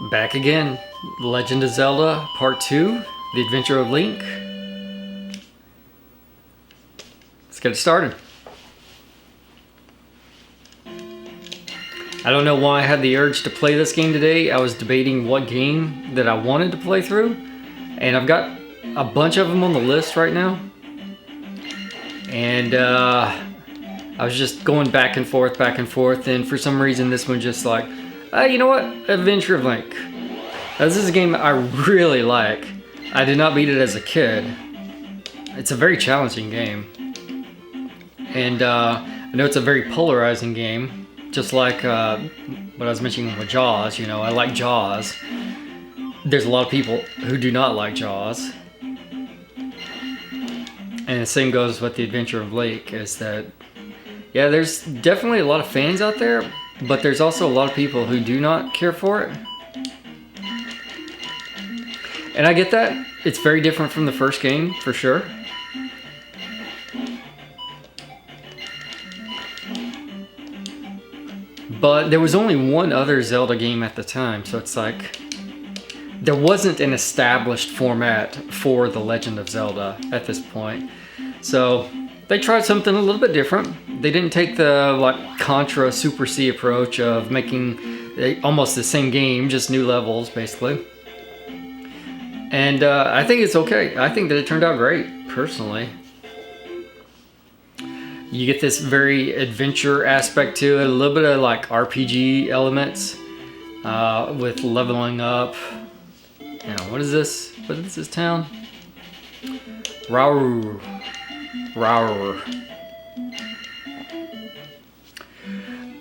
Back again. Legend of Zelda Part 2, The Adventure of Link. Let's get it started. I don't know why I had the urge to play this game today. I was debating what game that I wanted to play through, and I've got a bunch of them on the list right now. And I was just going back and forth, and for some reason this one just like, you know what? Adventure of Link. Now, this is a game I really like. I did not beat it as a kid. It's a very challenging game. And I know it's a very polarizing game, just like what I was mentioning with Jaws. You know, I like Jaws. There's a lot of people who do not like Jaws. And the same goes with The Adventure of Link, is that, yeah, there's definitely a lot of fans out there, but there's also a lot of people who do not care for it. And I get that. It's very different from the first game, for sure. But there was only one other Zelda game at the time, so it's like there wasn't an established format for The Legend of Zelda at this point. So they tried something a little bit different. They didn't take the like Contra Super C approach of making almost the same game, just new levels basically. And I think it's okay. I think that it turned out great, personally. You get this very adventure aspect to it, a little bit of like RPG elements with leveling up. You know, what is this? What is this town? Raur.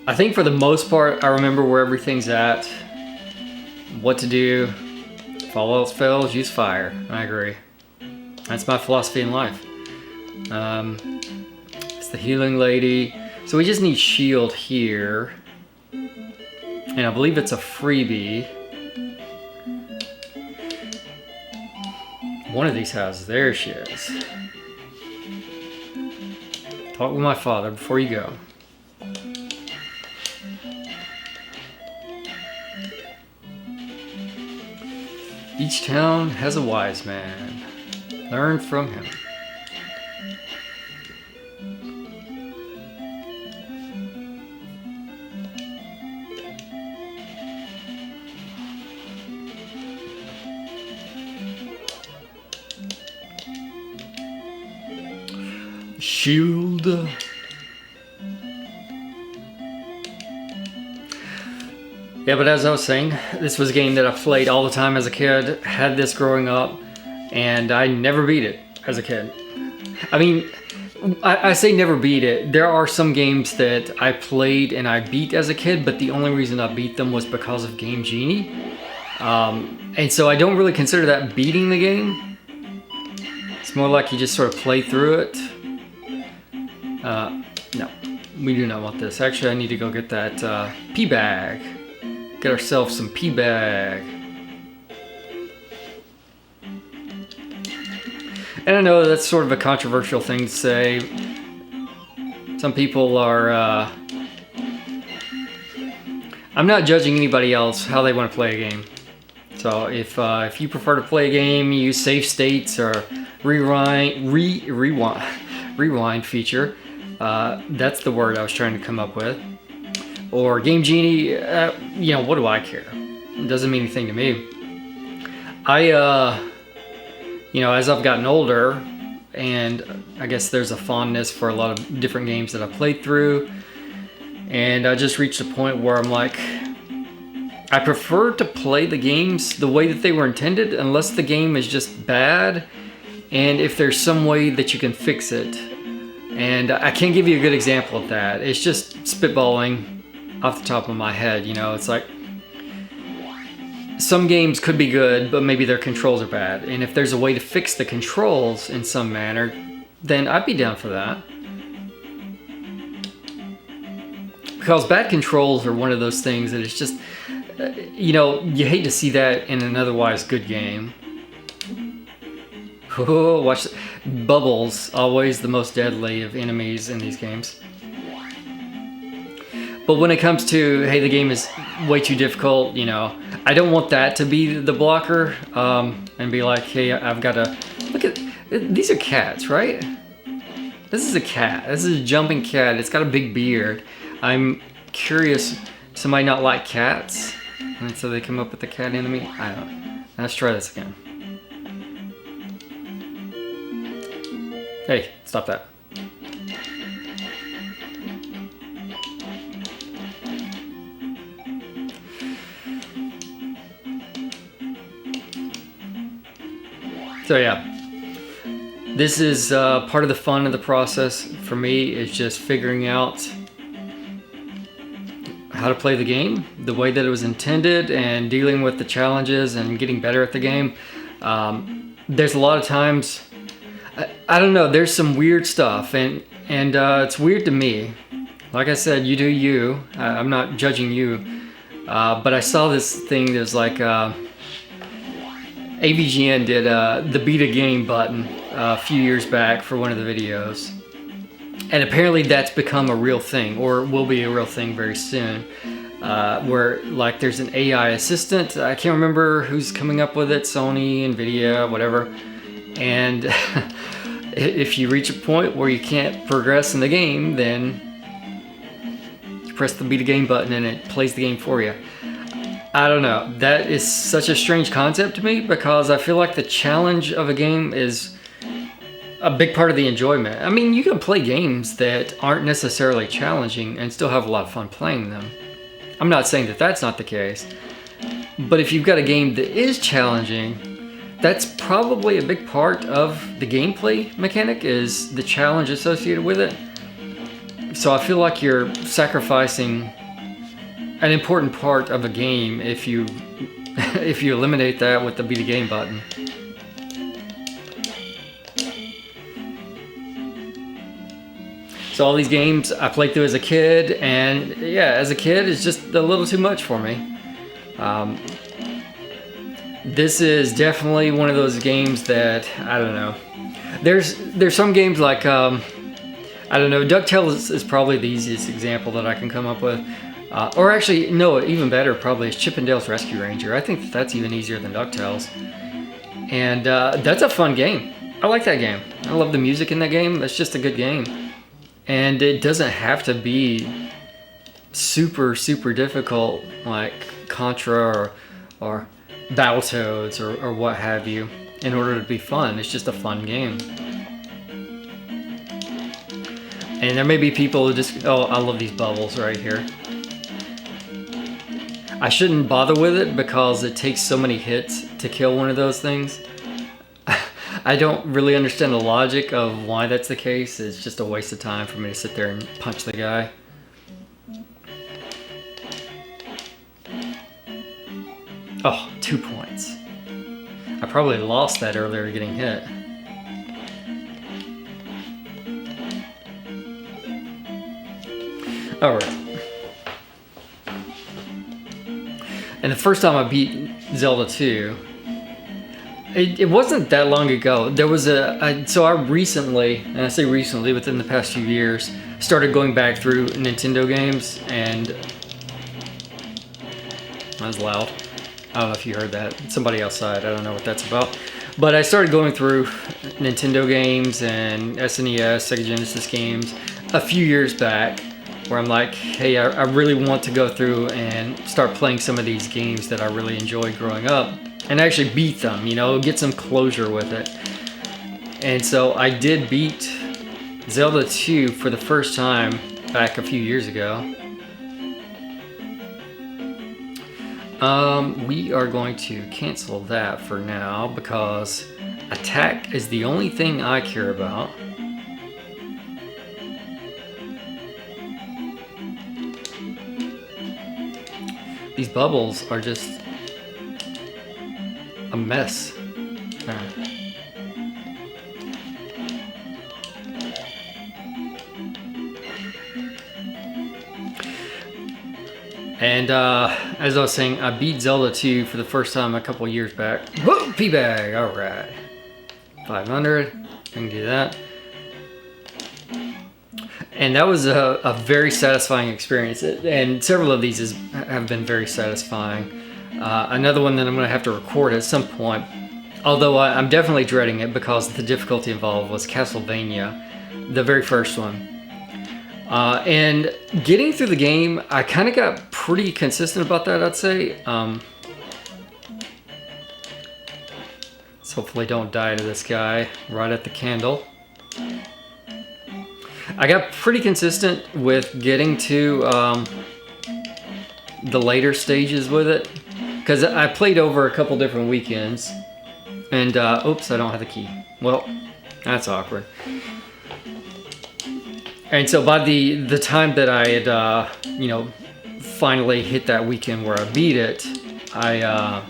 I think for the most part, I remember where everything's at, what to do. If all else fails, use fire. I agree. That's my philosophy in life. It's the healing lady. So we just need shield here. And I believe it's a freebie. One of these houses. There she is. Talk with my father before you go. Each town has a wise man. Learn from him. Shield. Yeah, but as I was saying, this was a game that I played all the time as a kid, had this growing up, and I never beat it as a kid. I mean, I say never beat it. There are some games that I played and I beat as a kid, but the only reason I beat them was because of Game Genie. And so I don't really consider that beating the game. It's more like you just sort of play through it. No, we do not want this. Actually, I need to go get that pea bag. Get ourselves some pea bag. And I know that's sort of a controversial thing to say. Some people are... I'm not judging anybody else how they want to play a game. So if you prefer to play a game, you use save states or rewind feature. That's the word I was trying to come up with. Or Game Genie, you know, what do I care? It doesn't mean anything to me. You know, as I've gotten older, and I guess there's a fondness for a lot of different games that I played through, and I just reached a point where I'm like, I prefer to play the games the way that they were intended, unless the game is just bad, and if there's some way that you can fix it. And I can't give you a good example of that. It's just spitballing off the top of my head, you know. It's like some games could be good, but maybe their controls are bad. And if there's a way to fix the controls in some manner, then I'd be down for that. Because bad controls are one of those things that it's just, you know, you hate to see that in an otherwise good game. Oh, watch Bubbles, always the most deadly of enemies in these games. But when it comes to, hey, the game is way too difficult, you know, I don't want that to be the blocker, and be like, hey, I've got to, look at, these are cats, right? This is a cat. This is a jumping cat. It's got a big beard. I'm curious, somebody not like cats? And so they come up with the cat enemy? I don't know. Let's try this again. Hey, stop that. So yeah, this is part of the fun of the process for me, is just figuring out how to play the game the way that it was intended and dealing with the challenges and getting better at the game. There's a lot of times, I don't know, there's some weird stuff, and it's weird to me. Like I said, you do you. I'm not judging you, but I saw this thing that was like, AVGN did the beat a game button a few years back for one of the videos. And apparently that's become a real thing, or will be a real thing very soon, where like there's an AI assistant. I can't remember who's coming up with it, Sony, Nvidia, whatever. And if you reach a point where you can't progress in the game, then you press the beat a game button and it plays the game for you. I don't know, that is such a strange concept to me, because I feel like the challenge of a game is a big part of the enjoyment. I mean, you can play games that aren't necessarily challenging and still have a lot of fun playing them. I'm not saying that that's not the case, but if you've got a game that is challenging, that's probably a big part of the gameplay mechanic, is the challenge associated with it. So I feel like you're sacrificing an important part of a game if you eliminate that with the beat a game button. So all these games I played through as a kid, and yeah, as a kid it's just a little too much for me. This is definitely one of those games that, I don't know. There's some games like, I don't know, DuckTales is probably the easiest example that I can come up with. Or actually, no, even better probably is Chip 'n Dale's Rescue Ranger. I think that's even easier than DuckTales. And that's a fun game. I like that game. I love the music in that game. It's just a good game. And it doesn't have to be super, super difficult like Contra or Battletoads or what have you in order to be fun. It's just a fun game. And there may be people who just, oh, I love these bubbles right here. I shouldn't bother with it because it takes so many hits to kill one of those things. I don't really understand the logic of why that's the case. It's just a waste of time for me to sit there and punch the guy. Oh, 2 points. I probably lost that earlier getting hit. Alright. And the first time I beat Zelda 2, it wasn't that long ago. There was so I recently, and I say recently, within the past few years, started going back through Nintendo games, and that was loud. I don't know if you heard that. Somebody outside, I don't know what that's about. But I started going through Nintendo games and SNES, Sega Genesis games a few years back, where I'm like, hey, I really want to go through and start playing some of these games that I really enjoyed growing up and actually beat them, you know, get some closure with it. And so I did beat Zelda 2 for the first time back a few years ago. We are going to cancel that for now because attack is the only thing I care about. These bubbles are just a mess. And as I was saying, I beat Zelda 2 for the first time a couple years back. Whoa, P-bag, all right. 500, I can do that. And that was a very satisfying experience. And several of these have been very satisfying. Another one that I'm going to have to record at some point, although I'm definitely dreading it because the difficulty involved, was Castlevania, the very first one. And getting through the game, I kind of got pretty consistent about that, I'd say. Let's hopefully don't die to this guy right at the candle. I got pretty consistent with getting to the later stages with it, because I played over a couple different weekends. And, oops, I don't have the key. Well, that's awkward. And so by the time that I had, finally hit that weekend where I beat it, I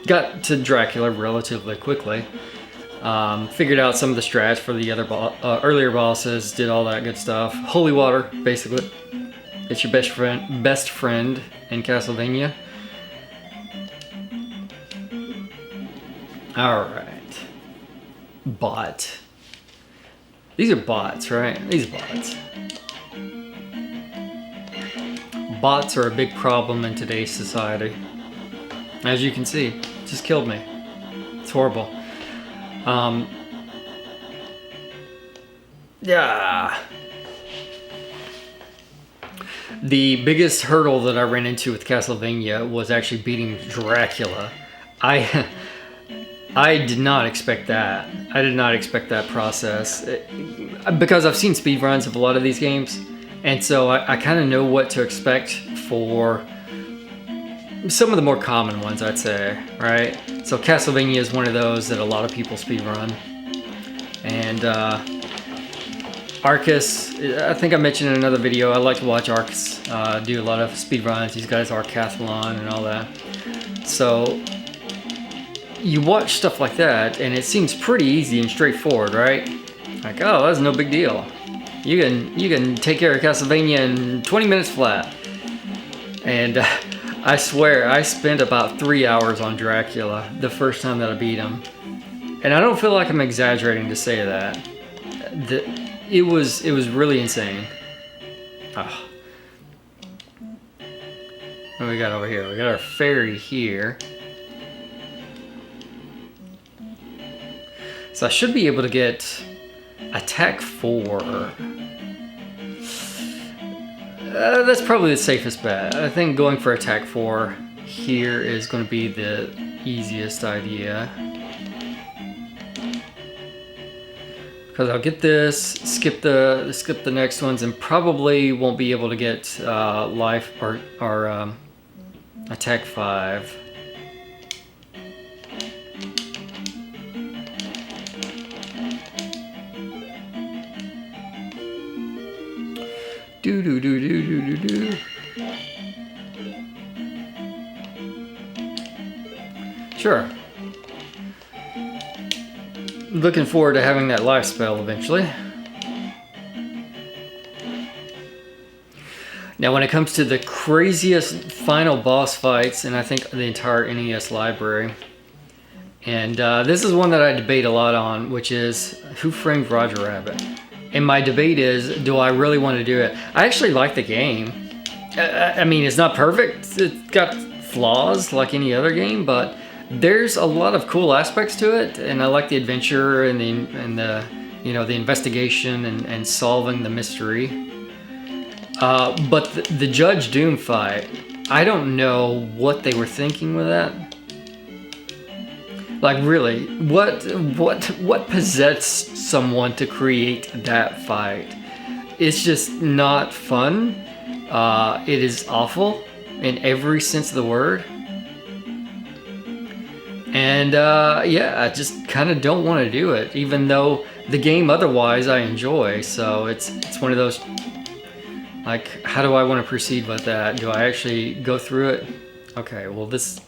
got to Dracula relatively quickly. Figured out some of the strats for the other earlier bosses, did all that good stuff. Holy water, basically. It's your best friend in Castlevania. Alright. Bot. These are bots, right? These are bots. Bots are a big problem in today's society. As you can see, it just killed me. It's horrible. Yeah. The biggest hurdle that I ran into with Castlevania was actually beating Dracula. I did not expect that. I did not expect that process. Because I've seen speedruns of a lot of these games, and so I kind of know what to expect for some of the more common ones, I'd say, right? So Castlevania is one of those that a lot of people speedrun. And Arcus, I think I mentioned in another video, I like to watch Arcus do a lot of speedruns. These guys are Arcathlon and all that. So you watch stuff like that, and it seems pretty easy and straightforward, right? Like, oh, that's no big deal. You can take care of Castlevania in 20 minutes flat. And I swear, I spent about 3 hours on Dracula the first time that I beat him. And I don't feel like I'm exaggerating to say that. It was really insane. Oh. What do we got over here? We got our fairy here. So I should be able to get attack 4. That's probably the safest bet. I think going for attack 4 here is going to be the easiest idea. Because I'll get this, skip the next ones, and probably won't be able to get life or attack 5. Do do do do do do do. Sure. Looking forward to having that life spell eventually. Now when it comes to the craziest final boss fights, and I think the entire NES library, and this is one that I debate a lot on, which is Who Framed Roger Rabbit? And my debate is, do I really want to do it? I actually like the game. I mean, it's not perfect. It's got flaws like any other game, but there's a lot of cool aspects to it, and I like the adventure and the the investigation and solving the mystery. But the Judge Doom fight, I don't know what they were thinking with that. Like really, what possessed someone to create that fight? It's just not fun. It is awful in every sense of the word. And yeah, I just kind of don't want to do it, even though the game otherwise I enjoy. So it's one of those, like, how do I want to proceed with that? Do I actually go through it? Okay, well this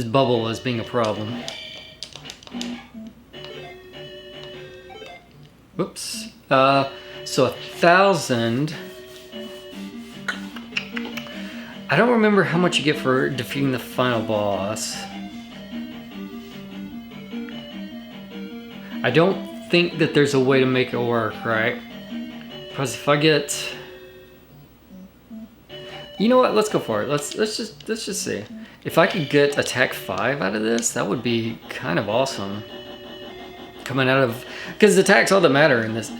bubble is being a problem. Whoops. So 1,000. I don't remember how much you get for defeating the final boss. I don't think that there's a way to make it work, right? Because if I get... You know what? Let's go for it. Let's just see. If I could get attack 5 out of this, that would be kind of awesome. Coming out of... Because attack's all that matter in this.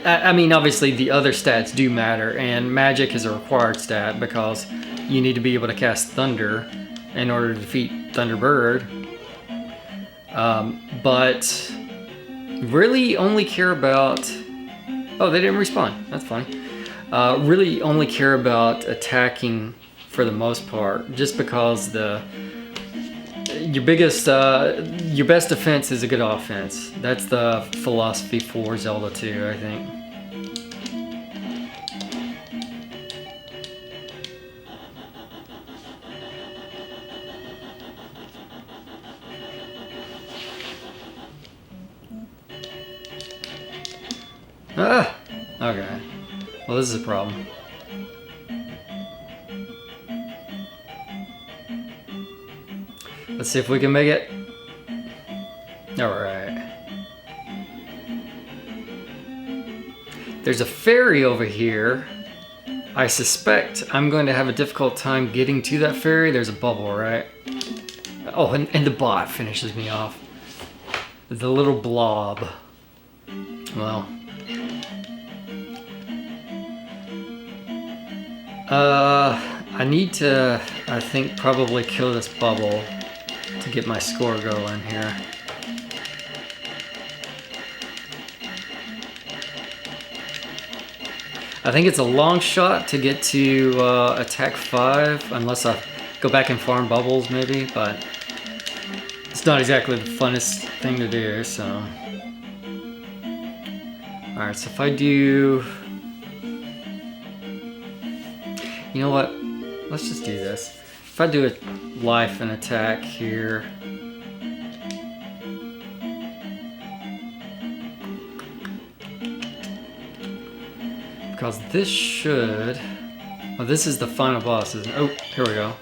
I mean, obviously the other stats do matter, and magic is a required stat because you need to be able to cast Thunder in order to defeat Thunderbird. But really only care about... Oh, they didn't respawn. That's fine. Really only care about attacking for the most part, just because your best defense is a good offense. That's the philosophy for Zelda 2, I think. Ah! Okay. Well, this is a problem. Let's see if we can make it. Alright. There's a fairy over here. I suspect I'm going to have a difficult time getting to that fairy. There's a bubble, right? Oh, and the bot finishes me off. The little blob. Well. I need to, I think, probably kill this bubble to get my score going here. I think it's a long shot to get to attack 5, unless I go back and farm bubbles maybe, but it's not exactly the funnest thing to do, so. Alright, so if I do... You know what? Let's just do this. If I do a life and attack here... Because this should... Oh, this is the final boss, isn't it? Oh, here we go.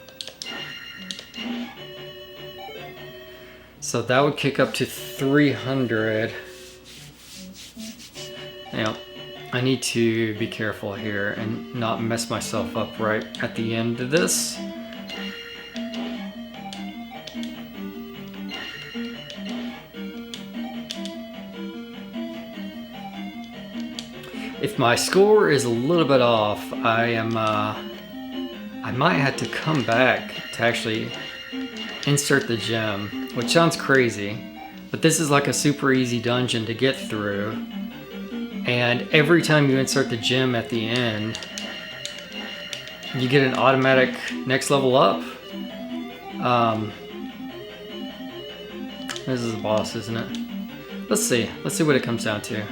So that would kick up to 300. Yeah. I need to be careful here and not mess myself up right at the end of this. If my score is a little bit off, I might have to come back to actually insert the gem, which sounds crazy, but this is like a super easy dungeon to get through. And every time you insert the gem at the end, you get an automatic next level up. This is the boss, isn't it? Let's see what it comes down to.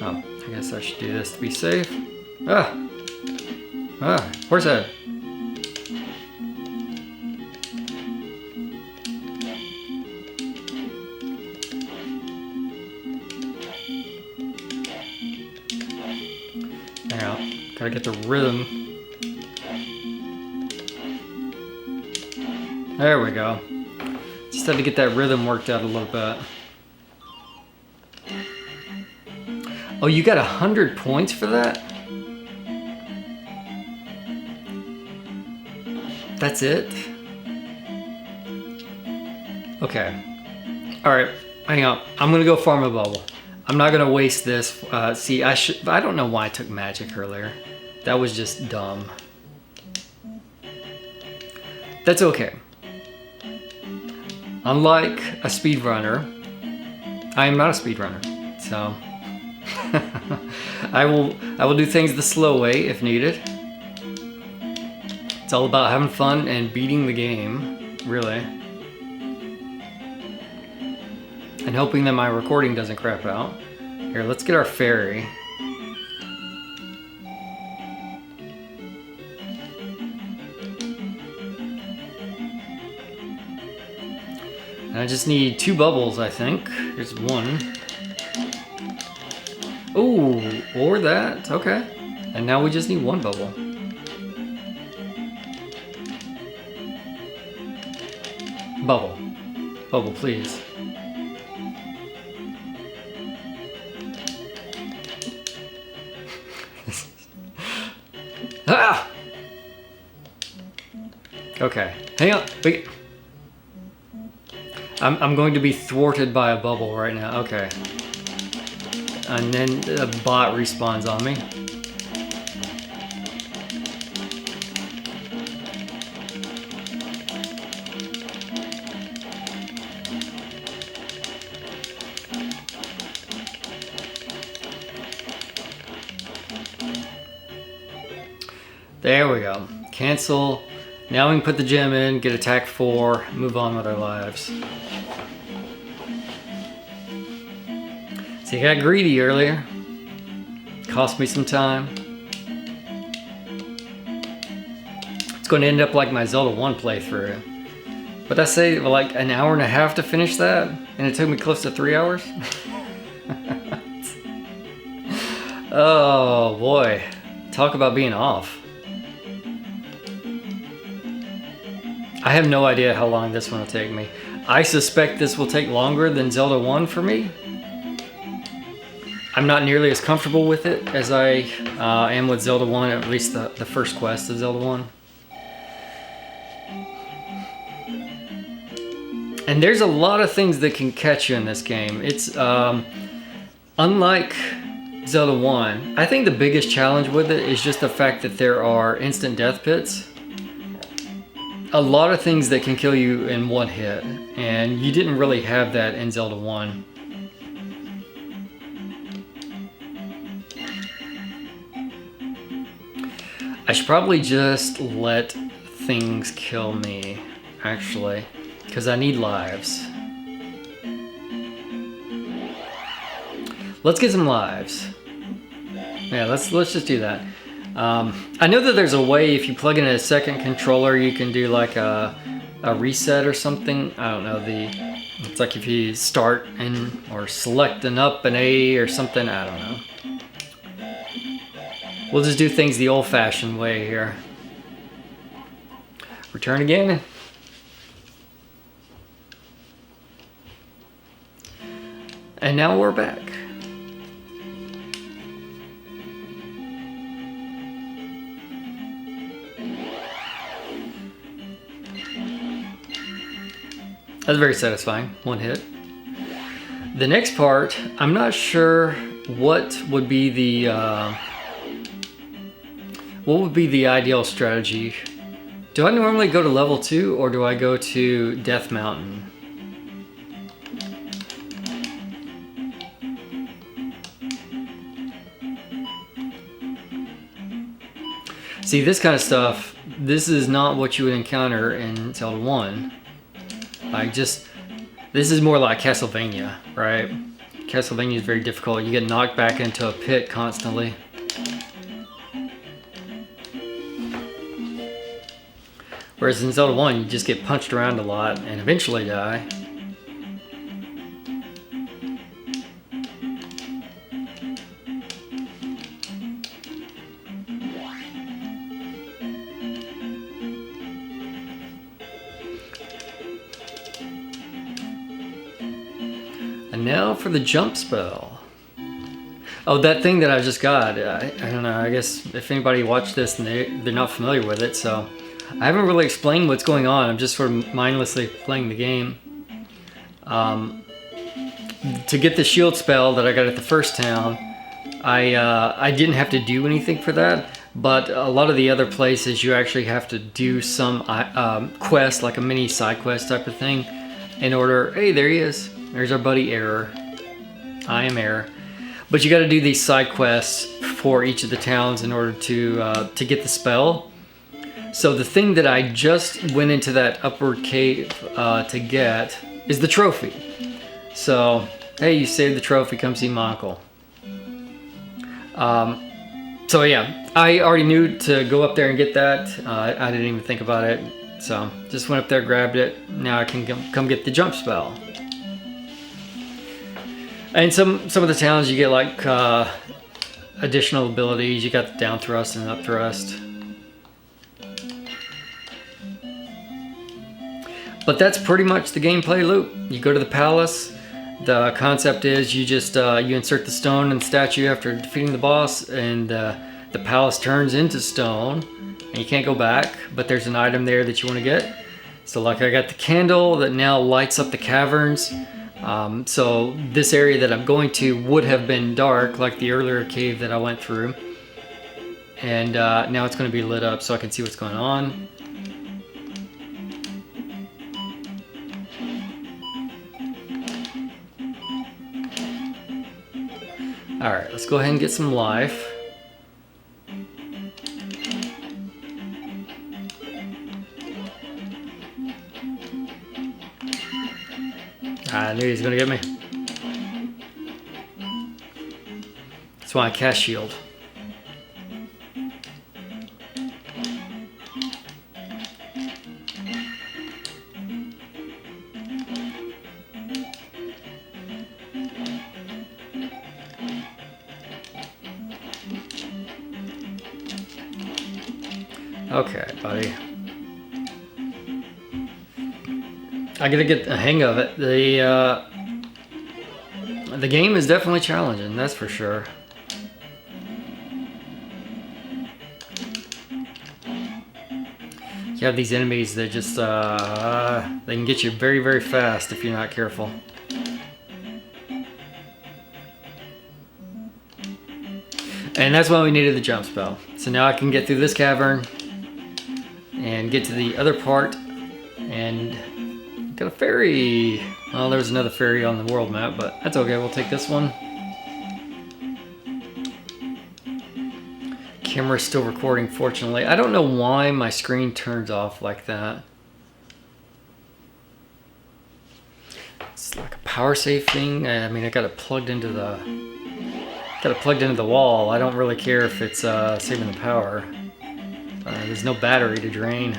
Oh, I guess I should do this to be safe. Where's that? Gotta get the rhythm. There we go. Just had to get that rhythm worked out a little bit. Oh, you got 100 points for that? That's it? Okay. Alright, hang on. I'm gonna go farm a bubble. I'm not gonna waste this. See, I don't know why I took magic earlier. That was just dumb. That's okay. Unlike a speedrunner, I am not a speedrunner, so I will do things the slow way if needed. It's all about having fun and beating the game, really. And hoping that my recording doesn't crap out. Here, let's get our fairy. And I just need 2 bubbles, I think. Here's 1. Ooh, or that. Okay. And now we just need 1 bubble. Bubble. Bubble, please. Okay, hang on. Wait. I'm going to be thwarted by a bubble right now. Okay. And then a bot respawns on me. There we go. Cancel. Now we can put the gem in, get attack 4, move on with our lives. See, I got greedy earlier. Cost me some time. It's going to end up like my Zelda 1 playthrough. But I say like an hour and a half to finish that, and it took me close to 3 hours. Oh boy. Talk about being off. I have no idea how long this one will take me. I suspect this will take longer than Zelda 1 for me. I'm not nearly as comfortable with it as I am with Zelda 1, at least the first quest of Zelda 1. And there's a lot of things that can catch you in this game. It's unlike Zelda 1. I think the biggest challenge with it is just the fact that there are instant death pits. A lot of things that can kill you in one hit, and you didn't really have that in Zelda 1. I should probably just let things kill me, actually, because I need lives. Let's get some lives. Yeah, let's just do that. I know that there's a way, if you plug in a second controller, you can do like a reset or something. I don't know, it's like if you start and or select an up, an A or something, I don't know. We'll just do things the old-fashioned way here. Return again. And now we're back. That's very satisfying, one hit. The next part, I'm not sure what would be the ideal strategy. Do I normally go to level 2 or do I go to Death Mountain? See, this kind of stuff, this is not what you would encounter in Zelda 1. This is more like Castlevania, right? Castlevania is very difficult. You get knocked back into a pit constantly. Whereas in Zelda 1, you just get punched around a lot and eventually die. And now for the jump spell. Oh, that thing that I just got. I don't know. I guess if anybody watched this and they're not familiar with it, so I haven't really explained what's going on. I'm just sort of mindlessly playing the game. To get the shield spell that I got at the first town, I didn't have to do anything for that. But a lot of the other places, you actually have to do some quest, like a mini side quest type of thing, in order. Hey, there he is. There's our buddy Error. I am Error. But you got to do these side quests for each of the towns in order to get the spell. So the thing that I just went into that upward cave to get is the trophy. So, hey, you saved the trophy, come see my uncle. So yeah, I already knew to go up there and get that. I didn't even think about it. So, just went up there, grabbed it. Now I can come get the jump spell. And some of the towns you get like additional abilities. You got the down thrust and up thrust. But that's pretty much the gameplay loop. You go to the palace. The concept is you just you insert the stone in the statue after defeating the boss, and the palace turns into stone. and you can't go back, but there's an item there that you want to get. So like I got the candle that now lights up the caverns. So this area that I'm going to would have been dark, like the earlier cave that I went through. And now it's going to be lit up so I can see what's going on. Alright, let's go ahead and get some life. I knew he was going to get me. That's why I cast shield. Okay, buddy. I gotta get the hang of it. The game is definitely challenging, that's for sure. You have these enemies that just they can get you very, very fast if you're not careful. And that's why we needed the jump spell. So now I can get through this cavern and get to the other part, and got a ferry. Well, there's another ferry on the world map, but that's okay. We'll take this one. Camera's still recording, fortunately. I don't know why my screen turns off like that. It's like a power save thing. I mean, I got it plugged into the wall. I don't really care if it's saving the power. There's no battery to drain.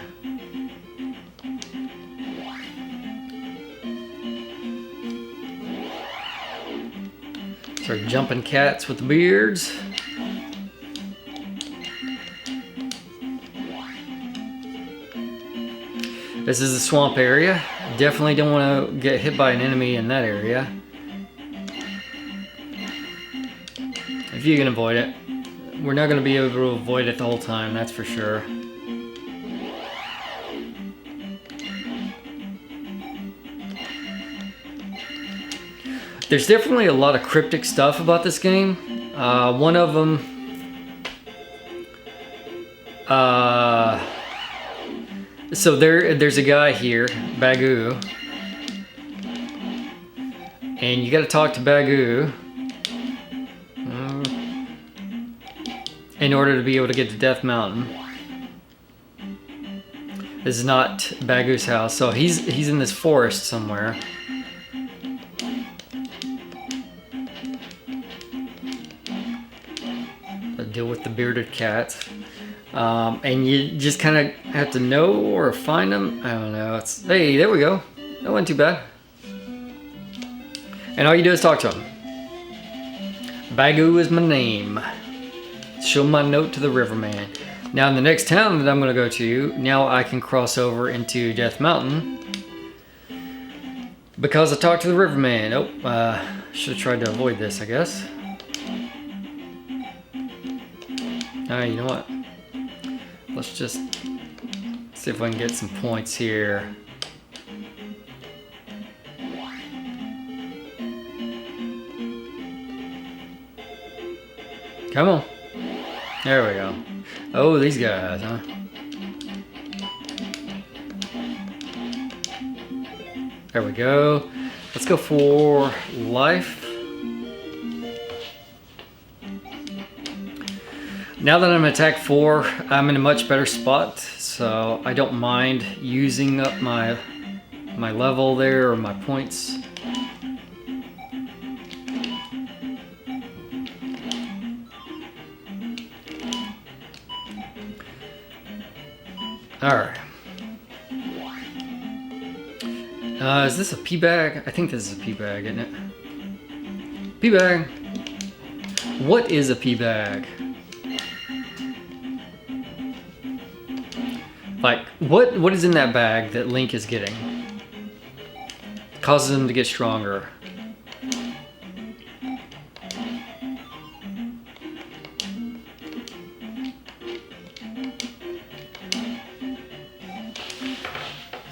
Start jumping cats with the beards. This is a swamp area. Definitely don't want to get hit by an enemy in that area. If you can avoid it. We're not going to be able to avoid it the whole time, that's for sure. There's definitely a lot of cryptic stuff about this game. One of them... so there's a guy here, Bagoo. And you got to talk to Bagoo in order to be able to get to Death Mountain. This is not Bagoo's house, so he's in this forest somewhere. Deal with the bearded cats, and you just kind of have to know or find them. I don't know. Hey, there we go. That wasn't too bad. And all you do is talk to him. Bagoo is my name. Show my note to the riverman. Now in the next town that I'm going to go to, now I can cross over into Death Mountain because I talked to the riverman. Oh, should have tried to avoid this, I guess. Alright, you know what? Let's just see if I can get some points here. Come on. There we go. Oh, these guys, huh? There we go. Let's go for life. Now that I'm at attack 4, I'm in a much better spot, so I don't mind using up my level there or my points. Alright. Is this a pea bag? I think this is a pea bag, isn't it? Pea bag. What is a pea bag? Like, what is in that bag that Link is getting? Causes him to get stronger.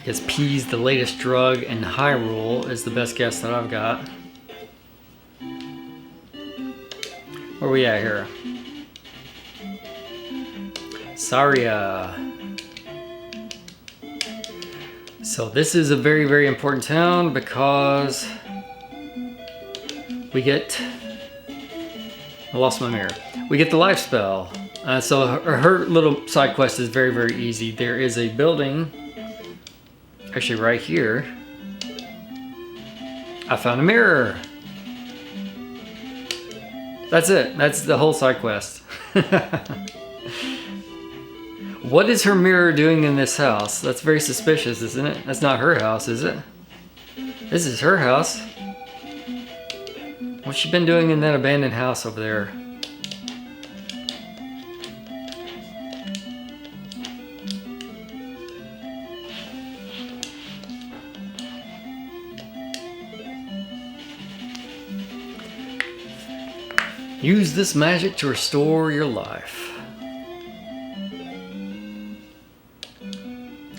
I guess P's the latest drug in Hyrule is the best guess that I've got. Where are we at here? Saria. So this is a very, very important town because we get... I lost my mirror. We get the life spell. So her little side quest is very, very easy. There is a building, actually right here. I found a mirror. That's it. That's the whole side quest. What is her mirror doing in this house? That's very suspicious, isn't it? That's not her house, is it? This is her house. What's she been doing in that abandoned house over there? Use this magic to restore your life.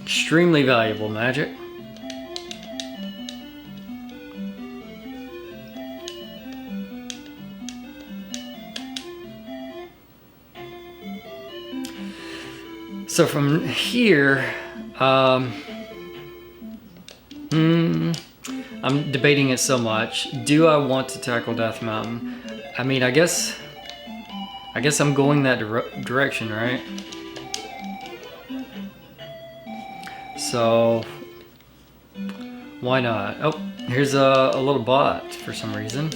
Extremely valuable magic. So from here, I'm debating it so much. Do I want to tackle Death Mountain? I mean, I guess I'm going that direction, right? So why not? Oh, here's a little bot for some reason.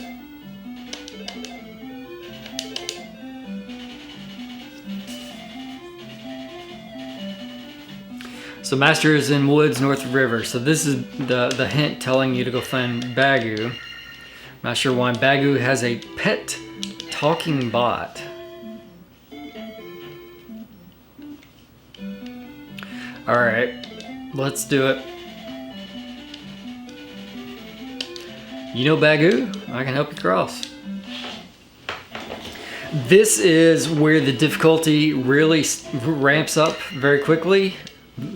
So Master is in woods north of river. So this is the hint telling you to go find Bagu. Not sure why. Bagu has a pet talking bot. Alright, let's do it. You know Bagu? I can help you cross. This is where the difficulty really ramps up very quickly.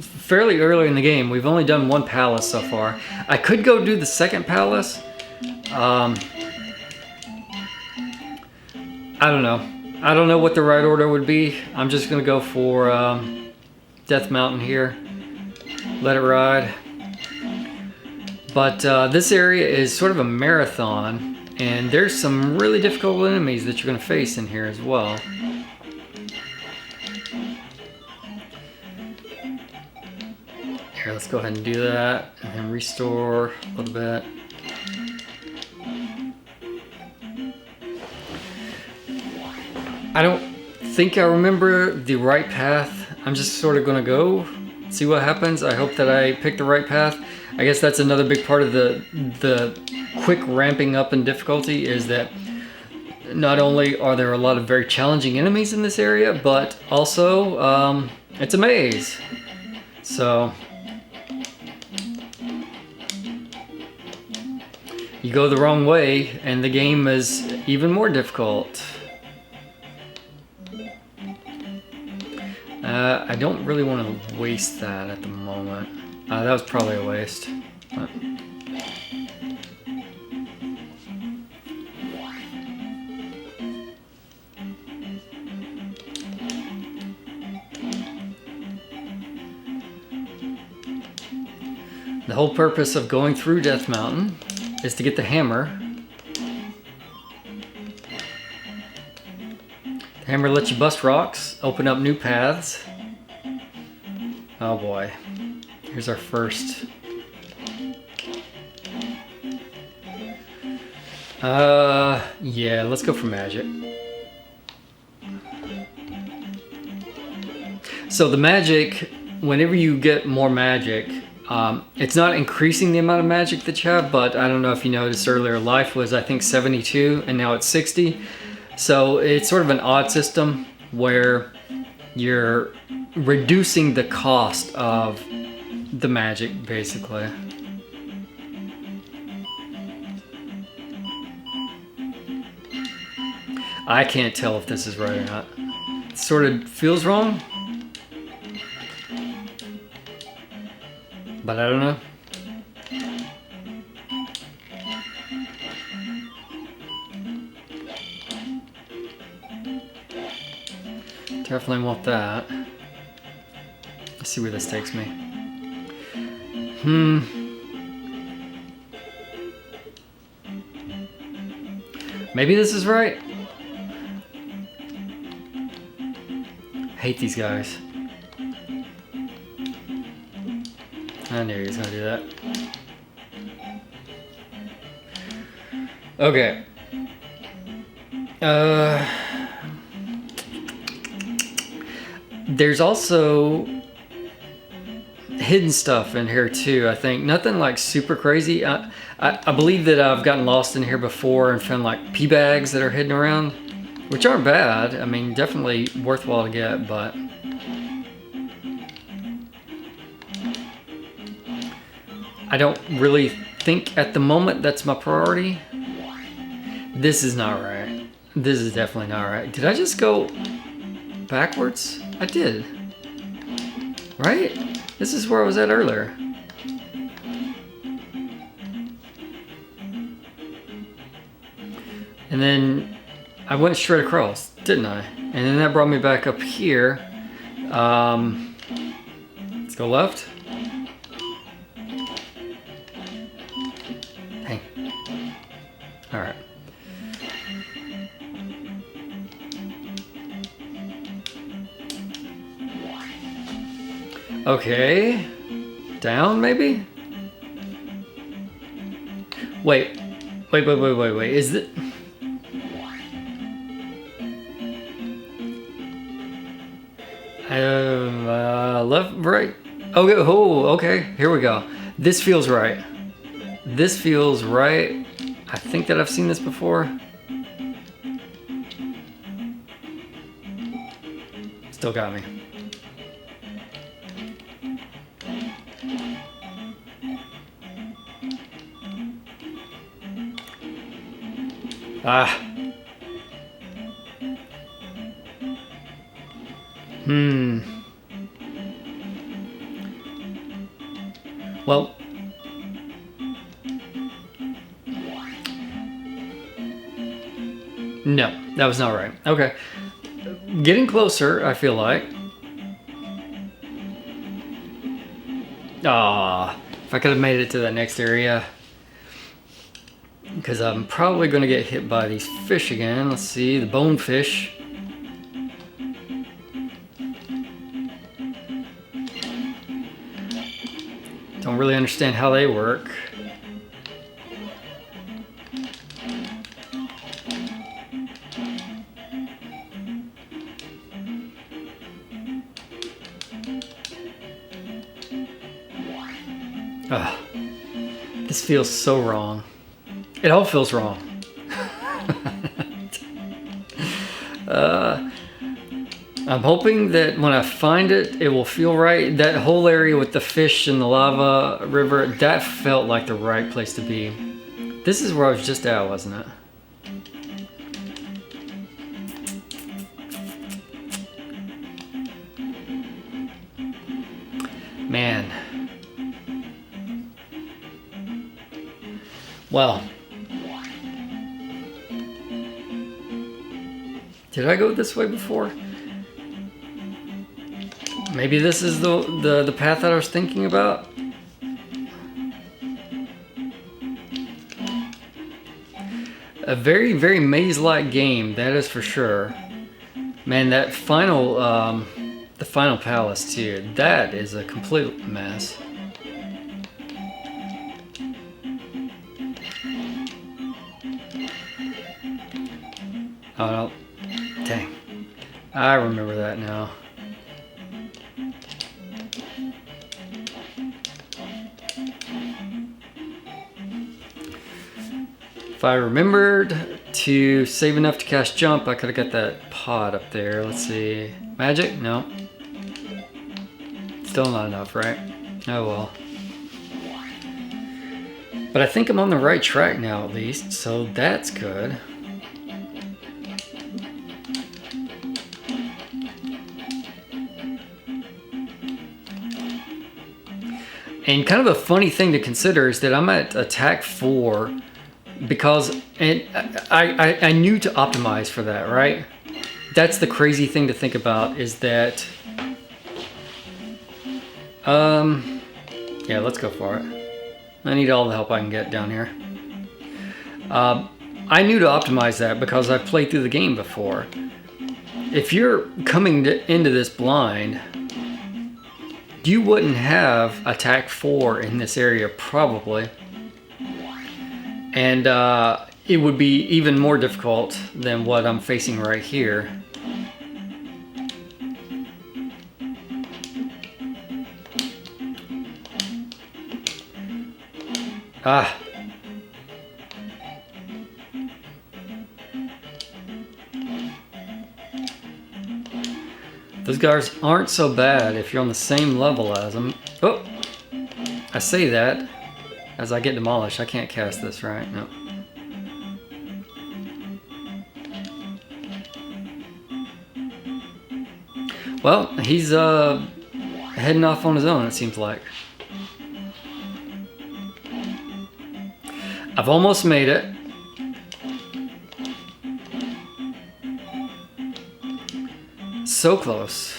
Fairly early in the game. We've only done one palace so far. I could go do the second palace. I don't know. I don't know what the right order would be. I'm just gonna go for Death Mountain here. Let it ride. But this area is sort of a marathon, and there's some really difficult enemies that you're gonna face in here as well. Here, let's go ahead and do that, and then restore a little bit. I don't think I remember the right path. I'm just sort of gonna go, see what happens. I hope that I pick the right path. I guess that's another big part of the quick ramping up in difficulty is that not only are there a lot of very challenging enemies in this area, but also it's a maze. So you go the wrong way and the game is even more difficult. I don't really want to waste that at the moment. That was probably a waste. The whole purpose of going through Death Mountain is to get the hammer. The hammer lets you bust rocks, open up new paths. Oh boy. Here's our first. Yeah, let's go for magic. So the magic, whenever you get more magic, it's not increasing the amount of magic that you have, but I don't know if you noticed earlier, life was I think 72 and now it's 60. So it's sort of an odd system where you're reducing the cost of the magic, basically. I can't tell if this is right or not. It sort of feels wrong. but I don't know. Definitely want that. Let's see where this takes me. Maybe this is right. Hate these guys. I knew he was gonna do that. Okay. There's also hidden stuff in here too, I think. Nothing like super crazy. I believe that I've gotten lost in here before and found like pea bags that are hidden around, which aren't bad. I mean, definitely worthwhile to get, but I don't really think at the moment that's my priority. This is not right. This is definitely not right. Did I just go backwards? I did. Right? This is where I was at earlier. And then I went straight across, didn't I? And then that brought me back up here. Let's go left. Hey. All right. Okay. Down, maybe? Wait. Is it? Left, right. Okay. Oh, okay. Here we go. This feels right. This feels right. I think that I've seen this before. Still got me. Ah. Well. No, that was not right. Okay. Getting closer, I feel like. Ah, if I could have made it to that next area. Because I'm probably going to get hit by these fish again. Let's see, the bonefish. Don't really understand how they work. Ugh. This feels so wrong. It all feels wrong. I'm hoping that when I find it, it will feel right. That whole area with the fish and the lava river, that felt like the right place to be. This is where I was just at, wasn't it? Man. Well. Did I go this way before? Maybe this is the path that I was thinking about? A very, very maze-like game, that is for sure. Man, that final, the final palace too, that is a complete mess. Oh no, dang. I remember that now. If I remembered to save enough to cast jump, I could have got that pod up there. Let's see. Magic? No. Still not enough, right? Oh well. But I think I'm on the right track now at least, so that's good. And kind of a funny thing to consider is that I'm at attack 4 because I knew to optimize for that, right? That's the crazy thing to think about, is that yeah, let's go for it. I need all the help I can get down here. I knew to optimize that because I've played through the game before. If you're coming into this blind, you wouldn't have attack 4 in this area probably. And it would be even more difficult than what I'm facing right here. Ah. Those guys aren't so bad if you're on the same level as them. Oh! I say that as I get demolished. I can't cast this, right? No. Well, he's heading off on his own, it seems like. I've almost made it. So close.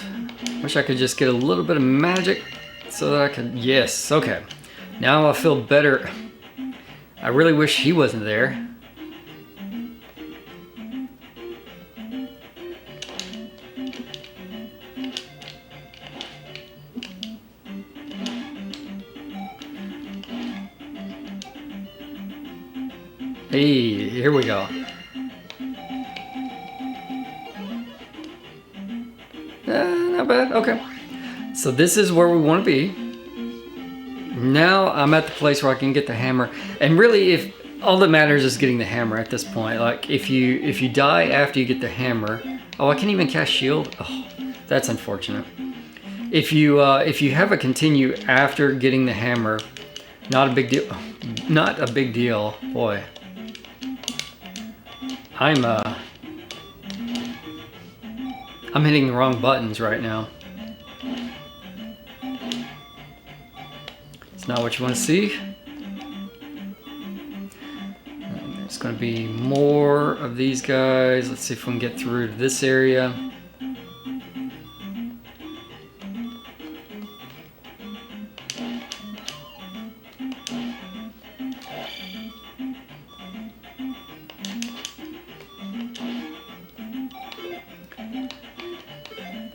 Wish I could just get a little bit of magic so that I could... Yes, okay. Now I feel better. I really wish he wasn't there. Hey, here we go. Not bad, okay. So this is where we want to be. Now I'm at the place where I can get the hammer. And really, if all that matters is getting the hammer at this point. Like, if you die after you get the hammer... Oh, I can't even cast shield? Oh, that's unfortunate. If you have a continue after getting the hammer, not a big deal. Not a big deal, boy. I'm hitting the wrong buttons right now. It's not what you want to see. There's going to be more of these guys. Let's see if we can get through to this area.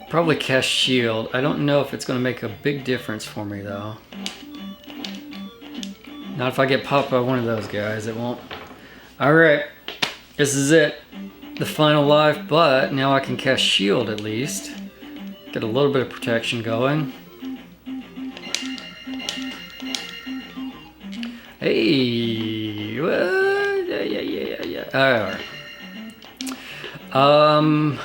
Probably cast shield. I don't know if it's going to make a big difference for me though. Not if I get popped by one of those guys, it won't. Alright, this is it. The final life, but now I can cast shield at least. Get a little bit of protection going. Hey, what? Yeah. Alright.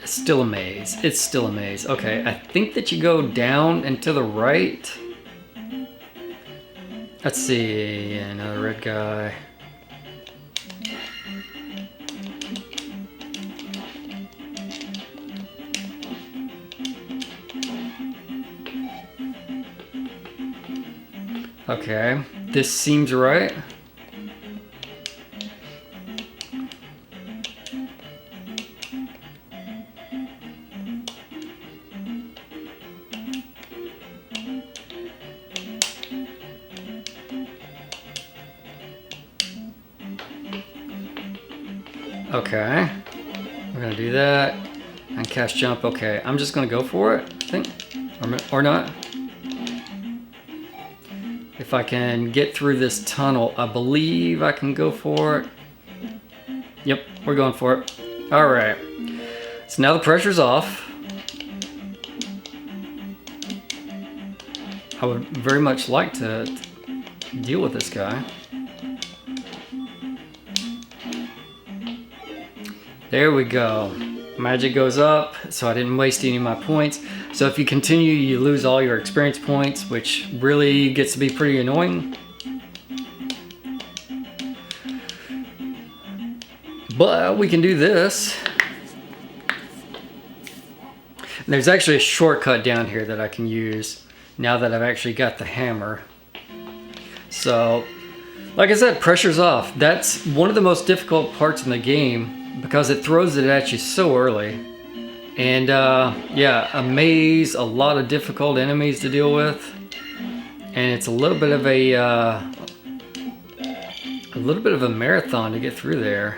It's still a maze. It's still a maze. Okay, I think that you go down and to the right. Let's see, another red guy. Okay, this seems right. Okay, we're gonna do that and cast jump. Okay, I'm just gonna go for it, I think, or not. If I can get through this tunnel, I believe I can go for it. Yep, we're going for it. All right, so now the pressure's off. I would very much like to deal with this guy. There we go. Magic goes up, so I didn't waste any of my points. So if you continue, you lose all your experience points, which really gets to be pretty annoying. But we can do this. There's actually a shortcut down here that I can use now that I've actually got the hammer. So, like I said, pressure's off. That's one of the most difficult parts in the game because it throws it at you so early. And yeah, a maze, a lot of difficult enemies to deal with. And it's a little bit of a marathon to get through there.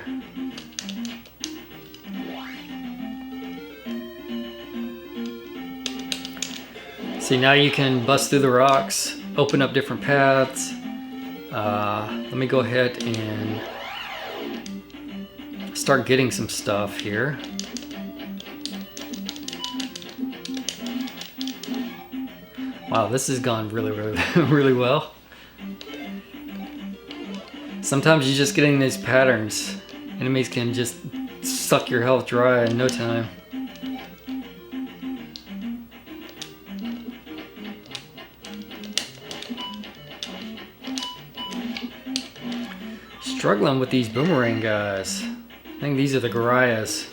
See, now you can bust through the rocks, open up different paths. Let me go ahead and start getting some stuff here. Wow, this has gone really, really well. Sometimes you're just getting these patterns. Enemies can just suck your health dry in no time. Struggling with these boomerang guys. I think these are the Gorias.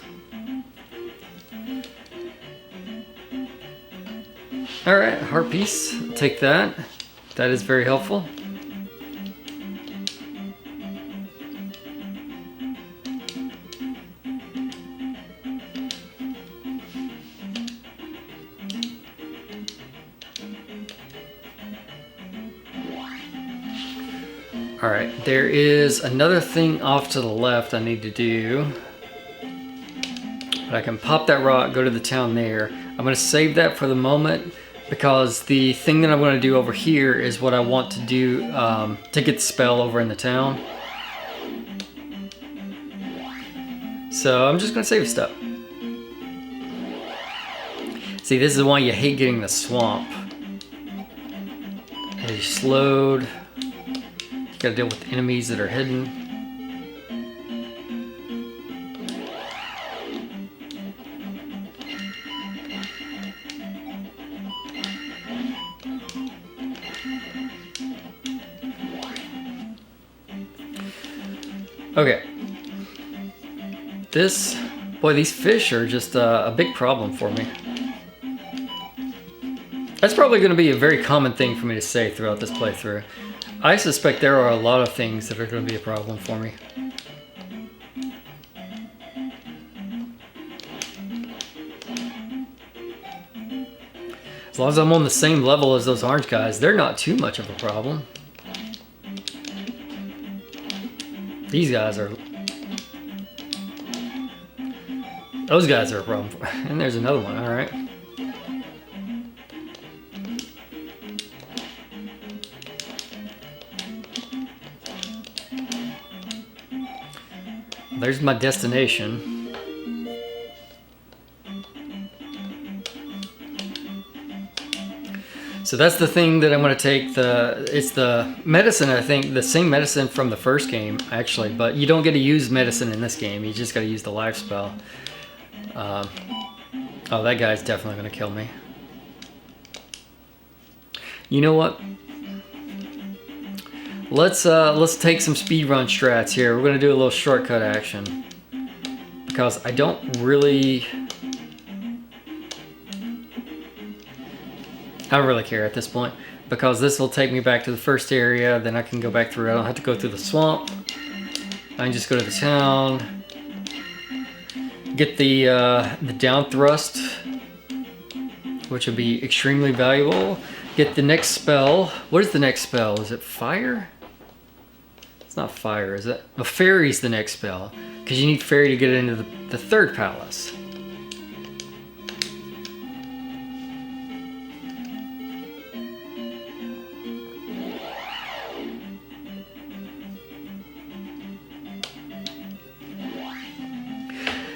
Alright, heart piece. I'll take that. That is very helpful. Alright, there is another thing off to the left I need to do. But I can pop that rock, go to the town there. I'm going to save that for the moment because the thing that I'm going to do over here is what I want to do to get the spell over in the town. So I'm just going to save stuff. See, this is the one you hate getting the swamp. You're slowed. Gotta deal with enemies that are hidden. Okay. These fish are just a big problem for me. That's probably going to be a very common thing for me to say throughout this playthrough. I suspect there are a lot of things that are going to be a problem for me. As long as I'm on the same level as those orange guys, they're not too much of a problem. These guys are... Those guys are a problem. And there's another one, alright. There's my destination. So that's the thing that I'm going to take. It's the medicine, I think, the same medicine from the first game, actually. But you don't get to use medicine in this game. You just got to use the life spell. Oh, that guy's definitely going to kill me. You know what? Let's take some speedrun strats here. We're gonna do a little shortcut action because I don't really care at this point because this will take me back to the first area. Then I can go back through. I don't have to go through the swamp. I can just go to the town, get the down thrust, which would be extremely valuable. Get the next spell. What is the next spell? Is it fire? It's not fire, is it? Oh, fairy's the next spell. Because you need fairy to get into the third palace.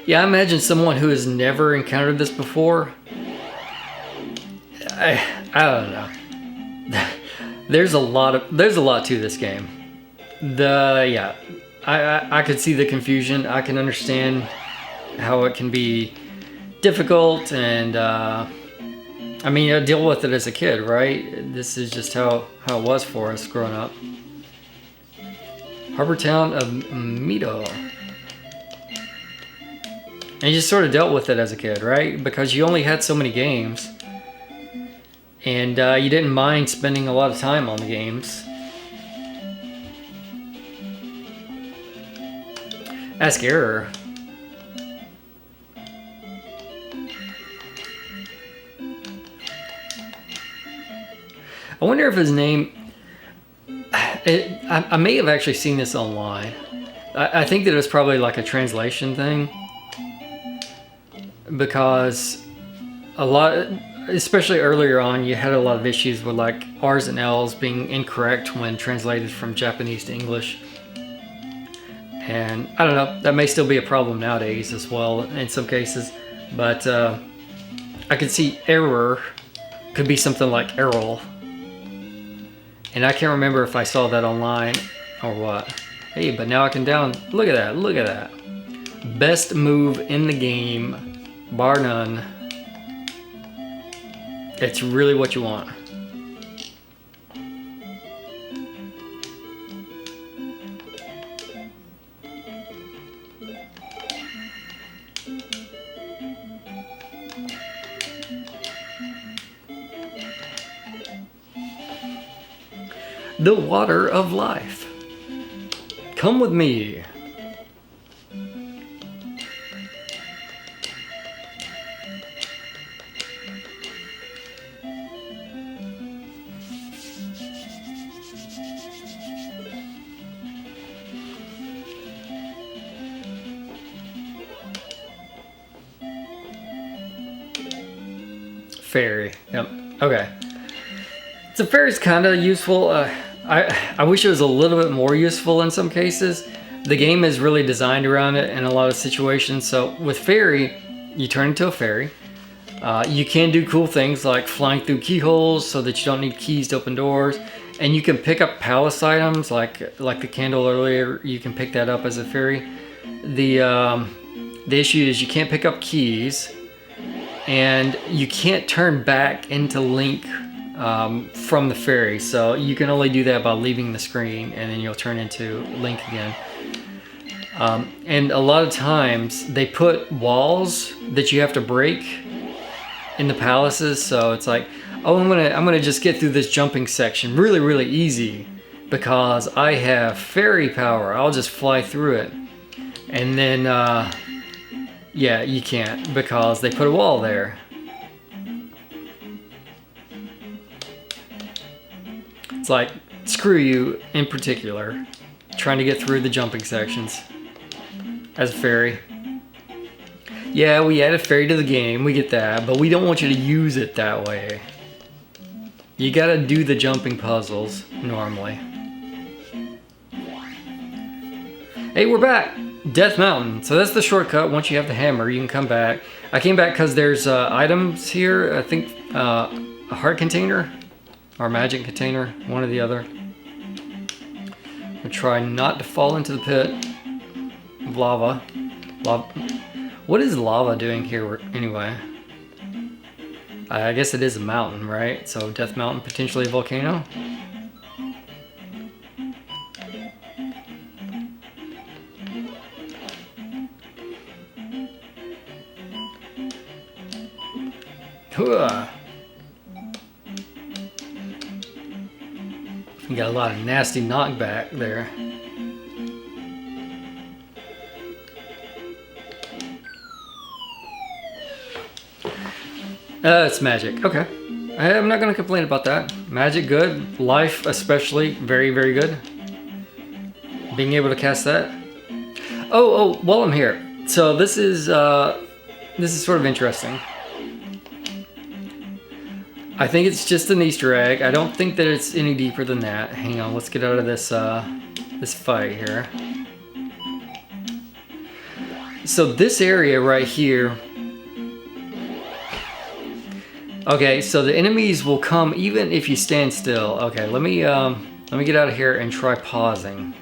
Yeah, I imagine someone who has never encountered this before. I don't know. There's a lot to this game. I could see the confusion. I can understand how it can be difficult, and I mean, I deal with it as a kid, right? This is just how it was for us growing up. Harbor town of Mito. And you just sort of dealt with it as a kid, right? Because you only had so many games. and you didn't mind spending a lot of time on the games. Ask Error. I wonder if his name... I may have actually seen this online. I think that it's probably like a translation thing. Because a lot... Especially earlier on, you had a lot of issues with like R's and L's being incorrect when translated from Japanese to English. And I don't know, that may still be a problem nowadays as well in some cases. But I could see Error could be something like Errol. And I can't remember if I saw that online or what. Hey, but now I can look at that, look at that. Best move in the game, bar none. It's really what you want. The water of life. Come with me. Fairy. Yep. Okay. So fairy's kind of useful. I wish it was a little bit more useful in some cases. The game is really designed around it in a lot of situations. So with fairy, you turn into a fairy. You can do cool things like flying through keyholes so that you don't need keys to open doors. And you can pick up palace items like the candle earlier. You can pick that up as a fairy. The issue is you can't pick up keys. And you can't turn back into Link from the fairy, so you can only do that by leaving the screen, and then you'll turn into Link again. And a lot of times they put walls that you have to break in the palaces, so it's like, oh, I'm gonna just get through this jumping section really easy because I have fairy power. I'll just fly through it, and then yeah, you can't because they put a wall there. It's like, screw you in particular, trying to get through the jumping sections as a fairy. Yeah, we added fairy to the game, we get that, but we don't want you to use it that way. You gotta do the jumping puzzles normally. Hey, we're back! Death Mountain. So that's the shortcut. Once you have the hammer, you can come back. I came back because there's items here. I think a heart container or magic container, one or the other. I'm gonna try not to fall into the pit of lava. What is lava doing here anyway? I guess it is a mountain, right? So Death Mountain, potentially a volcano. Hooah. You got a lot of nasty knockback there. It's magic. Okay. I'm not going to complain about that. Magic, good. Life, especially, very good. Being able to cast that. Oh, while I'm here. So this is sort of interesting. I think it's just an Easter egg. I don't think that it's any deeper than that. Hang on, let's get out of this this fight here. So this area right here. Okay, so the enemies will come even if you stand still. Okay, let me get out of here and try pausing.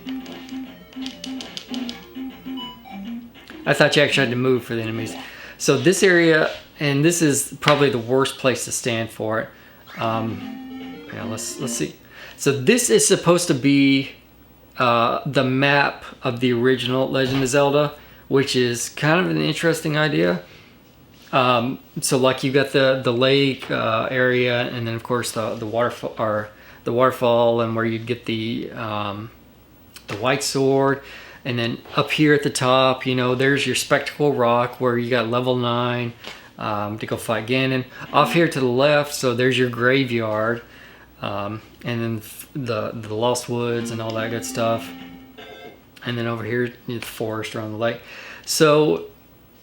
I thought you actually had to move for the enemies. So this area, and this is probably the worst place to stand for it. Yeah, let's see. So this is supposed to be the map of the original Legend of Zelda, which is kind of an interesting idea. So like you got the lake area, and then of course the waterfall, or the waterfall, and where you'd get the white sword. And then up here at the top, you know, there's your spectacle rock where you got level 9 to go fight Ganon. Off here to the left, so there's your graveyard, and then the Lost Woods and all that good stuff. And then over here, the forest around the lake. So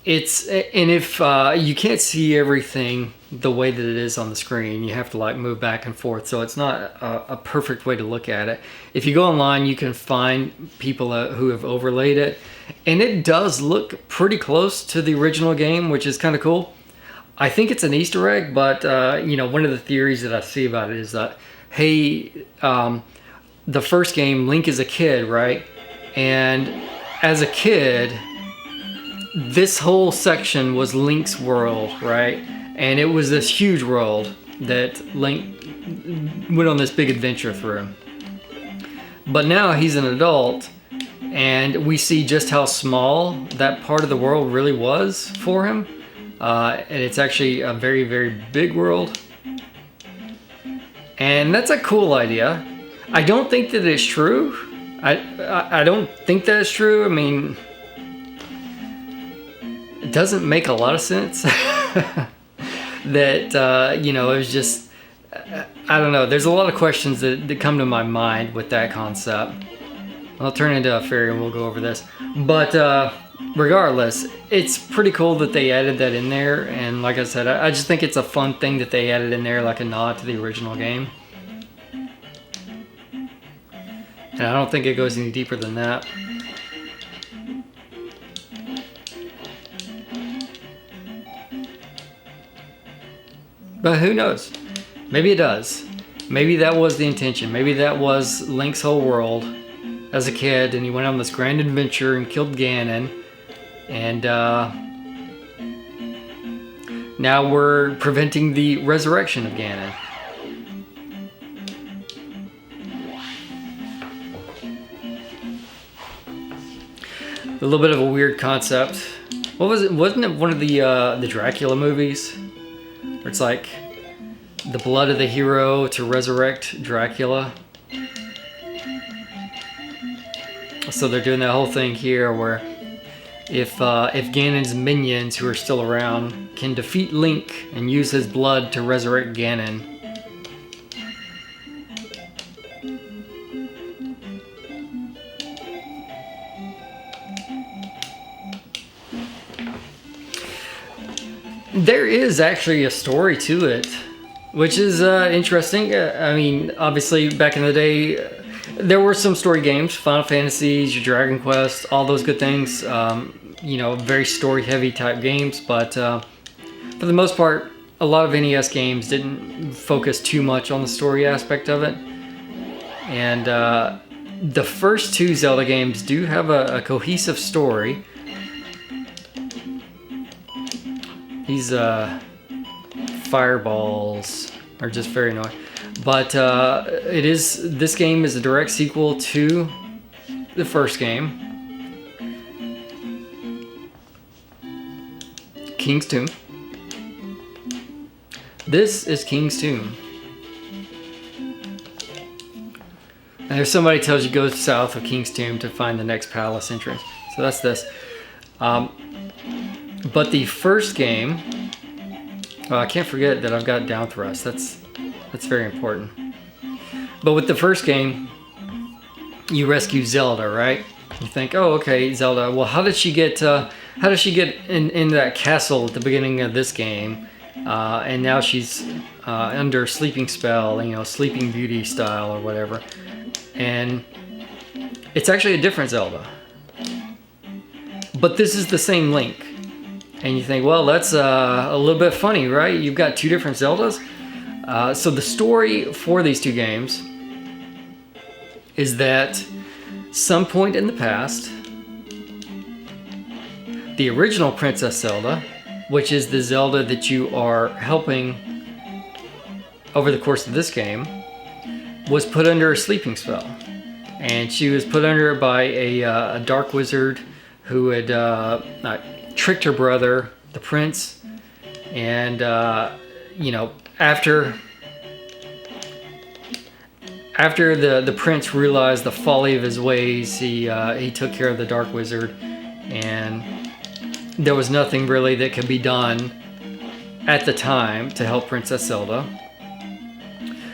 it's, and if you can't see everything the way that it is on the screen, you have to like move back and forth. So it's not a perfect way to look at it. If you go online, you can find people who have overlaid it, and it does look pretty close to the original game, which is kind of cool. I think it's an Easter egg, but you know, one of the theories that I see about it is that, hey, the first game, Link is a kid, right? And as a kid, this whole section was Link's world, right? And it was this huge world that Link went on this big adventure through. But now he's an adult, and we see just how small that part of the world really was for him. And it's actually a very, very big world. And that's a cool idea. I don't think that it's true. I don't think that it's true. I mean, it doesn't make a lot of sense. That, you know, it was just, I don't know. There's a lot of questions that come to my mind with that concept. I'll turn into a fairy and we'll go over this. But regardless, it's pretty cool that they added that in there. And like I said, I just think it's a fun thing that they added in there, like a nod to the original game. And I don't think it goes any deeper than that. But who knows? Maybe it does. Maybe that was the intention. Maybe that was Link's whole world as a kid, and he went on this grand adventure and killed Ganon. And now we're preventing the resurrection of Ganon. A little bit of a weird concept. What was it? Wasn't it one of the Dracula movies? Where it's like the blood of the hero to resurrect Dracula. So they're doing that whole thing here where if Ganon's minions who are still around can defeat Link and use his blood to resurrect Ganon. There is actually a story to it, which is interesting. I mean, obviously, back in the day, there were some story games, Final Fantasies, your Dragon Quest, all those good things. You know, very story-heavy type games, but for the most part, a lot of NES games didn't focus too much on the story aspect of it. And the first two Zelda games do have a cohesive story. These fireballs are just very annoying. But this game is a direct sequel to the first game, King's Tomb. This is King's Tomb. And if somebody tells you go south of King's Tomb to find the next palace entrance, so that's this. But the first game, I can't forget that I've got down thrust. That's very important. But with the first game, you rescue Zelda, right? You think, oh, okay, Zelda. Well, how did she get in that castle at the beginning of this game? And now she's under a sleeping spell, you know, Sleeping Beauty style or whatever. And it's actually a different Zelda. But this is the same Link. And you think, well, that's a little bit funny, right? You've got two different Zeldas. So the story for these two games is that some point in the past, the original Princess Zelda, which is the Zelda that you are helping over the course of this game, was put under a sleeping spell. And she was put under by a dark wizard who had tricked her brother, the prince, And you know, after the prince realized the folly of his ways, he took care of the Dark Wizard, and there was nothing really that could be done at the time to help Princess Zelda.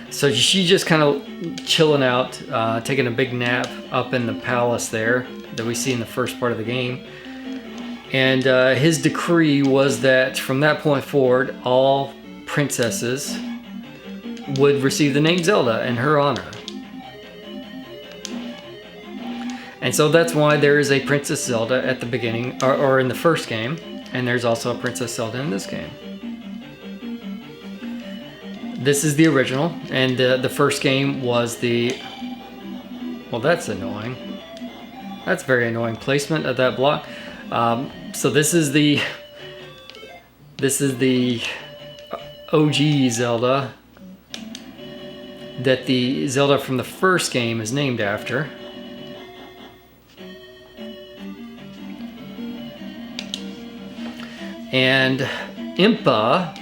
So she just kind of chilling out, taking a big nap up in the palace there that we see in the first part of the game. And his decree was that from that point forward, all princesses would receive the name Zelda in her honor. And so that's why there is a Princess Zelda at the beginning, or in the first game, and there's also a Princess Zelda in this game. This is the original, and the first game was the... Well, that's annoying. That's very annoying placement of that block. So this is the OG Zelda that the Zelda from the first game is named after. And Impa,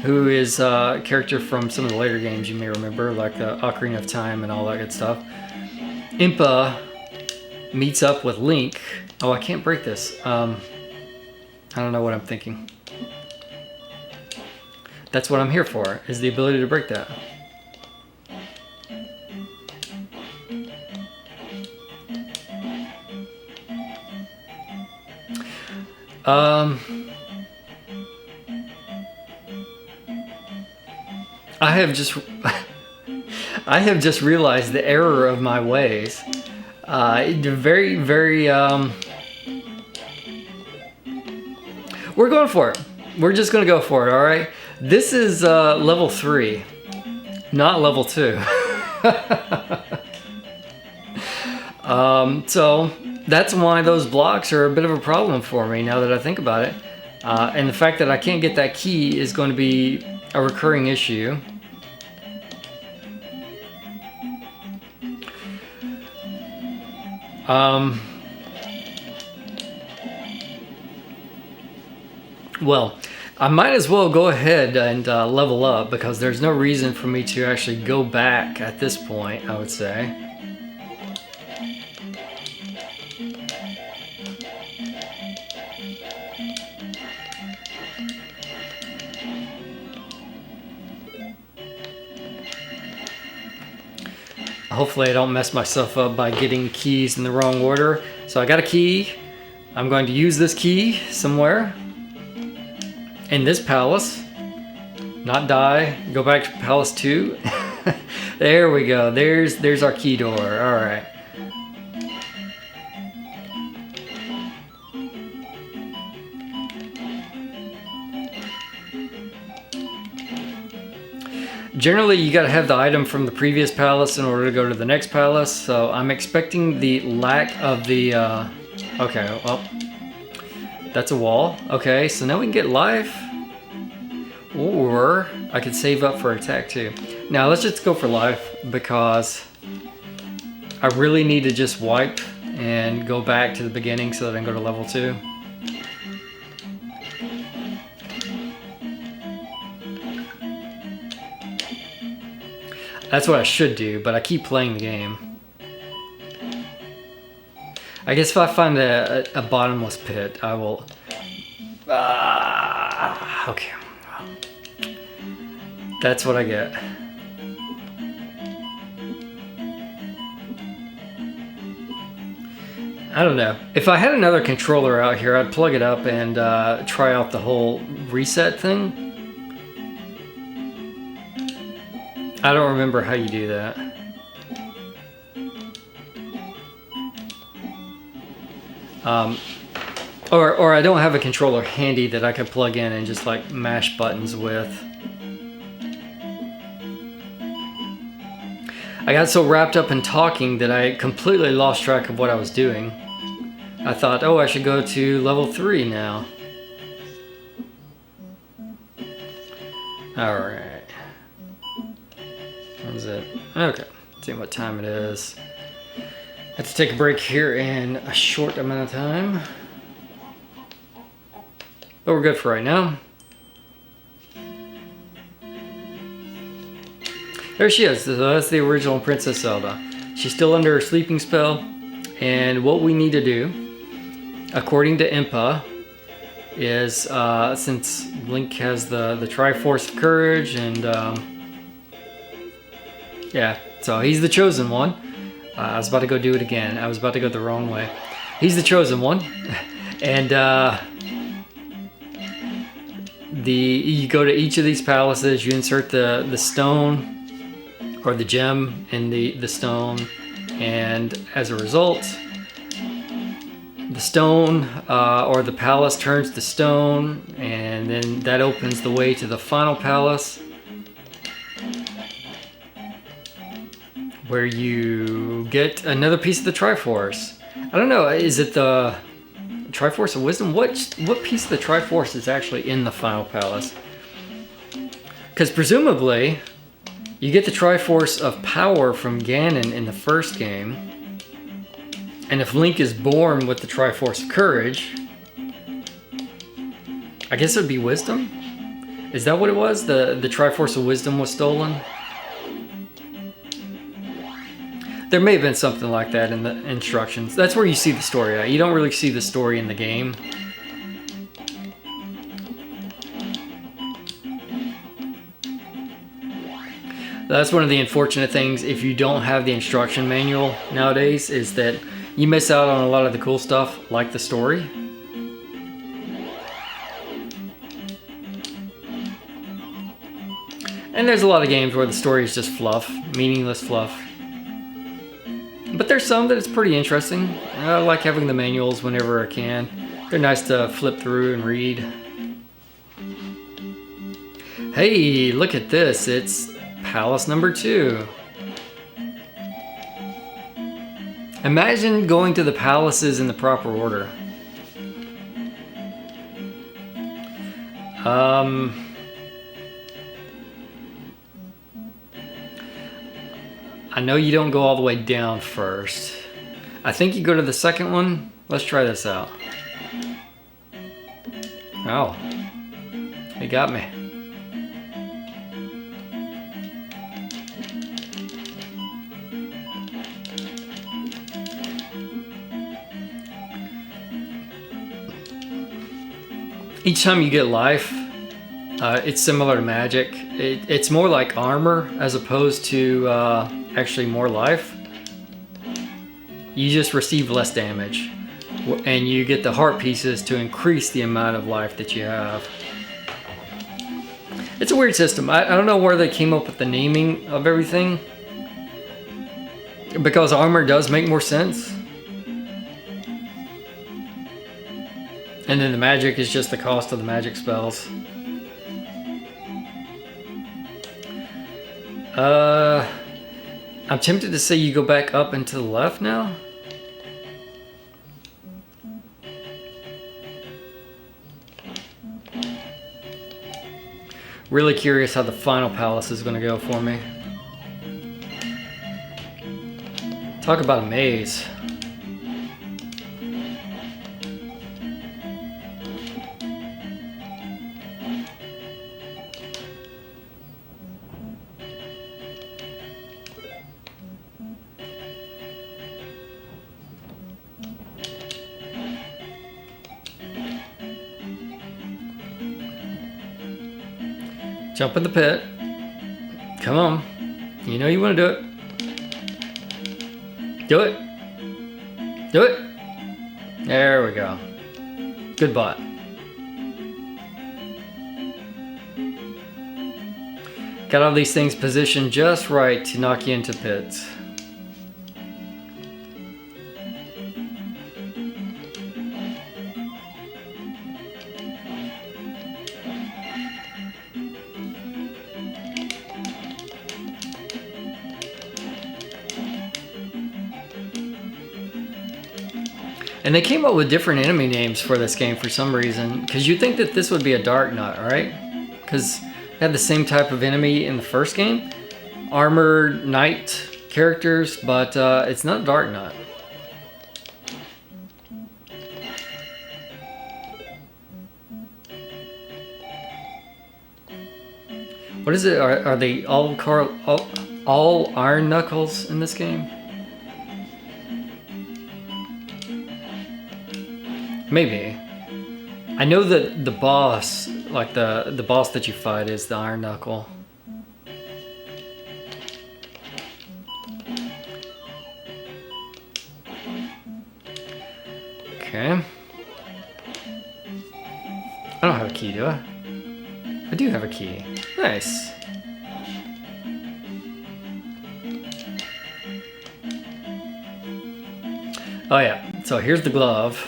who is a character from some of the later games you may remember, like the Ocarina of Time and all that good stuff. Impa meets up with Link. Oh, I can't break this. I don't know what I'm thinking. That's what I'm here for, is the ability to break that. I have just realized the error of my ways. Very, very, we're going for it. We're just gonna go for it, all right? This is level 3, not level 2. So that's why those blocks are a bit of a problem for me now that I think about it. And the fact that I can't get that key is going to be a recurring issue. Well, I might as well go ahead and level up, because there's no reason for me to actually go back at this point, I would say. Hopefully I don't mess myself up by getting keys in the wrong order. So I got a key. I'm going to use this key somewhere in this palace. Not die. Go back to Palace 2. There we go. There's our key door. All right. Generally, you gotta have the item from the previous palace in order to go to the next palace, so I'm expecting the lack of the, okay, well, that's a wall. Okay, so now we can get life, or I could save up for attack too. Now, let's just go for life, because I really need to just wipe and go back to the beginning so that I can go to level 2. That's what I should do, but I keep playing the game. I guess if I find a bottomless pit, I will... okay. That's what I get. I don't know. If I had another controller out here, I'd plug it up and try out the whole reset thing. I don't remember how you do that. Or I don't have a controller handy that I could plug in and just like mash buttons with. I got so wrapped up in talking that I completely lost track of what I was doing. I thought, oh, I should go to level 3 now. Alright. What is it? Okay. Let's see what time it is. I have to take a break here in a short amount of time. But we're good for right now. There she is. So that's the original Princess Zelda. She's still under her sleeping spell. And what we need to do, according to Impa, is since Link has the Triforce of Courage and yeah, so he's the chosen one. I was about to go do it again. I was about to go the wrong way. He's the chosen one. And you go to each of these palaces, you insert the stone or the gem in the stone, and as a result, the stone or the palace turns to stone, and then that opens the way to the final palace, where you get another piece of the Triforce. I don't know, is it the Triforce of Wisdom? What piece of the Triforce is actually in the final palace? Because presumably, you get the Triforce of Power from Ganon in the first game. And if Link is born with the Triforce of Courage, I guess it would be Wisdom? Is that what it was? The Triforce of Wisdom was stolen? There may have been something like that in the instructions. That's where you see the story at. You don't really see the story in the game. That's one of the unfortunate things if you don't have the instruction manual nowadays, is that you miss out on a lot of the cool stuff, like the story. And there's a lot of games where the story is just fluff, meaningless fluff. But there's some that it's pretty interesting. I like having the manuals whenever I can. They're nice to flip through and read. Hey, look at this. It's Palace number 2. Imagine going to the palaces in the proper order. I know you don't go all the way down first. I think you go to the second one. Let's try this out. Oh, he got me. Each time you get life, it's similar to magic. It's more like armor as opposed to actually more life. You just receive less damage, and you get the heart pieces to increase the amount of life that you have. It's a weird system. I don't know where they came up with the naming of everything, because armor does make more sense. And then the magic is just the cost of the magic spells. I'm tempted to say you go back up and to the left now. Really curious how the final palace is going to go for me. Talk about a maze. Jump in the pit. Come on. You know you want to do it. Do it. Do it. There we go. Good bot. Got all these things positioned just right to knock you into pits. And they came up with different enemy names for this game for some reason, because you'd think that this would be a Dark Knight, right? Because it had the same type of enemy in the first game, armored knight characters, but it's not Dark Knight. What is it? Are they all iron knuckles in this game? Maybe. I know that the boss, like the boss that you fight, is the iron knuckle. Okay. I don't have a key, do I? I do have a key. Nice. Oh yeah, so here's the glove.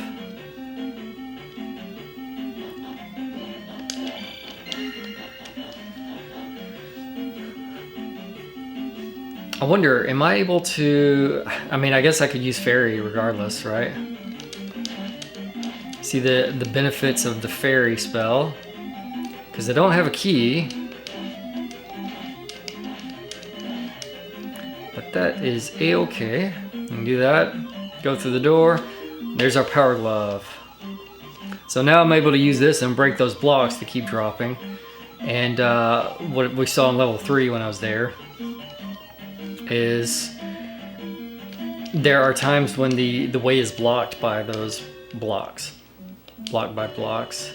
I wonder, am I able to... I mean, I guess I could use fairy regardless, right? See the benefits of the fairy spell. Because I don't have a key. But that is a-okay. You can do that. Go through the door. There's our power glove. So now I'm able to use this and break those blocks to keep dropping. And what we saw in level 3 when I was there is there are times when the way is blocked by those blocks. Blocked by blocks.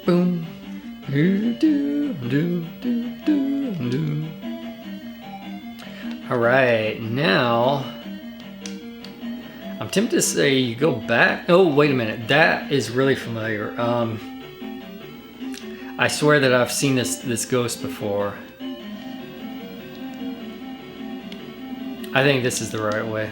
Boom. Do, do, do, do, do, do. All right, now I'm tempted to say you go back. Oh, wait a minute. That is really familiar. I swear that I've seen this ghost before. I think this is the right way.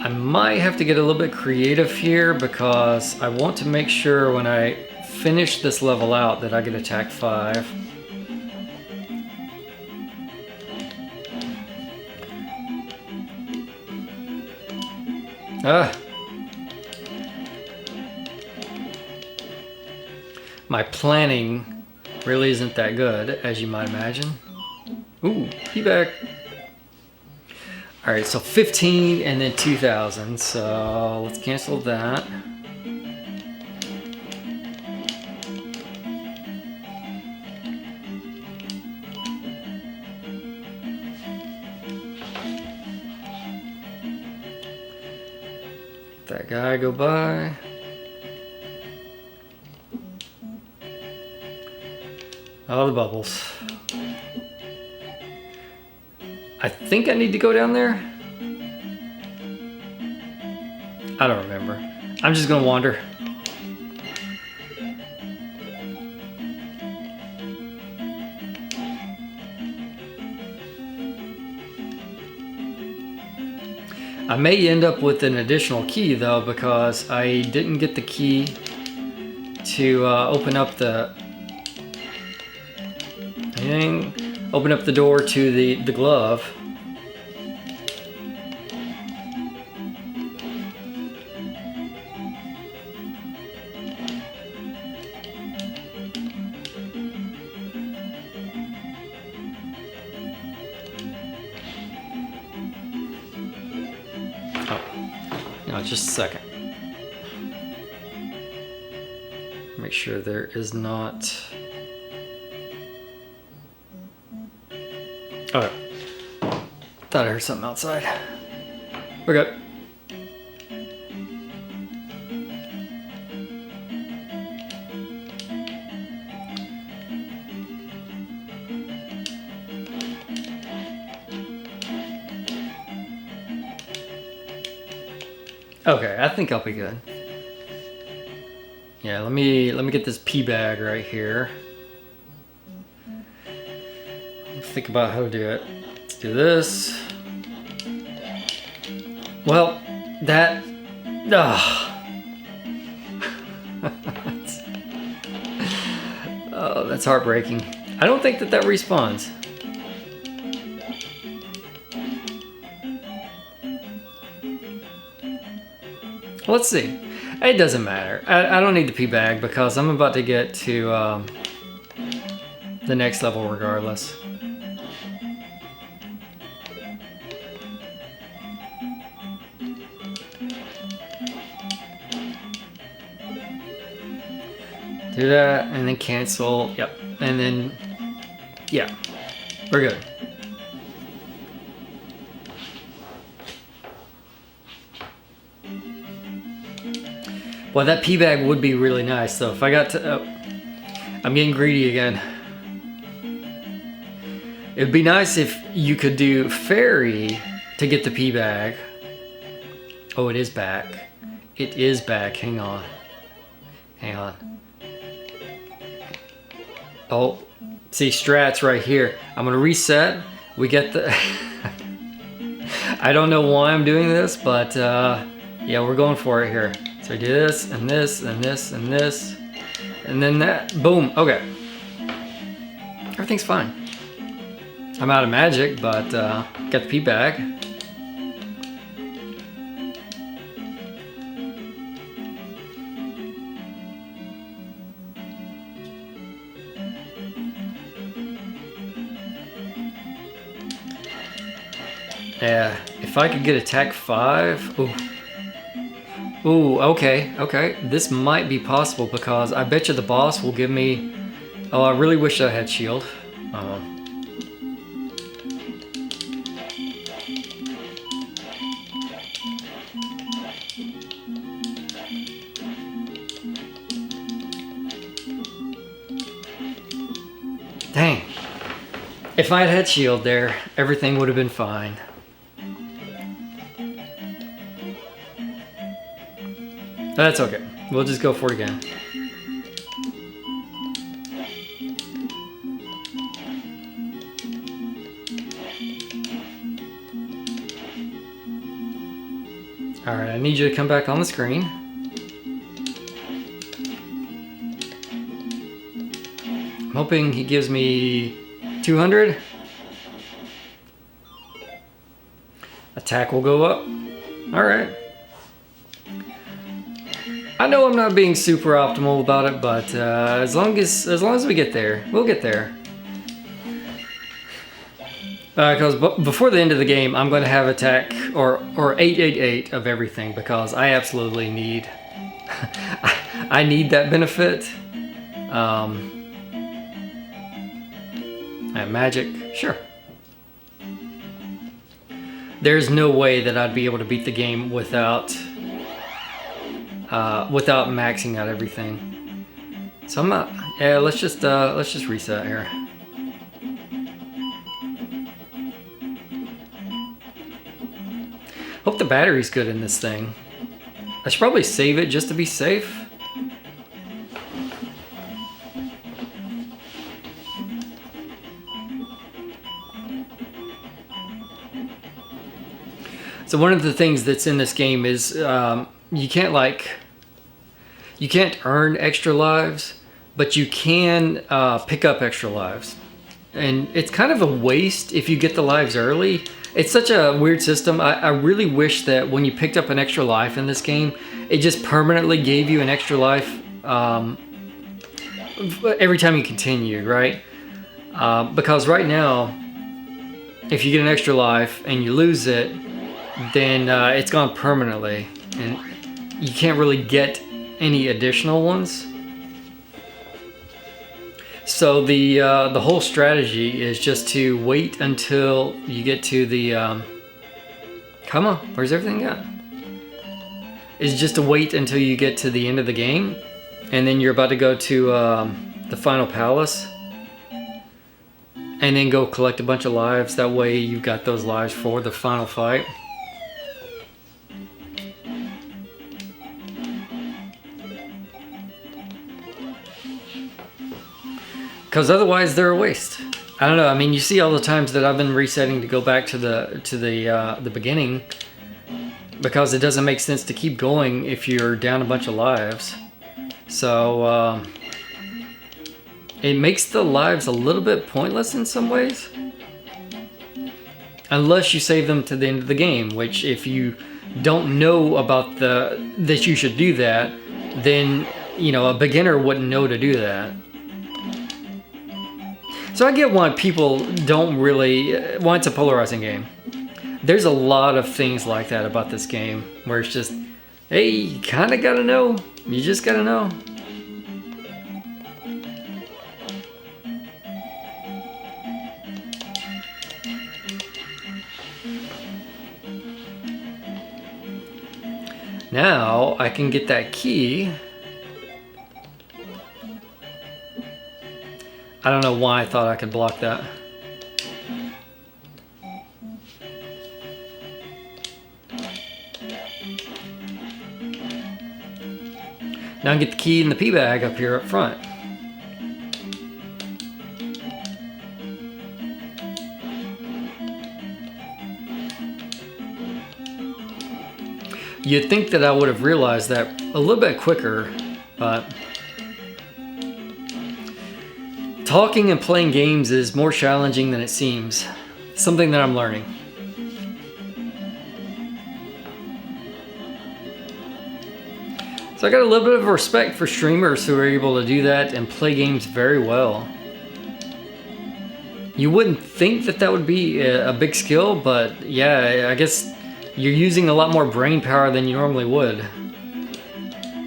I might have to get a little bit creative here because I want to make sure when I finish this level out that I get attack 5. My planning really isn't that good, as you might imagine. Ooh, feedback. All right, so 15 and then 2,000. So let's cancel that. That guy go by. Oh, the bubbles. I think I need to go down there. I don't remember. I'm just gonna wander. I may end up with an additional key though because I didn't get the key to open up the door to the glove. Oh, just a second. Make sure there is not... Oh, thought I heard something outside. We're good. Okay, I think I'll be good. Yeah, let me get this pea bag right here. Think about how to do it. Let's do this. Well, that... Oh, that's heartbreaking. I don't think that respawns. Let's see. It doesn't matter. I don't need the pea bag because I'm about to get to... the next level regardless. Do that and then cancel. Yep. And then, yeah, we're good. Well, that pea bag would be really nice though. If I got to, I'm getting greedy again. It'd be nice if you could do fairy to get the pea bag. Oh, it is back. It is back. Hang on. Hang on. Oh, see, strats right here. I'm gonna reset. We get the. I don't know why I'm doing this, but yeah, we're going for it here. So I do this and this and this and this, and then that. Boom. Okay. Everything's fine. I'm out of magic, but got the pea bag. Yeah, if I could get attack 5. Ooh. Ooh, okay, okay. This might be possible because I bet you the boss will give me... Oh, I really wish I had shield. Dang. If I had shield there, everything would have been fine. That's okay. We'll just go for it again. Alright, I need you to come back on the screen. I'm hoping he gives me 200. Attack will go up. Alright. I know I'm not being super optimal about it, but as long as we get there, we'll get there. Because before the end of the game, I'm going to have attack or 888 of everything because I absolutely need I need that benefit. I have magic, sure. There's no way that I'd be able to beat the game without maxing out everything. So I'm not. Yeah, let's just reset here. Hope the battery's good in this thing. I should probably save it just to be safe. So one of the things that's in this game is you can't earn extra lives, but you can pick up extra lives. And it's kind of a waste if you get the lives early. It's such a weird system. I really wish that when you picked up an extra life in this game, it just permanently gave you an extra life every time you continue, right? Because right now, if you get an extra life and you lose it, then it's gone permanently. And you can't really get any additional ones. So the whole strategy is just to wait until you get to the come on, where's everything at? Is just to wait until you get to the end of the game, and then you're about to go to the final palace, and then go collect a bunch of lives. That way you've got those lives for the final fight. Because otherwise they're a waste. I don't know. I mean, you see all the times that I've been resetting to go back to the beginning, because it doesn't make sense to keep going if you're down a bunch of lives. So it makes the lives a little bit pointless in some ways, unless you save them to the end of the game. Which, if you don't know about that you should do that, then a beginner wouldn't know to do that. So I get why people don't really, why it's a polarizing game. There's a lot of things like that about this game, where it's just, hey, you kind of gotta know. You just gotta know. Now I can get that key. I don't know why I thought I could block that. Now I get the key in the pee bag up here up front. You'd think that I would have realized that a little bit quicker, but talking and playing games is more challenging than it seems. Something that I'm learning. So I got a little bit of respect for streamers who are able to do that and play games very well. You wouldn't think that that would be a big skill, but yeah, I guess you're using a lot more brain power than you normally would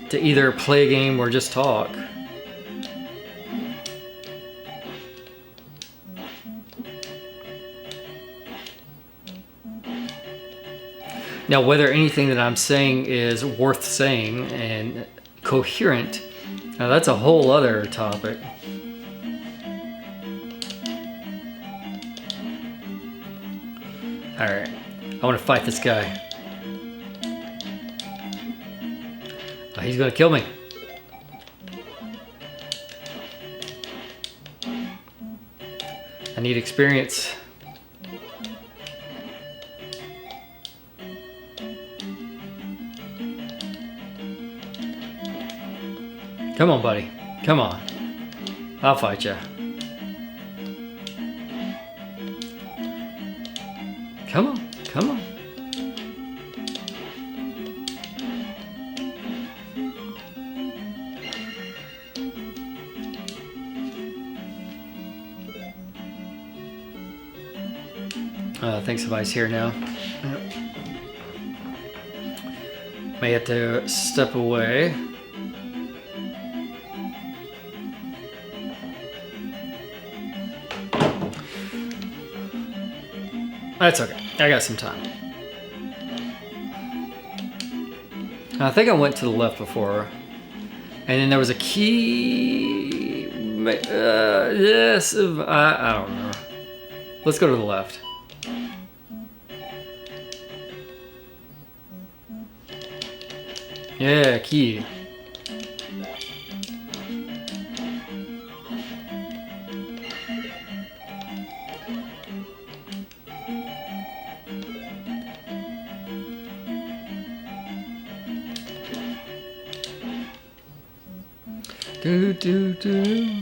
to either play a game or just talk. Now, whether anything that I'm saying is worth saying and coherent, now that's a whole other topic. Alright, I want to fight this guy. Oh, he's gonna kill me. I need experience. Come on, buddy. Come on. I'll fight you. Come on. Come on. I think somebody's here now. Yep. May have to step away. That's okay. I got some time. I think I went to the left before. And then there was a key. Yes. I don't know. Let's go to the left. Yeah, key. Do do do.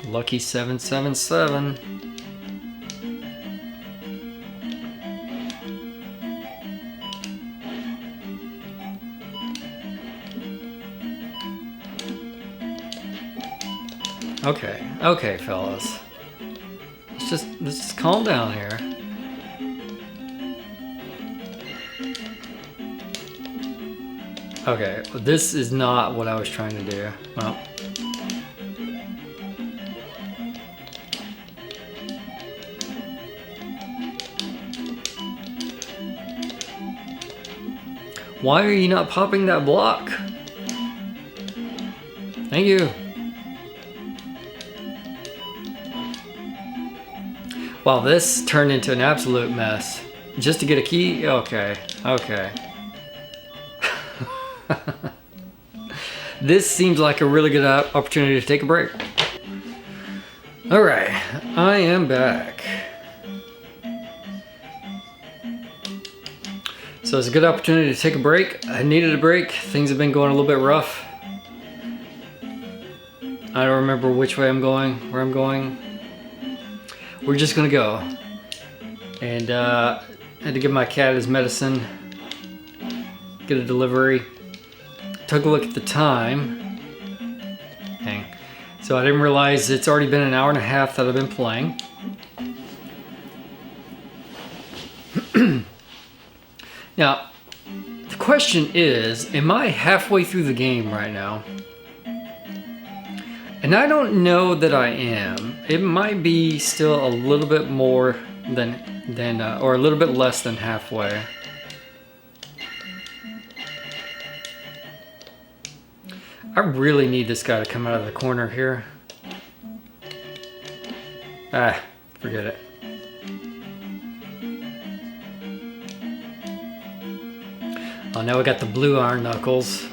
Lucky 777. Okay, fellas. Let's just calm down here. Okay, well, this is not what I was trying to do. Well. Why are you not popping that block? Thank you. Wow, this turned into an absolute mess. Just to get a key? Okay. This seems like a really good opportunity to take a break. Alright, I am back. So it's a good opportunity to take a break. I needed a break. Things have been going a little bit rough. I don't remember which way I'm going, where I'm going. We're just gonna go. And I had to give my cat his medicine, get a delivery. took a look at the time. Dang. So I didn't realize it's already been an hour and a half that I've been playing. Now, the question is, am I halfway through the game right now? And I don't know that I am. It might be still a little bit more than or a little bit less than halfway. I really need this guy to come out of the corner here. Ah, forget it. Oh, now we got the blue iron knuckles.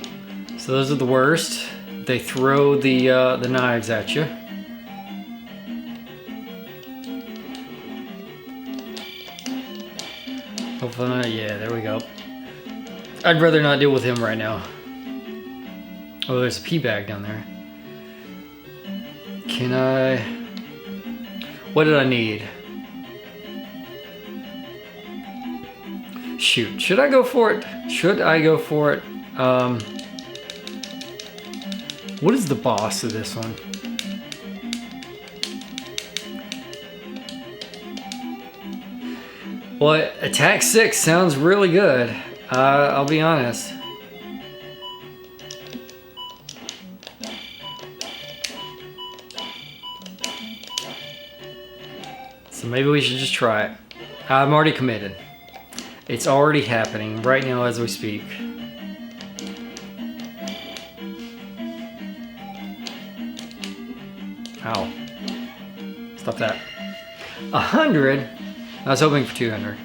So those are the worst. They throw the knives at you. Hopefully, yeah, there we go. I'd rather not deal with him right now. Oh, there's a pea bag down there. Can I... What did I need? Shoot, should I go for it? Should I go for it? What is the boss of this one? Well, attack 6 sounds really good. I'll be honest. So maybe we should just try it. I'm already committed. It's already happening right now as we speak. Ow. Stop that. 100? I was hoping for 200.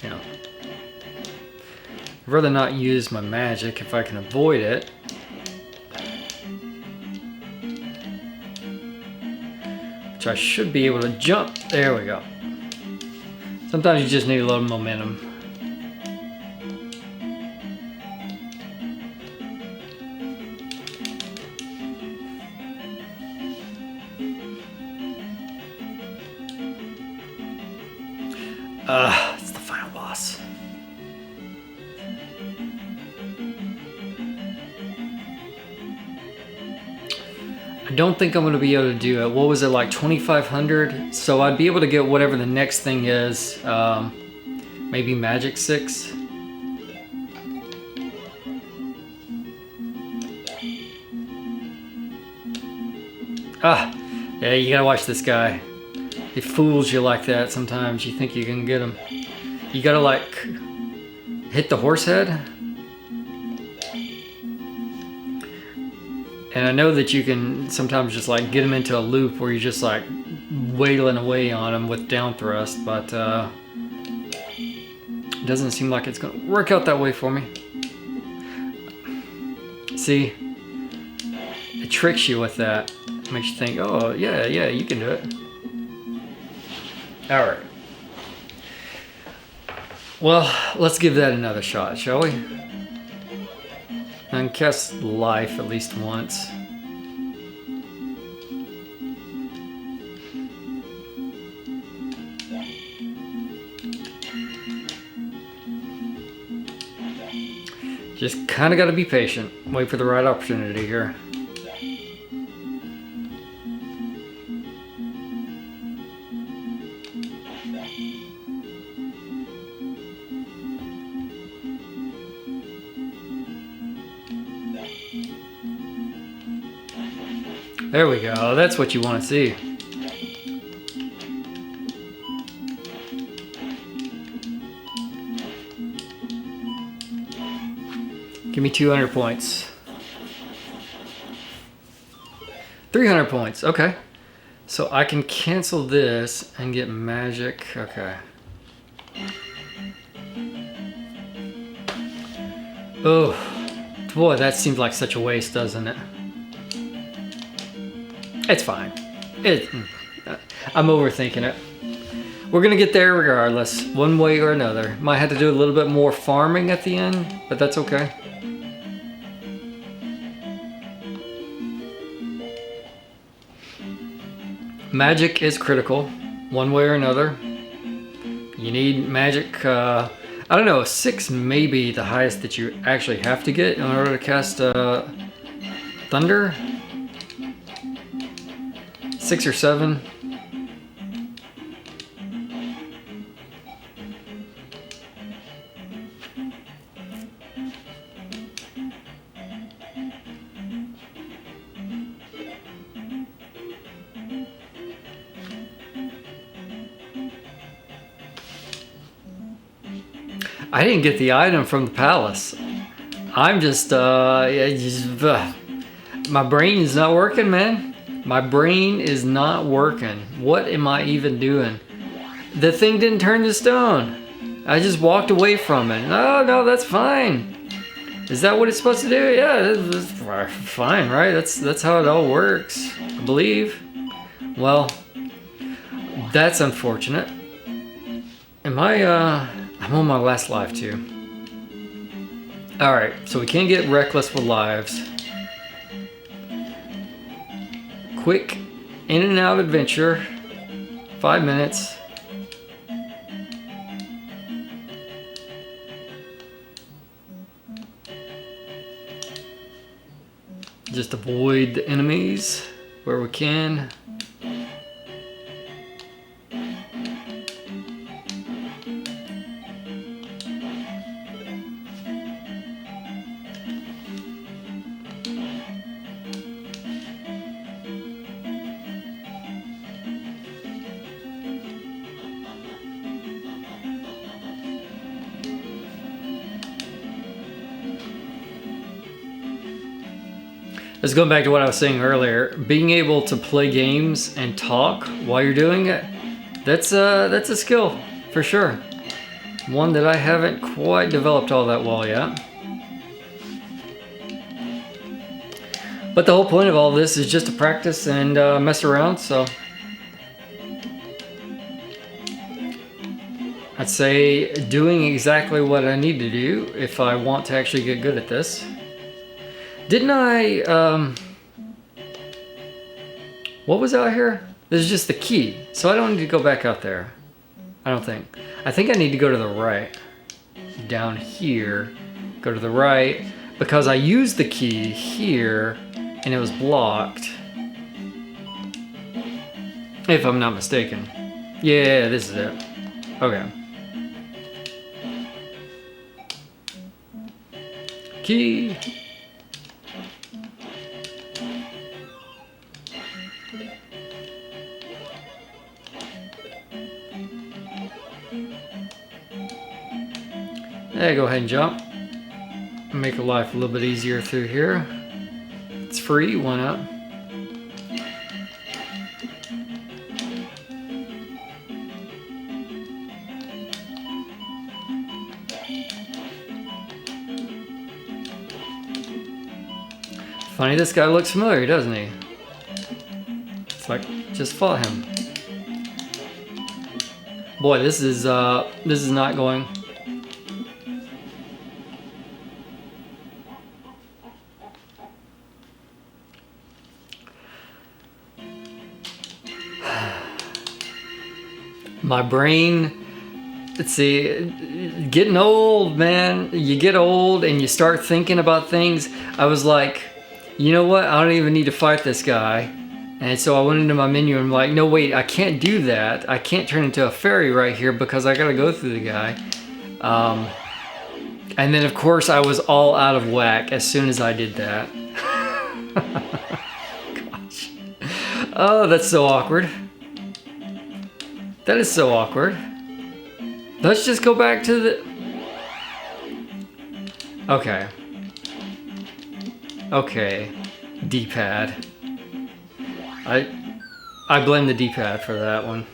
Yeah. I'd rather not use my magic if I can avoid it. Which I should be able to jump. There we go. Sometimes you just need a little momentum. It's the final boss. I don't think I'm going to be able to do it. What was it, like 2,500? So I'd be able to get whatever the next thing is. Maybe Magic 6. Yeah, you gotta watch this guy. He fools you like that sometimes. You think you can get him. You gotta like hit the horse head. And I know that you can sometimes just like get him into a loop where you're just like wailing away on him with down thrust, but it doesn't seem like it's gonna work out that way for me. See, it tricks you with that. Makes you think, oh yeah, you can do it. All right. Well, let's give that another shot, shall we? And cast life at least once. Just kind of got to be patient. Wait for the right opportunity here. There we go. That's what you want to see. Give me 200 points. 300 points. Okay. So I can cancel this and get magic. Okay. Oh, boy, that seems like such a waste, doesn't it? It's fine. I'm overthinking it. We're gonna get there regardless, one way or another. Might have to do a little bit more farming at the end, but that's okay. Magic is critical, one way or another. You need magic. I don't know. 6 may be the highest that you actually have to get in order to cast thunder. 6 or 7. I didn't get the item from the palace. I'm just, my brain is not working, man. My brain is not working. What am I even doing? The thing didn't turn to stone. I just walked away from it. No, that's fine. Is that what it's supposed to do? Yeah, that's fine, right? That's how it all works, I believe. Well, that's unfortunate. Am I, I'm on my last life too. Alright, so we can't get reckless with lives. Quick in and out adventure. 5 minutes. Just avoid the enemies where we can. Let's go back to what I was saying earlier. Being able to play games and talk while you're doing it, that's a skill for sure. One that I haven't quite developed all that well yet. But the whole point of all this is just to practice and mess around, so I'd say doing exactly what I need to do if I want to actually get good at this. Didn't I, what was out here? This is just the key, so I don't need to go back out there. I don't think. I think I need to go to the right. Down here, go to the right, because I used the key here, and it was blocked. If I'm not mistaken. Yeah, this is it. Okay. Key. Yeah, go ahead and jump. Make life a little bit easier through here. It's free, why not? Funny, this guy looks familiar, doesn't he? It's like, just follow him. Boy, this is not going. My brain, let's see, getting old, man. You get old and you start thinking about things. I was like, you know what? I don't even need to fight this guy. And so I went into my menu and I'm like, no, wait, I can't do that. I can't turn into a fairy right here because I gotta go through the guy. And then of course I was all out of whack as soon as I did that. Gosh. Oh, that's so awkward. That is so awkward. Let's just go back to the... Okay. Okay. D-pad. I blame the D-pad for that one.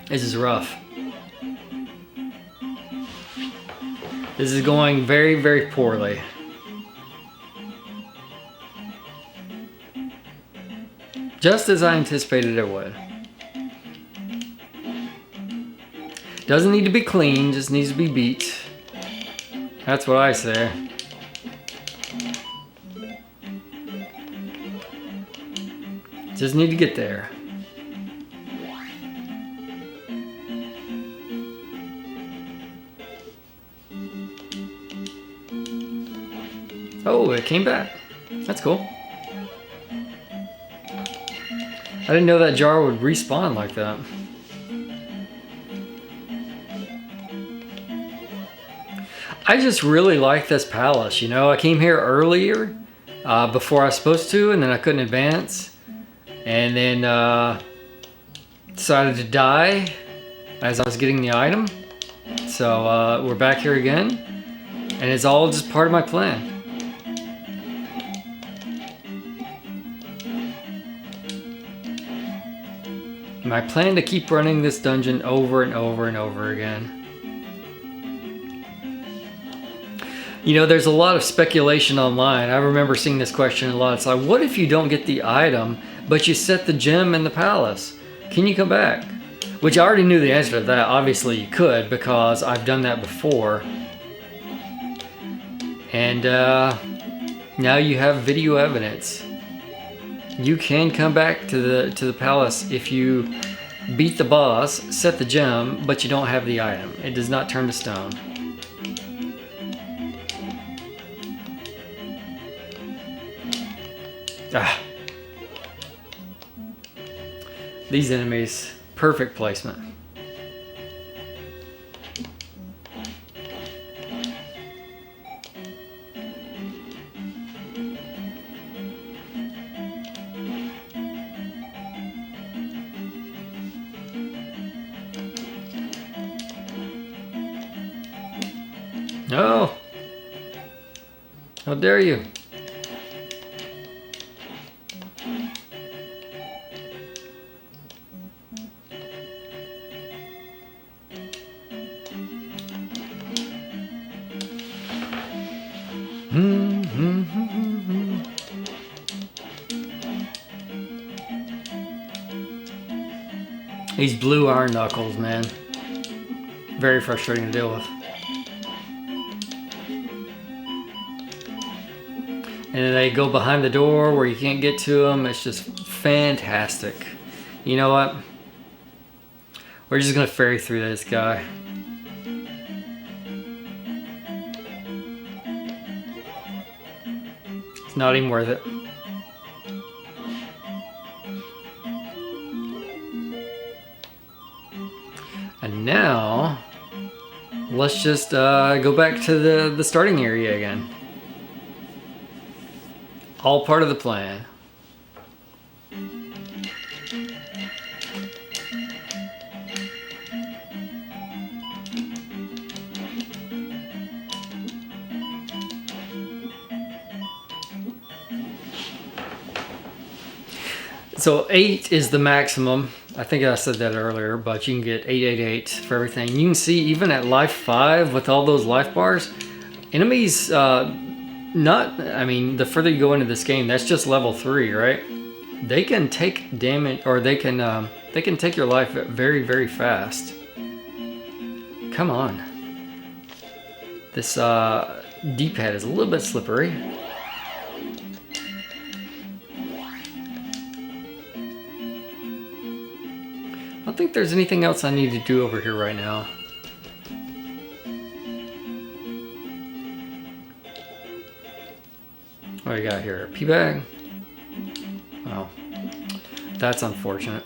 This is rough. This is going very, very poorly. Just as I anticipated it would. Doesn't need to be clean, just needs to be beat. That's what I say. Just need to get there. Oh, it came back. That's cool. I didn't know that jar would respawn like that. I just really like this palace, you know. I came here earlier before I was supposed to, and then I couldn't advance. And then decided to die as I was getting the item. So we're back here again, and it's all just part of my plan. My plan to keep running this dungeon over and over and over again. You know, there's a lot of speculation online. I remember seeing this question a lot. It's like, what if you don't get the item, but you set the gem in the palace? Can you come back? Which I already knew the answer to that. Obviously you could, because I've done that before. And now you have video evidence. You can come back to the palace if you beat the boss, set the gem, but you don't have the item. It does not turn to stone. Ah. These enemies, perfect placement. No! How dare you? These blue iron knuckles, man. Very frustrating to deal with. And then they go behind the door where you can't get to them. It's just fantastic. You know what? We're just gonna ferry through this guy. It's not even worth it. And now, let's just go back to the starting area again. All part of the plan. So 8 is the maximum. I think I said that earlier, but you can get 888 for everything. You can see even at life 5 with all those life bars, enemies, I mean, the further you go into this game, that's just level 3, right? They can take damage, or they can take your life very, very fast. Come on. This D-pad is a little bit slippery. I don't think there's anything else I need to do over here right now. What do we got here? P-bag? Oh, that's unfortunate.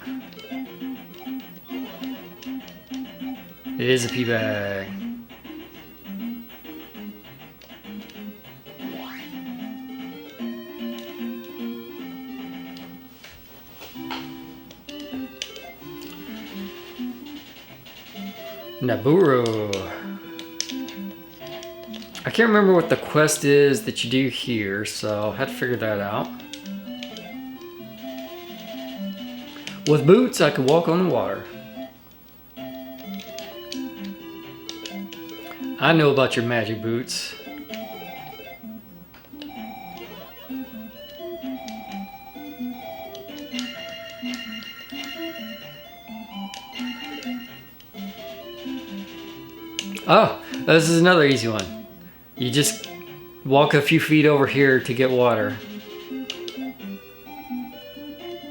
It is a P-bag. Naburu. I can't remember what the quest is that you do here, so I had to figure that out. With boots, I could walk on the water. I know about your magic boots. Oh, this is another easy one. You just walk a few feet over here to get water.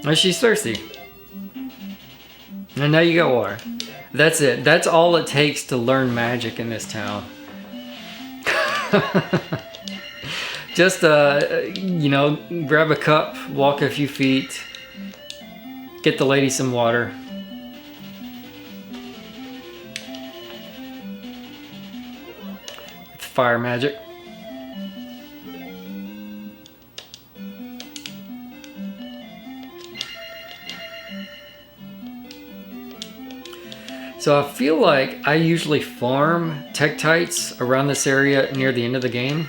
Oh, she's thirsty. And now you got water. That's it. That's all it takes to learn magic in this town. Just, you know, grab a cup, walk a few feet, get the lady some water. It's fire magic. So I feel like I usually farm Tektites around this area near the end of the game,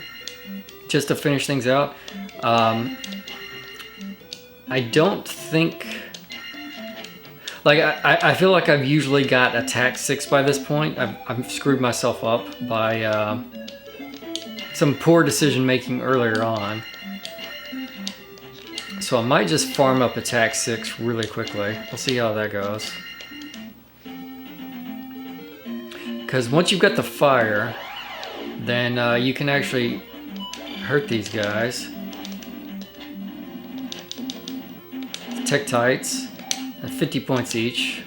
just to finish things out. I don't think, like I feel like I've usually got attack 6 by this point. I've screwed myself up by some poor decision making earlier on. So I might just farm up attack 6 really quickly. We'll see how that goes. Because once you've got the fire, then you can actually hurt these guys. Tektites at 50 points each.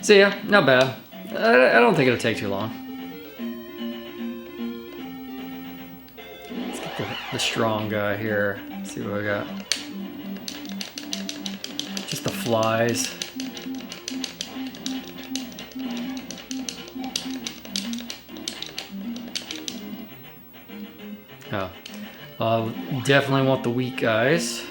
So yeah, not bad. I don't think it'll take too long. Let's get the strong guy here. See what we got. Just the flies. Oh, definitely want the weak guys.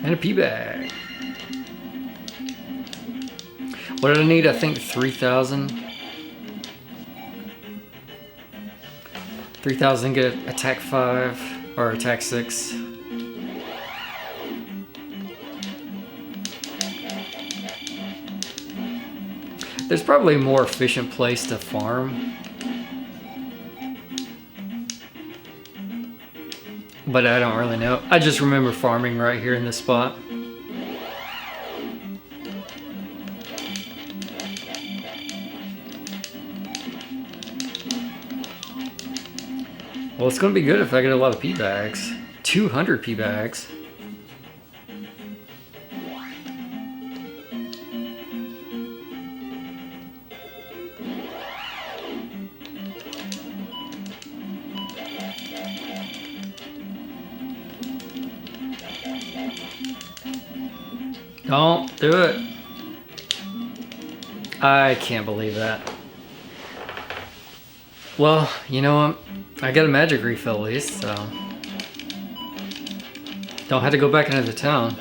And a pea bag. What did I need? I think 3,000. 3,000 get attack 5 or attack 6. There's probably a more efficient place to farm, but I don't really know. I just remember farming right here in this spot. Well, it's going to be good if I get a lot of pea bags. 200 pea bags. Don't do it. I can't believe that. Well, you know what? I got a magic refill at least, so don't have to go back into the town.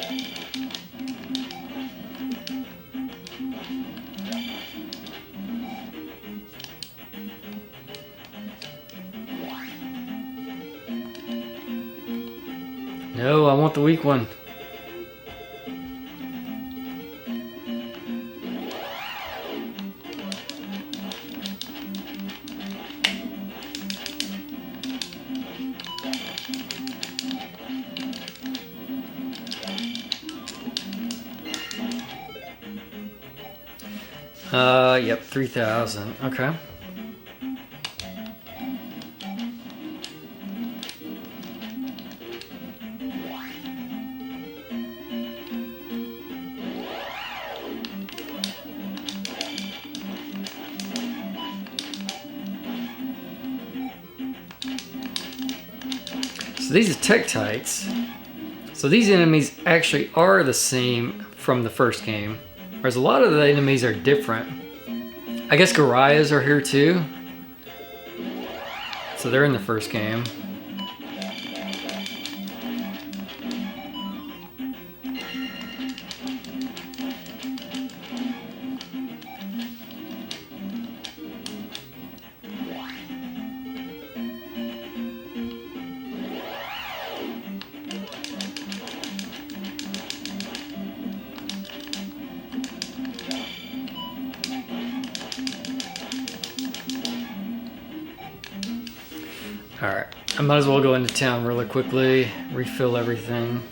No, I want the weak one. Yep, 3,000. Okay. So these are Tektites. So these enemies actually are the same from the first game, whereas a lot of the enemies are different. I guess Garayas are here too. So they're in the first game. Alright, I might as well go into town really quickly, refill everything.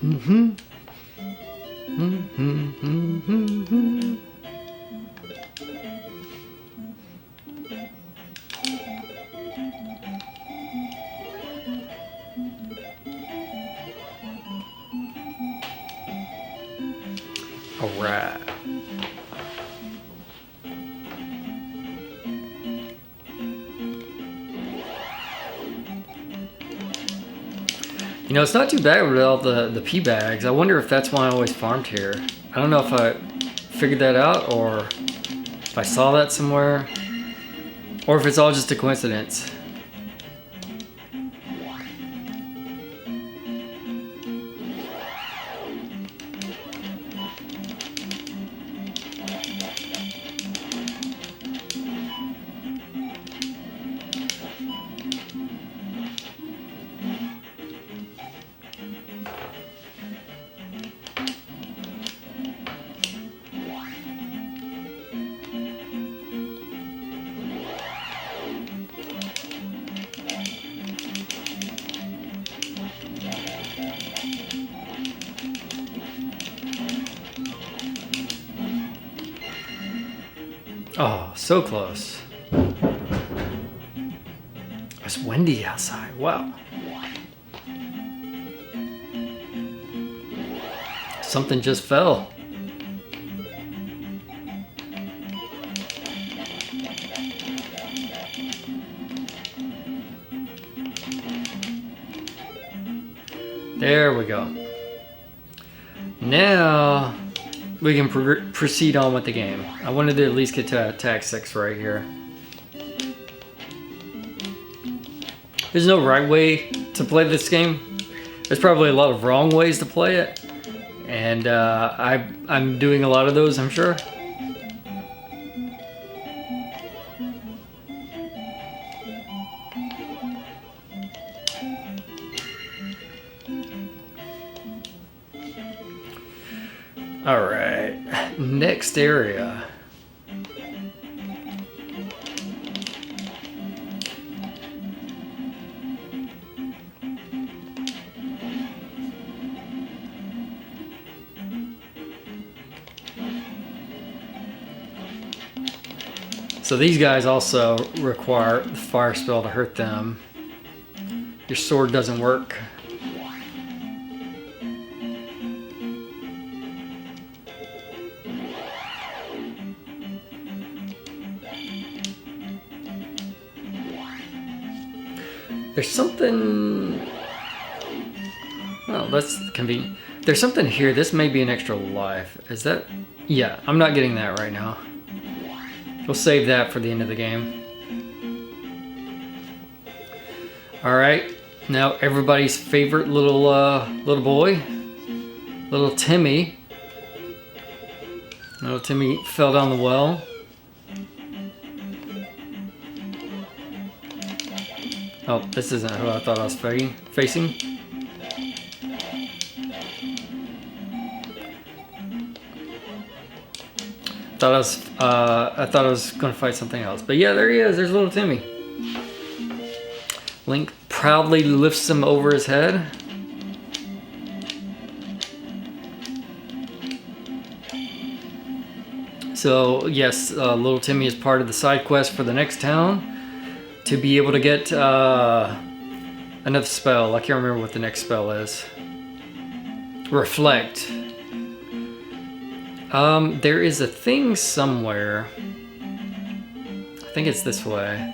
All right. You know, it's not too bad with all the pea bags. I wonder if that's why I always farmed here. I don't know if I figured that out or if I saw that somewhere or if it's all just a coincidence. Oh, so close. It's windy outside. Wow. Something just fell. There we go. Now we can proceed on with the game. I wanted to at least get to attack 6 right here. There's no right way to play this game. There's probably a lot of wrong ways to play it. And I'm doing a lot of those, I'm sure. All right, next area. So these guys also require the fire spell to hurt them. Your sword doesn't work. There's something... Oh, that's convenient. There's something here. This may be an extra life. Is that... Yeah, I'm not getting that right now. We'll save that for the end of the game. Alright. Now everybody's favorite little boy. Little Timmy. Little Timmy fell down the well. Oh, this isn't who I thought I was facing. I thought I was gonna fight something else. But yeah, there he is. There's little Timmy. Link proudly lifts him over his head. So yes, little Timmy is part of the side quest for the next town. To be able to get another spell. I can't remember what the next spell is. Reflect. There is a thing somewhere. I think it's this way.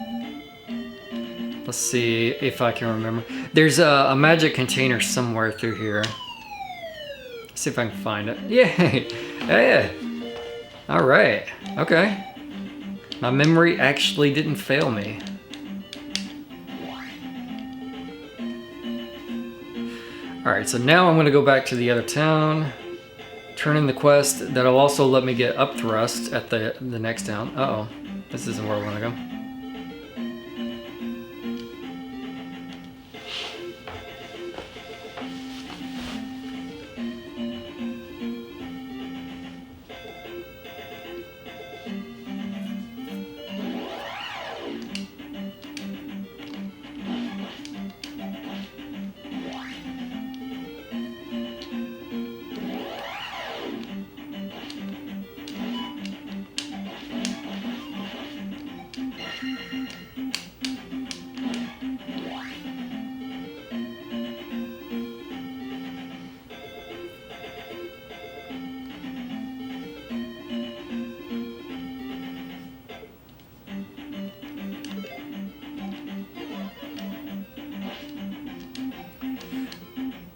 Let's see if I can remember. There's a magic container somewhere through here. Let's see if I can find it. Yay! Hey! Alright. Okay. My memory actually didn't fail me. Alright, so now I'm going to go back to the other town, turn in the quest. That'll also let me get up thrust at the next town. Uh-oh, this isn't where I want to go.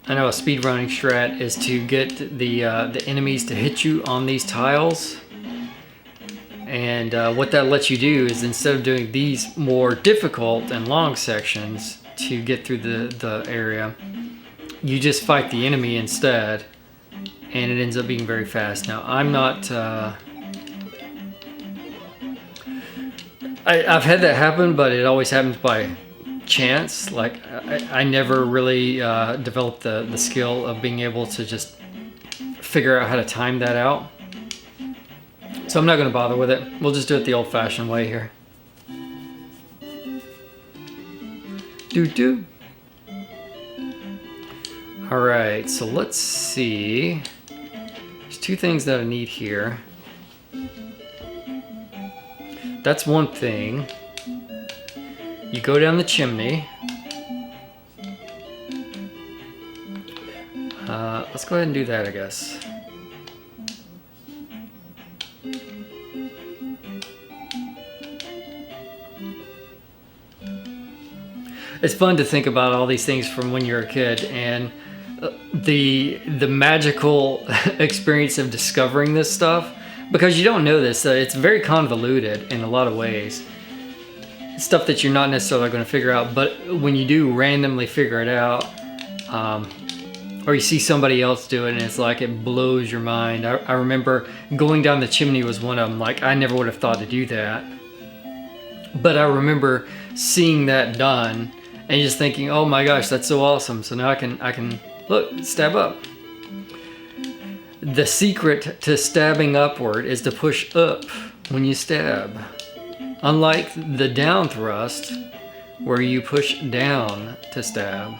I know a speedrunning strat is to get the enemies to hit you on these tiles. And what that lets you do is, instead of doing these more difficult and long sections to get through the area, you just fight the enemy instead, and it ends up being very fast. Now, I'm not... I've had that happen, but it always happens by chance. Like, I never really developed the skill of being able to just figure out how to time that out. So I'm not going to bother with it. We'll just do it the old-fashioned way here. Doo-doo. Alright, so let's see. There's two things that I need here. That's one thing. You go down the chimney. Let's go ahead and do that, I guess. It's fun to think about all these things from when you're a kid, and the magical experience of discovering this stuff, because you don't know this. It's very convoluted in a lot of ways. Stuff that you're not necessarily going to figure out, but when you do randomly figure it out, or you see somebody else do it, and it's like it blows your mind. I remember going down the chimney was one of them. Like, I never would have thought to do that, but I remember seeing that done and just thinking, oh my gosh, that's so awesome. So now I can look, stab up. The secret to stabbing upward is to push up when you stab. Unlike the down thrust, where you push down to stab.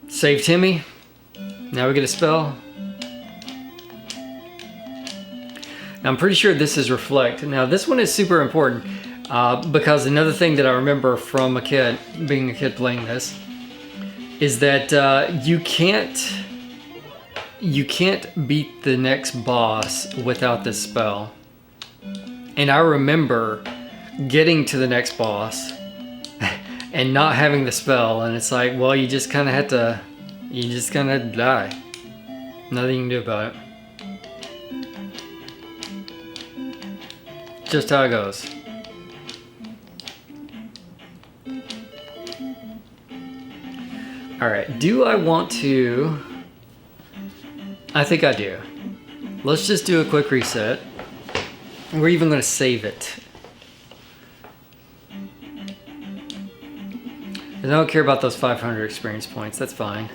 Save Timmy. Now we get a spell. Now I'm pretty sure this is reflect. Now this one is super important because another thing that I remember from a kid, being a kid playing this, is that you can't beat the next boss without this spell. And I remember getting to the next boss and not having the spell, and it's like, well, you just kind of have to, you just kind of die. Nothing you can do about it. Just how it goes. Alright, do I want to... I think I do. Let's just do a quick reset. We're even going to save it. I don't care about those 500 experience points, that's fine.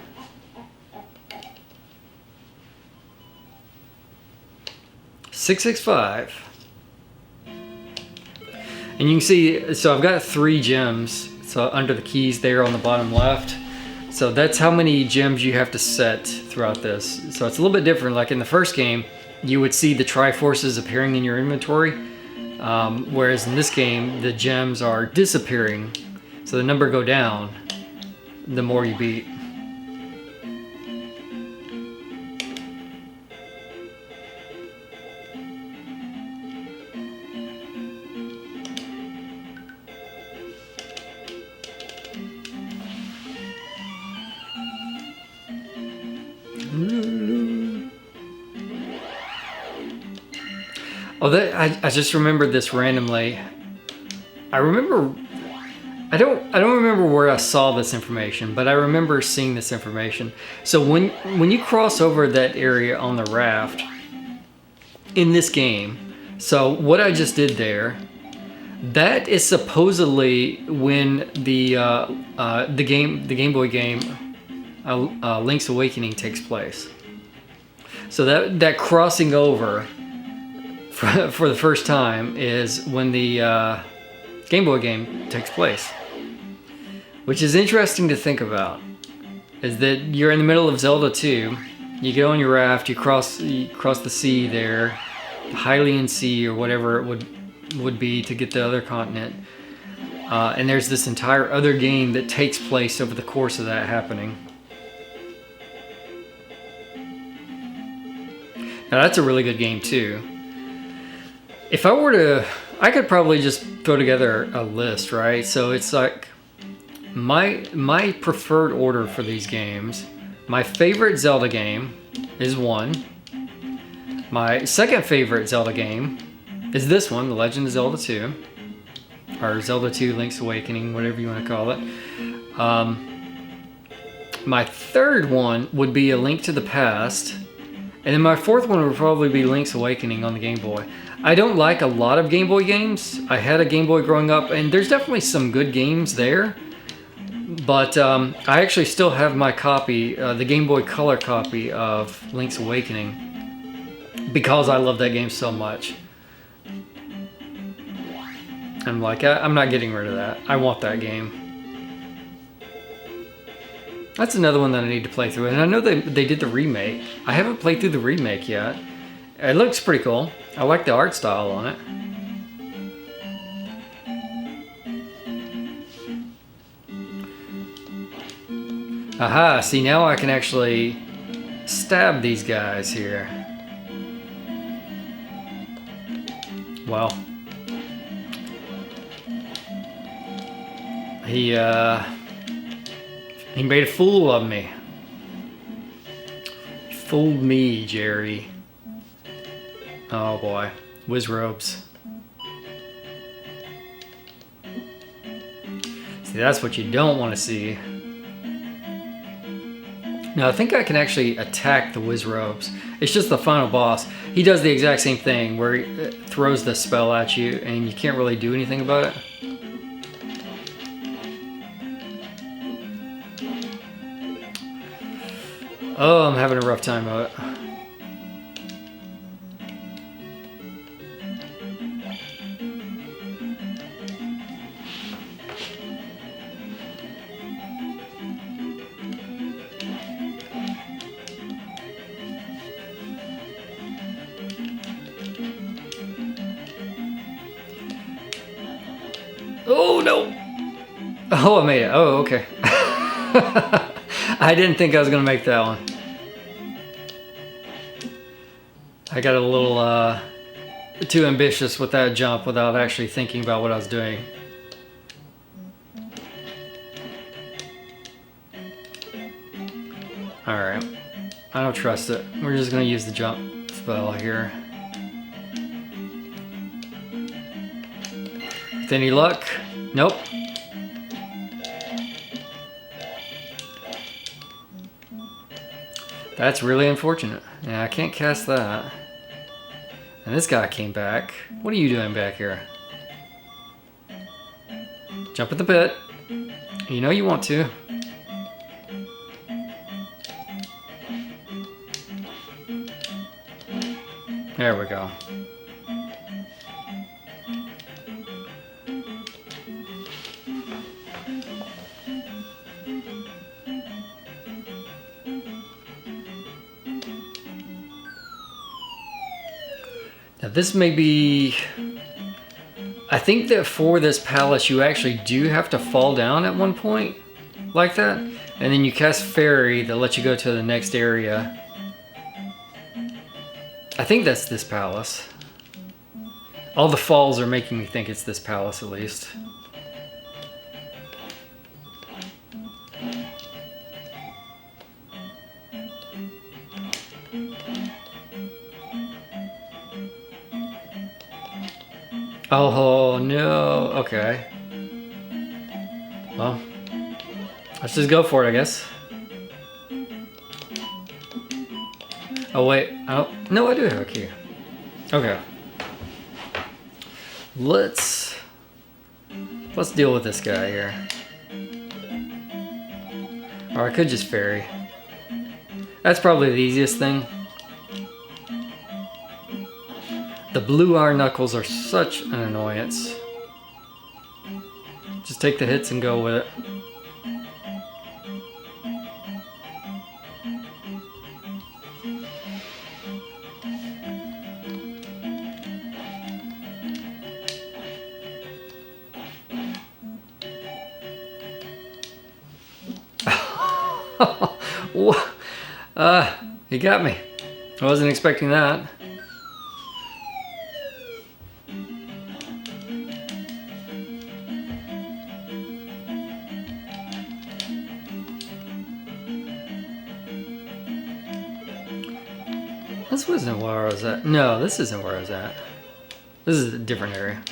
$665. And you can see, so I've got 3 gems, so under the keys there on the bottom left. So that's how many gems you have to set throughout this. So it's a little bit different. Like in the first game, you would see the Triforces appearing in your inventory. Whereas in this game, the gems are disappearing. So the number go down the more you beat. Oh, I just remembered this randomly. I don't remember where I saw this information, but I remember seeing this information. So when you cross over that area on the raft in this game, so what I just did there, that is supposedly when the Game Boy game Link's Awakening takes place. So that crossing over for the first time is when the Game Boy game takes place. Which is interesting to think about. Is that you're in the middle of Zelda 2, you get on your raft, you cross the sea there, the Hylian Sea or whatever it would be to get the other continent. And there's this entire other game that takes place over the course of that happening. Now that's a really good game too. If I were to, I could probably just throw together a list, right? So it's like my preferred order for these games. My favorite Zelda game is 1. My second favorite Zelda game is this one, The Legend of Zelda 2. Or Zelda 2 Link's Awakening, whatever you want to call it. My third one would be A Link to the Past. And then my fourth one would probably be Link's Awakening on the Game Boy. I don't like a lot of Game Boy games. I had a Game Boy growing up, and there's definitely some good games there. But I actually still have my copy, the Game Boy Color copy of Link's Awakening, because I love that game so much. I'm like, I'm not getting rid of that. I want that game. That's another one that I need to play through. And I know they did the remake. I haven't played through the remake yet. It looks pretty cool. I like the art style on it. Aha, see now I can actually stab these guys here. Well. He made a fool of me. He fooled me, Jerry. Oh boy. Whiz robes. See, that's what you don't want to see. Now, I think I can actually attack the whiz robes. It's just the final boss. He does the exact same thing where he throws the spell at you and you can't really do anything about it. Oh, I'm having a rough time of it. Oh, no. Oh, I made it. Oh, okay. I didn't think I was going to make that one. I got a little too ambitious with that jump without actually thinking about what I was doing. Alright. I don't trust it. We're just going to use the jump spell here. With any luck? Nope. That's really unfortunate. Yeah, I can't cast that. And this guy came back. What are you doing back here? Jump in the pit. You know you want to. There we go. Now this may be... I think that for this palace you actually do have to fall down at one point like that, and then you cast fairy that lets you go to the next area. I think that's this palace. All the falls are making me think it's this palace at least. Oh no, okay. Well, let's just go for it, I guess. Oh wait, oh, no I do have a key. Okay. Let's deal with this guy here. Or I could just fairy. That's probably the easiest thing. The blue iron knuckles are such an annoyance. Just take the hits and go with it. He got me. I wasn't expecting that. This wasn't where I was at. No, this isn't where I was at. This is a different area.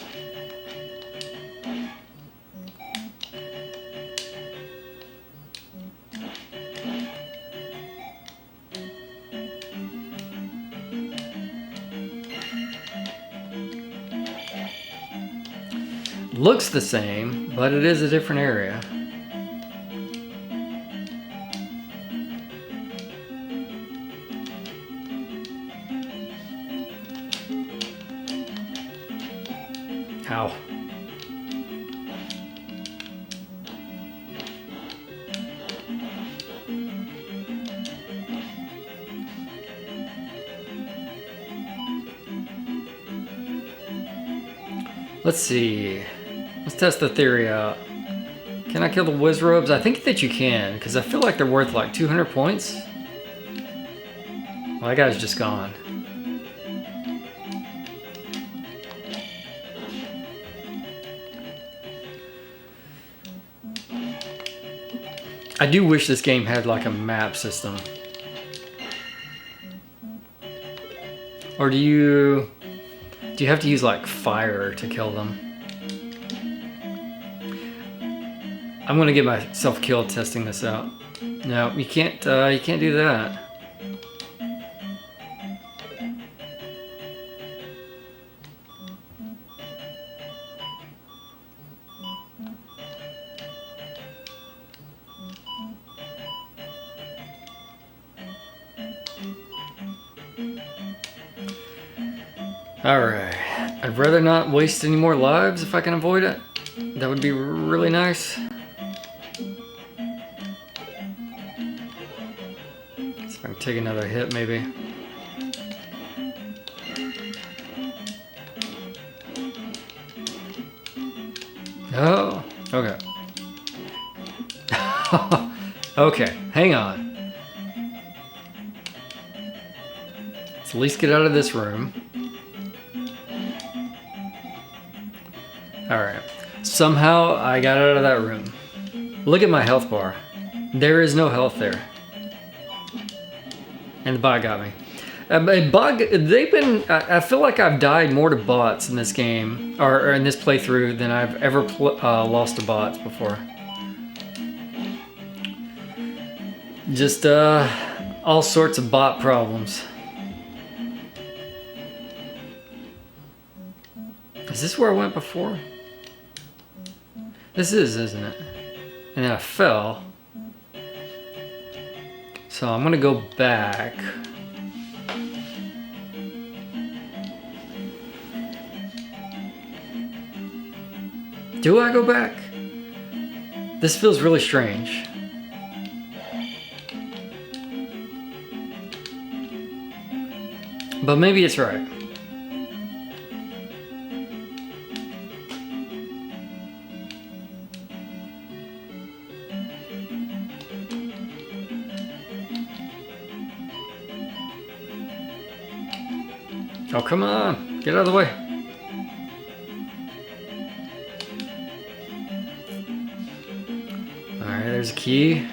Looks the same, but it is a different area. Ow. Let's see. Let's test the theory out. Can I kill the Wizrobes? I think that you can, because I feel like they're worth like 200 points. Well, that guy's just gone. I do wish this game had like a map system. Or do you have to use like fire to kill them? I'm gonna get myself killed testing this out. No, you can't do that. Alright, I'd rather not waste any more lives if I can avoid it. That would be really nice. See if I can take another hit maybe. Oh, okay. Okay, hang on. Let's at least get out of this room. Alright, somehow I got out of that room. Look at my health bar. There is no health there. And the bot got me. I feel like I've died more to bots in this game, or in this playthrough, than I've ever lost to bots before. Just all sorts of bot problems. Is this where I went before? This is, isn't it? And then I fell. So I'm gonna go back. Do I go back? This feels really strange. But maybe it's right. Oh, come on. Get out of the way. Alright, there's a key.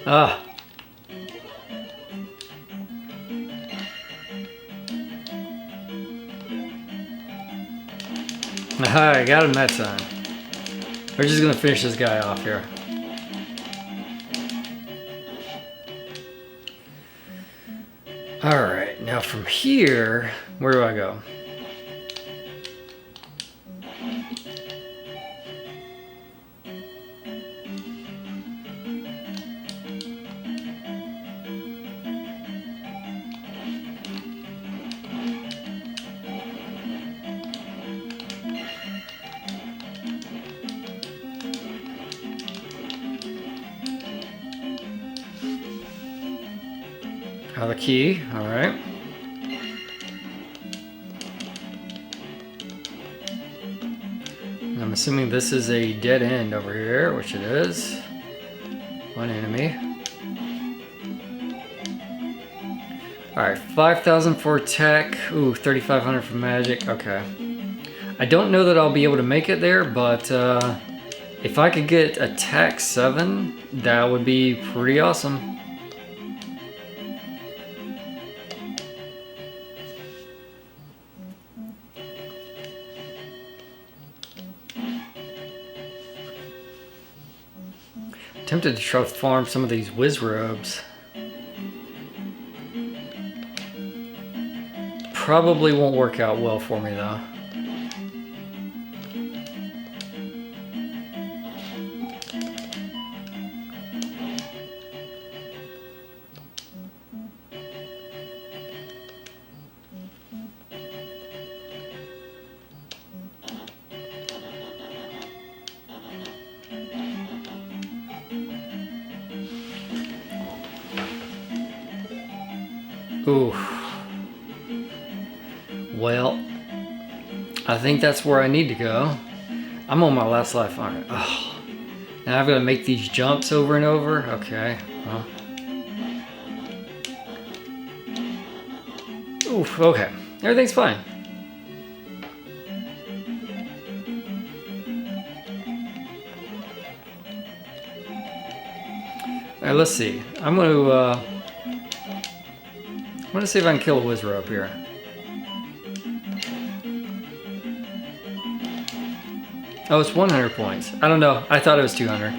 Ah. I got him that time. We're just gonna finish this guy off here. Alright, now from here, where do I go? Oh, the key, alright. I'm assuming this is a dead end over here, which it is. One enemy. Alright, 5,000 for attack. Ooh, 3,500 for magic. Okay. I don't know that I'll be able to make it there, but if I could get attack 7, that would be pretty awesome. Tempted to try to farm some of these whiz robes. Probably won't work out well for me though. Ooh. Well, I think that's where I need to go. I'm on my last life, aren't I? Oh. Now I've got to make these jumps over and over? Okay, well. Oof, okay. Everything's fine. Alright, let's see. I'm gonna see if I can kill a wizard up here. Oh, it's 100 points. I don't know. I thought it was 200.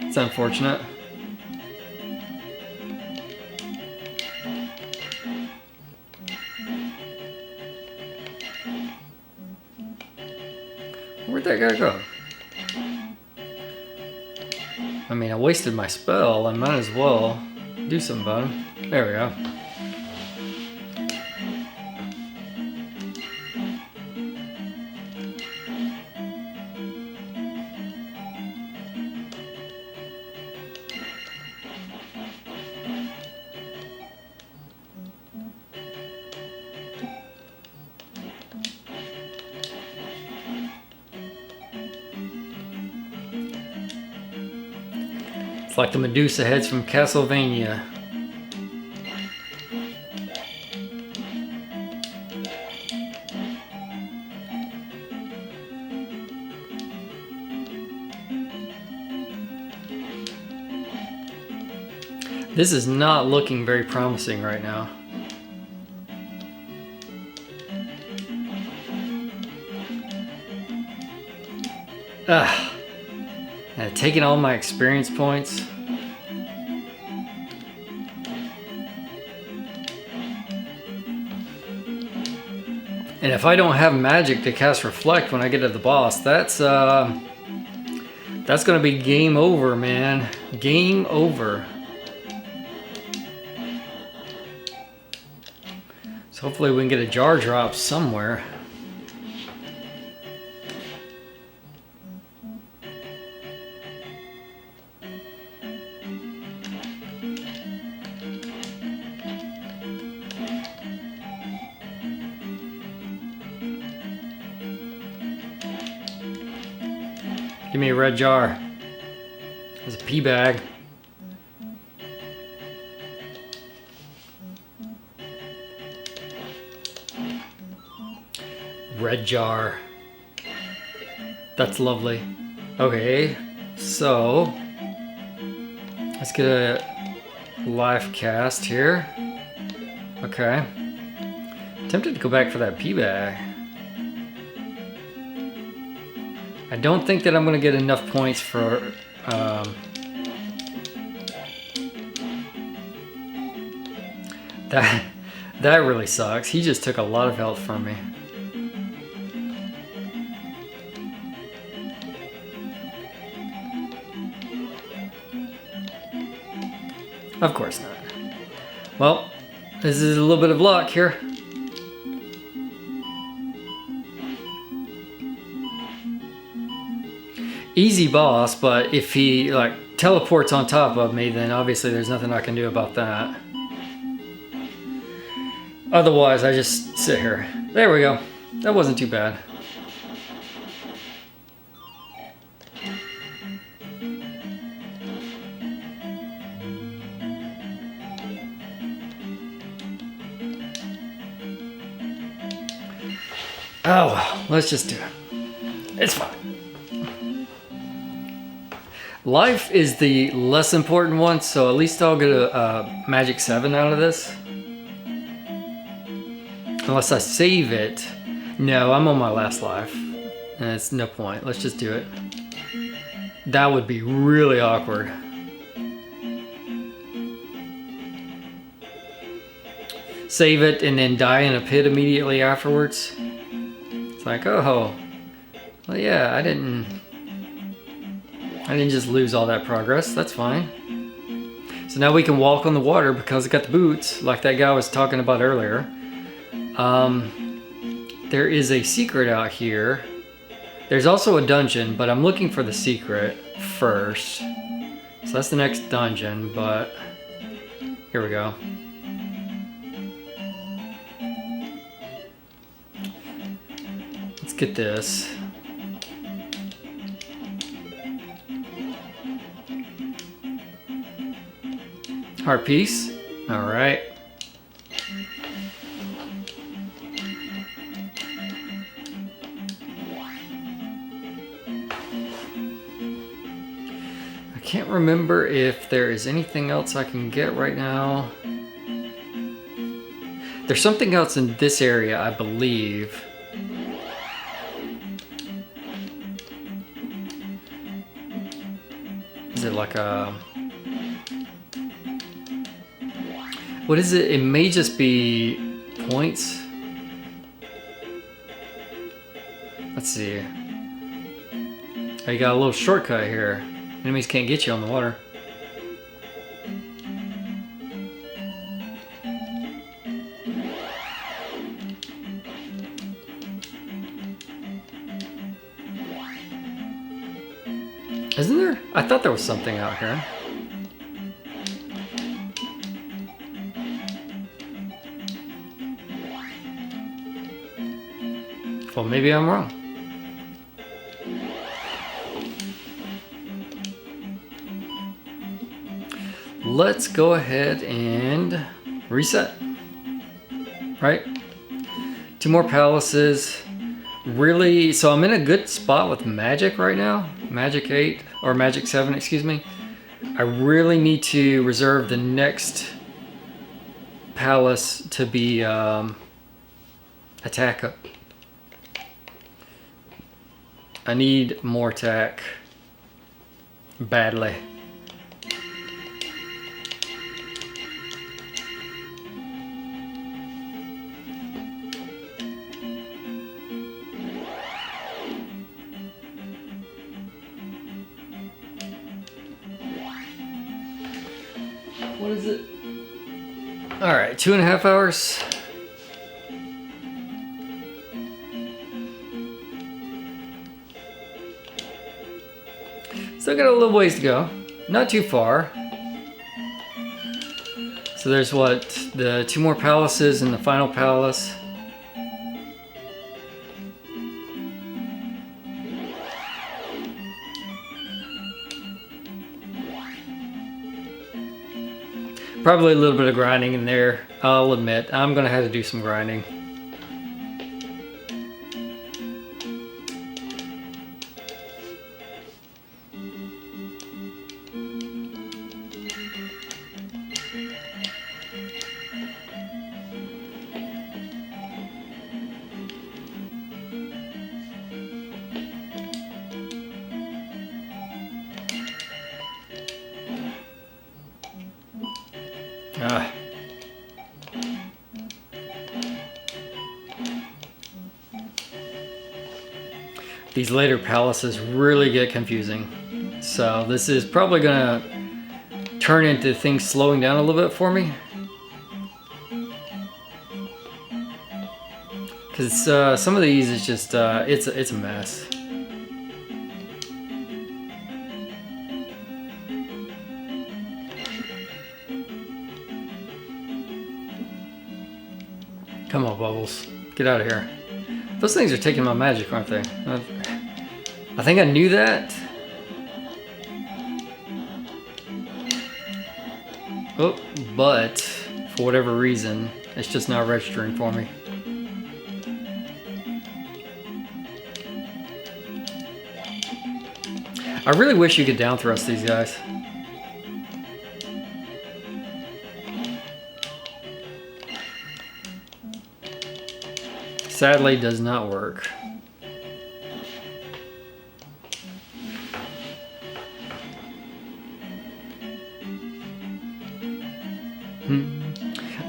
It's unfortunate. Where'd that guy go? I mean, I wasted my spell. I might as well do something about him. There we go. It's like the Medusa heads from Castlevania. This is not looking very promising right now. Ah, and taking all my experience points. And if I don't have magic to cast Reflect when I get to the boss, that's gonna be game over, man. Game over. So hopefully we can get a jar drop somewhere. Give me a red jar. There's a pea bag. Red jar. That's lovely. Okay, so let's get a life cast here. Okay. Tempted to go back for that pea bag. I don't think that I'm gonna get enough points for that really sucks. He just took a lot of health from me. Of course not. Well, this is a little bit of luck here. Easy boss, but if he like teleports on top of me, then obviously there's nothing I can do about that. Otherwise, I just sit here. There we go. That wasn't too bad. Oh well, let's just do it. It's fine. Life is the less important one, so at least I'll get a Magic 7 out of this. Unless I save it. No, I'm on my last life. And it's no point. Let's just do it. That would be really awkward. Save it and then die in a pit immediately afterwards. It's like, oh, well, yeah, I didn't just lose all that progress. That's fine. So now we can walk on the water because I got the boots, like that guy was talking about earlier. There is a secret out here. There's also a dungeon, but I'm looking for the secret first. So that's the next dungeon, but here we go. Let's get this. Heart piece. All right. I can't remember if there is anything else I can get right now. There's something else in this area, I believe. Is it like a... What is it? It may just be points. Let's see. Oh, you got a little shortcut here. Enemies can't get you on the water. Isn't there? I thought there was something out here. Well, maybe I'm wrong. Let's go ahead and reset. Right? 2 more palaces. Really, so I'm in a good spot with magic right now. Magic 8, or Magic 7, excuse me. I really need to reserve the next palace to be attack up. I need more attack badly. What is it? All right, 2.5 hours. Still got a little ways to go. Not too far. So there's what? The 2 more palaces and the final palace. Probably a little bit of grinding in there. I'll admit, I'm gonna have to do some grinding. These later palaces really get confusing. So this is probably gonna turn into things slowing down a little bit for me. Because some of these is just, it's a mess. Come on, Bubbles. Get out of here. Those things are taking my magic, aren't they? I think I knew that. Oh, but for whatever reason, it's just not registering for me. I really wish you could down thrust these guys. Sadly, does not work.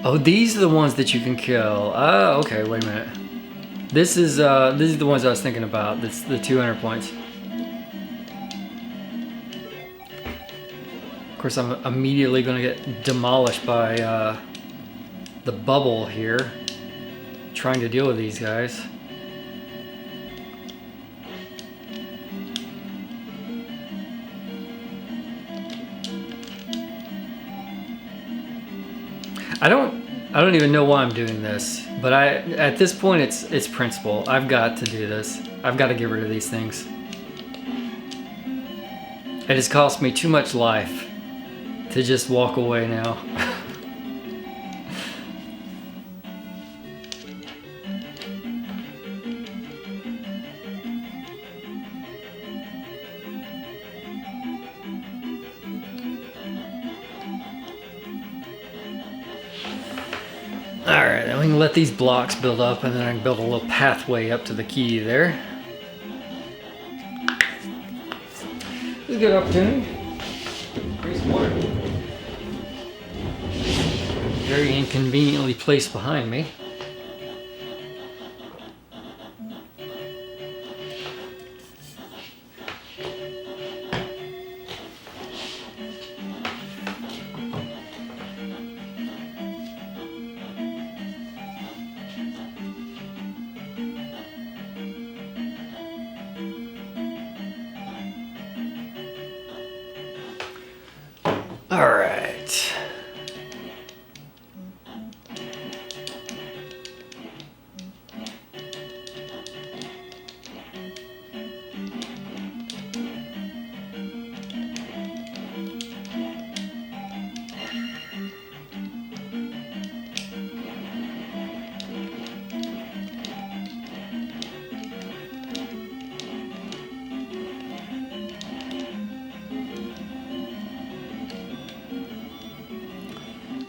Oh, these are the ones that you can kill. Oh, okay, wait a minute. These are the ones I was thinking about. That's the 200 points. Of course, I'm immediately going to get demolished by the bubble here, trying to deal with these guys. I don't even know why I'm doing this, but at this point it's principle. I've got to do this. I've got to get rid of these things. It has cost me too much life to just walk away now. Alright, then we can let these blocks build up and then I can build a little pathway up to the key there. This is a good opportunity. Drink some water. Very inconveniently placed behind me. All right.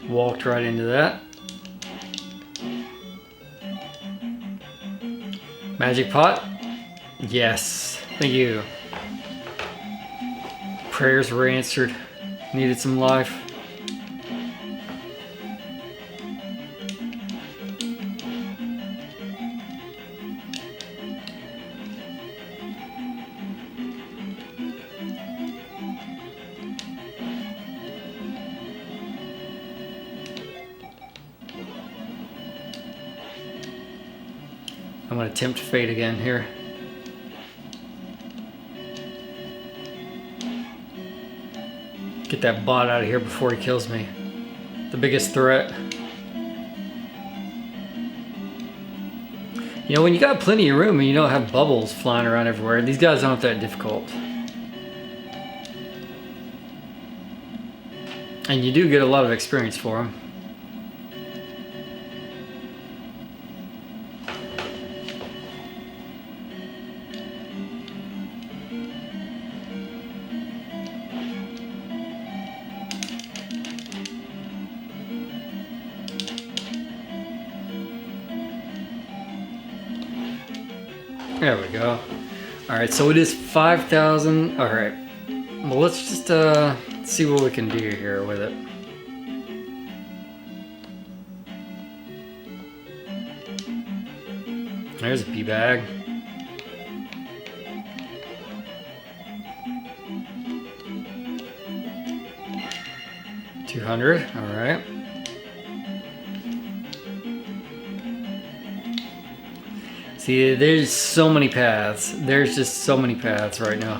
Walked right into that. Magic pot? Yes. Thank you. Prayers were answered. Needed some life. I'm going to tempt fate again here. Get that bot out of here before he kills me. The biggest threat. You know, when you got plenty of room and you don't have bubbles flying around everywhere, these guys aren't that difficult. And you do get a lot of experience for them. There we go. Alright, so it is 5,000. Alright. Well, let's just see what we can do here with it. There's a pea bag. $200. Alright. See, there's so many paths. There's just so many paths right now.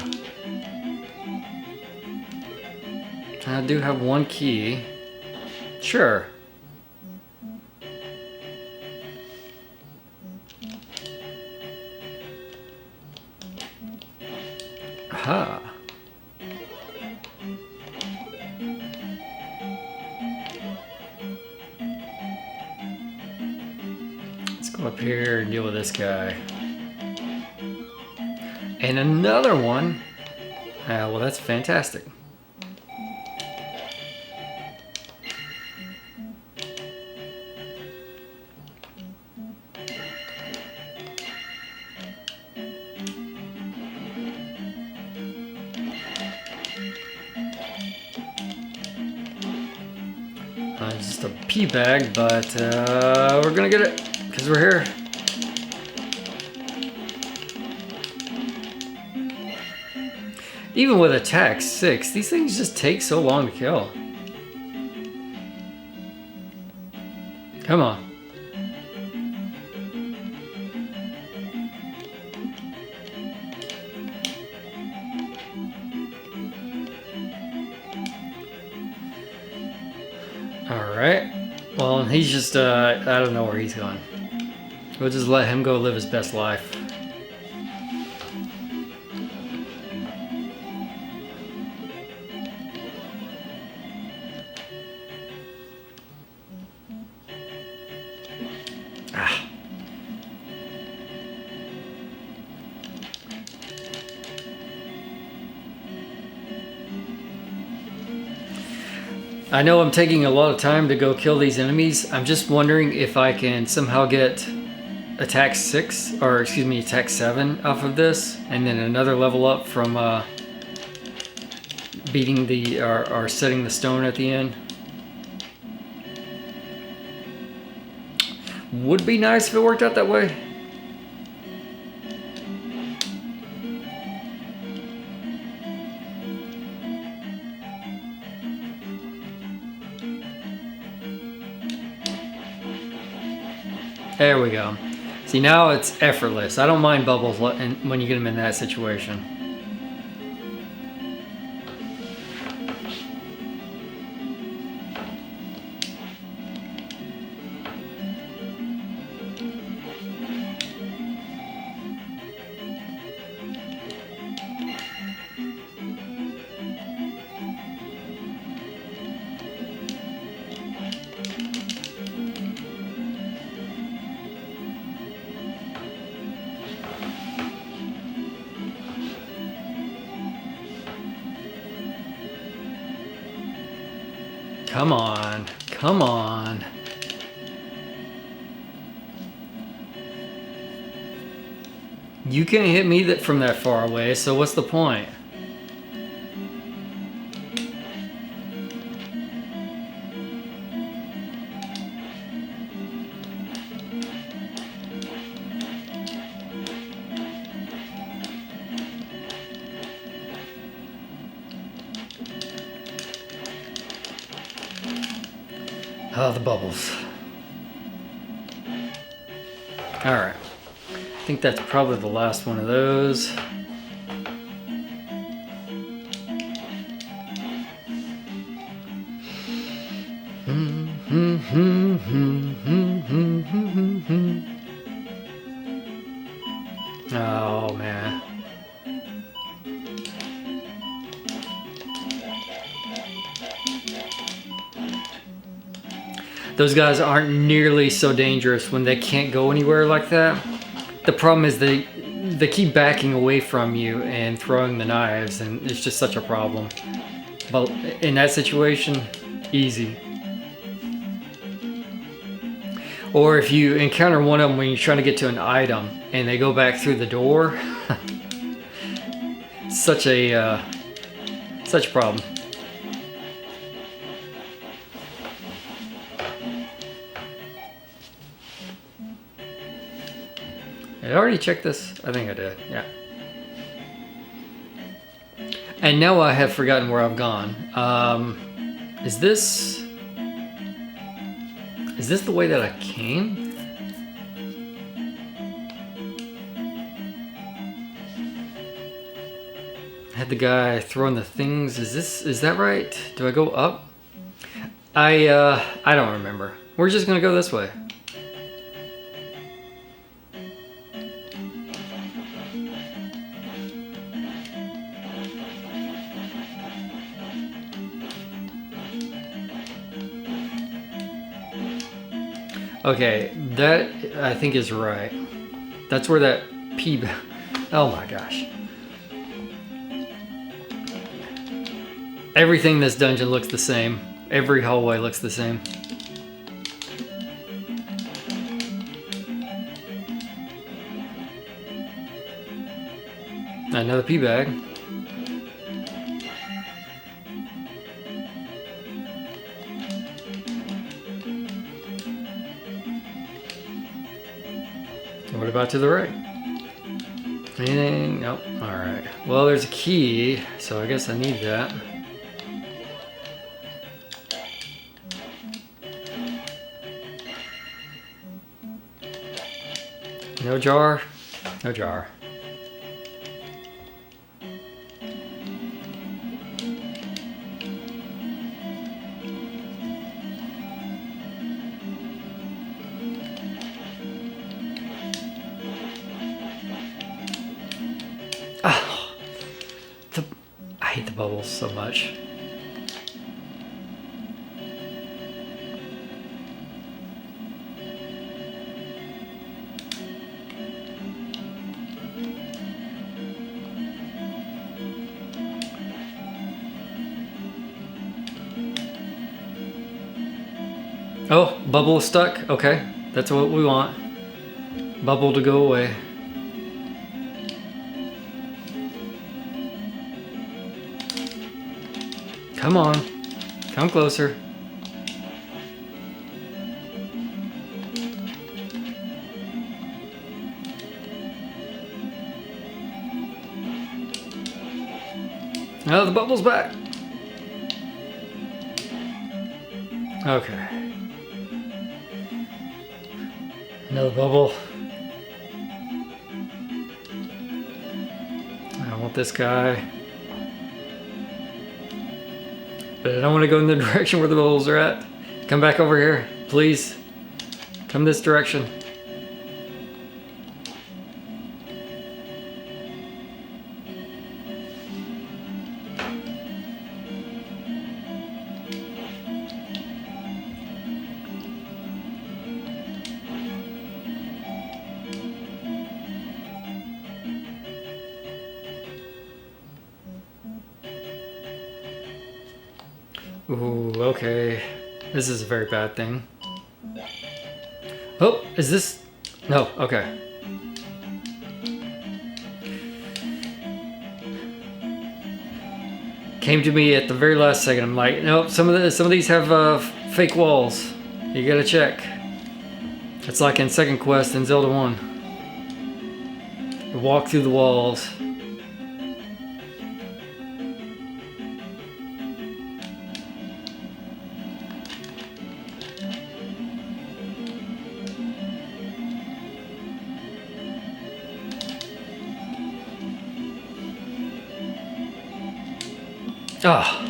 I do have one key. Sure. Aha. Go up here and deal with this guy. And another one. Well, that's fantastic. It's just a pea bag, but we're gonna get it because we're here. Even with attack 6, these things just take so long to kill. Come on. Alright. Well, he's just, I don't know where he's going. We'll just let him go live his best life. Ah. I know I'm taking a lot of time to go kill these enemies. I'm just wondering if I can somehow get attack 6, or excuse me, attack 7 off of this, and then another level up from beating the, or setting the stone at the end. Would be nice if it worked out that way. There we go. See, now it's effortless. I don't mind bubbles when you get them in that situation. Come on, come on. You can't hit me from that far away, so what's the point? Oh, the bubbles. Alright. I think that's probably the last one of those. Oh, man. Those guys aren't nearly so dangerous when they can't go anywhere like that. The problem is they keep backing away from you and throwing the knives, and it's just such a problem. But in that situation, easy. Or if you encounter one of them when you're trying to get to an item and they go back through the door, such a problem. Did I already check this? I think I did, yeah. And now I have forgotten where I've gone. Is this the way that I came? I had the guy throwing the things. Is that right? Do I go up? I don't remember. We're just gonna go this way. Okay, that I think is right. That's where that oh my gosh. Everything in this dungeon looks the same. Every hallway looks the same. Another pea bag. What about to the right? Anything? Nope. Alright. Well, there's a key, so I guess I need that. No jar? No jar. Oh, I hate the bubbles so much. Oh, bubble is stuck? Okay, that's what we want. Bubble to go away. Come on, come closer. Oh, the bubble's back. Okay. Another bubble. I want this guy. But I don't want to go in the direction where the bubbles are at. Come back over here, please. Come this direction. Ooh, okay. This is a very bad thing. Oh, is this? No, okay. Came to me at the very last second. I'm like, nope, some of these have fake walls. You gotta check. It's like in second quest in Zelda 1. You walk through the walls. Ah.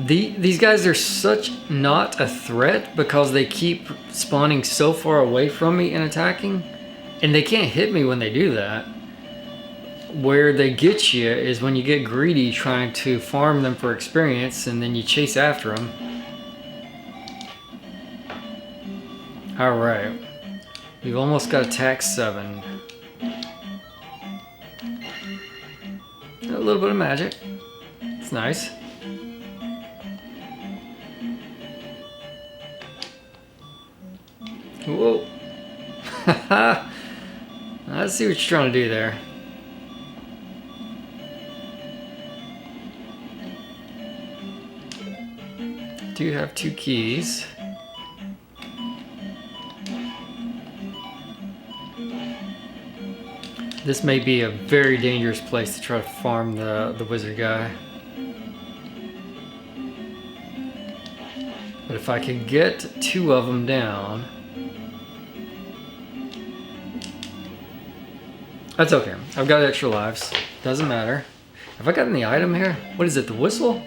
These guys are such not a threat because they keep spawning so far away from me and attacking, and they can't hit me when they do that. Where they get you is when you get greedy trying to farm them for experience and then you chase after them. Alright. We've almost got attack 7. A little bit of magic. It's nice. Whoa. Let's see what you're trying to do there. Do have 2 keys. This may be a very dangerous place to try to farm the wizard guy. But if I can get 2 of them down... That's okay. I've got extra lives. Doesn't matter. Have I got any item here? What is it, the whistle?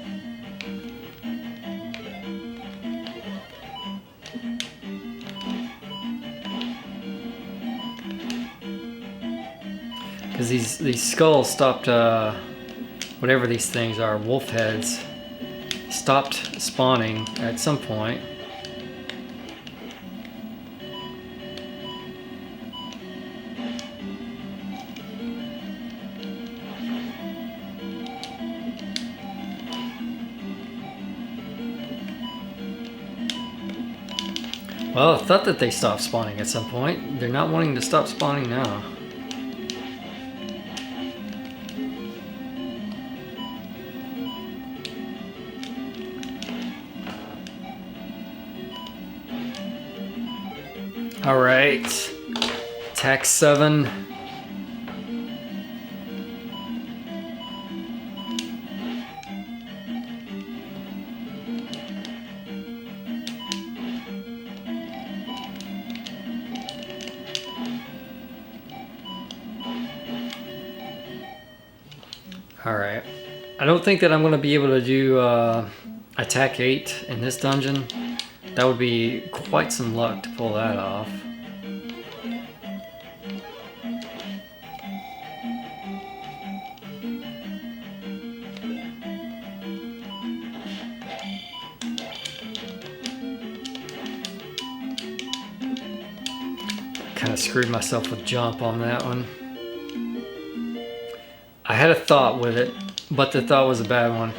Because these skulls stopped, whatever these things are, wolf heads, stopped spawning at some point. Well, I thought that they stopped spawning at some point. They're not wanting to stop spawning now. All right, attack 7. All right, I don't think that I'm gonna be able to do attack 8 in this dungeon. That would be quite some luck to pull that off. Kind of screwed myself with jump on that one. I had a thought with it, but the thought was a bad one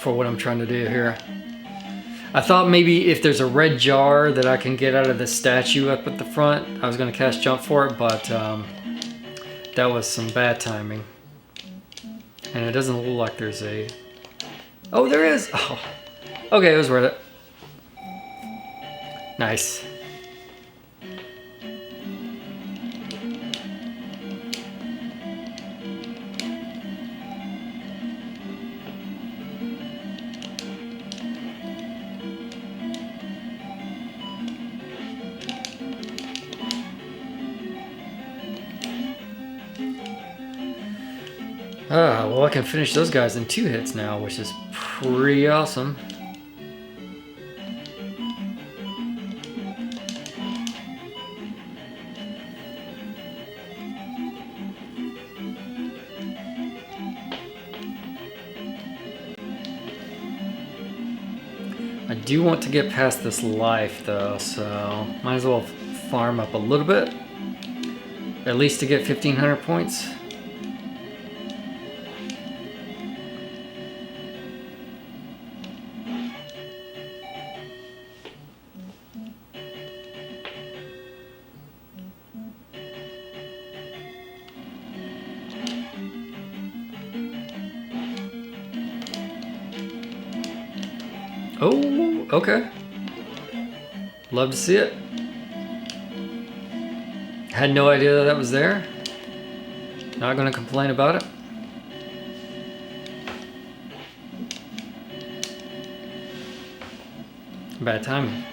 for what I'm trying to do here. I thought maybe if there's a red jar that I can get out of the statue up at the front, I was going to cast jump for it, but that was some bad timing. And it doesn't look like there's a... Oh, there is! Oh. Okay, it was worth it. Nice. Well, I can finish those guys in 2 hits now, which is pretty awesome. I do want to get past this life though, so might as well farm up a little bit, at least to get 1,500 points. Oh, okay. Love to see it. Had no idea that was there. Not gonna complain about it. Bad timing.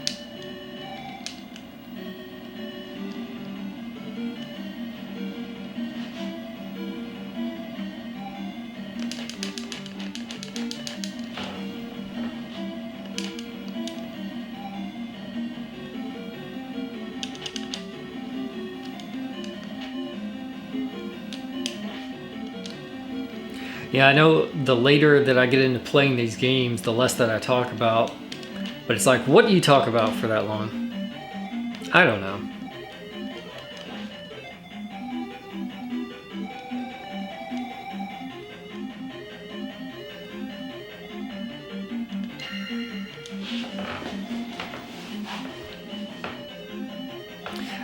Yeah, I know the later that I get into playing these games, the less that I talk about. But it's like, what do you talk about for that long? I don't know.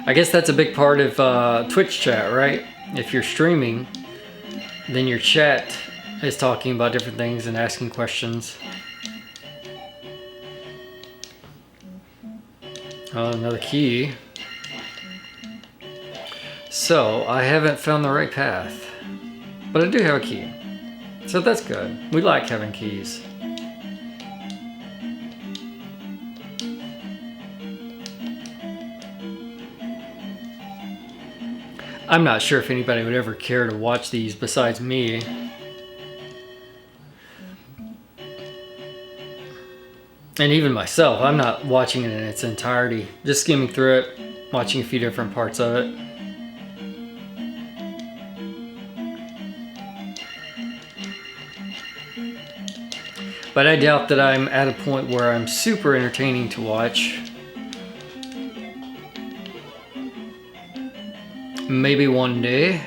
I guess that's a big part of Twitch chat, right? If you're streaming, then your chat is talking about different things and asking questions. Oh, another key. So, I haven't found the right path. But I do have a key. So that's good. We like having keys. I'm not sure if anybody would ever care to watch these besides me. And even myself, I'm not watching it in its entirety. Just skimming through it, watching a few different parts of it. But I doubt that I'm at a point where I'm super entertaining to watch. Maybe one day.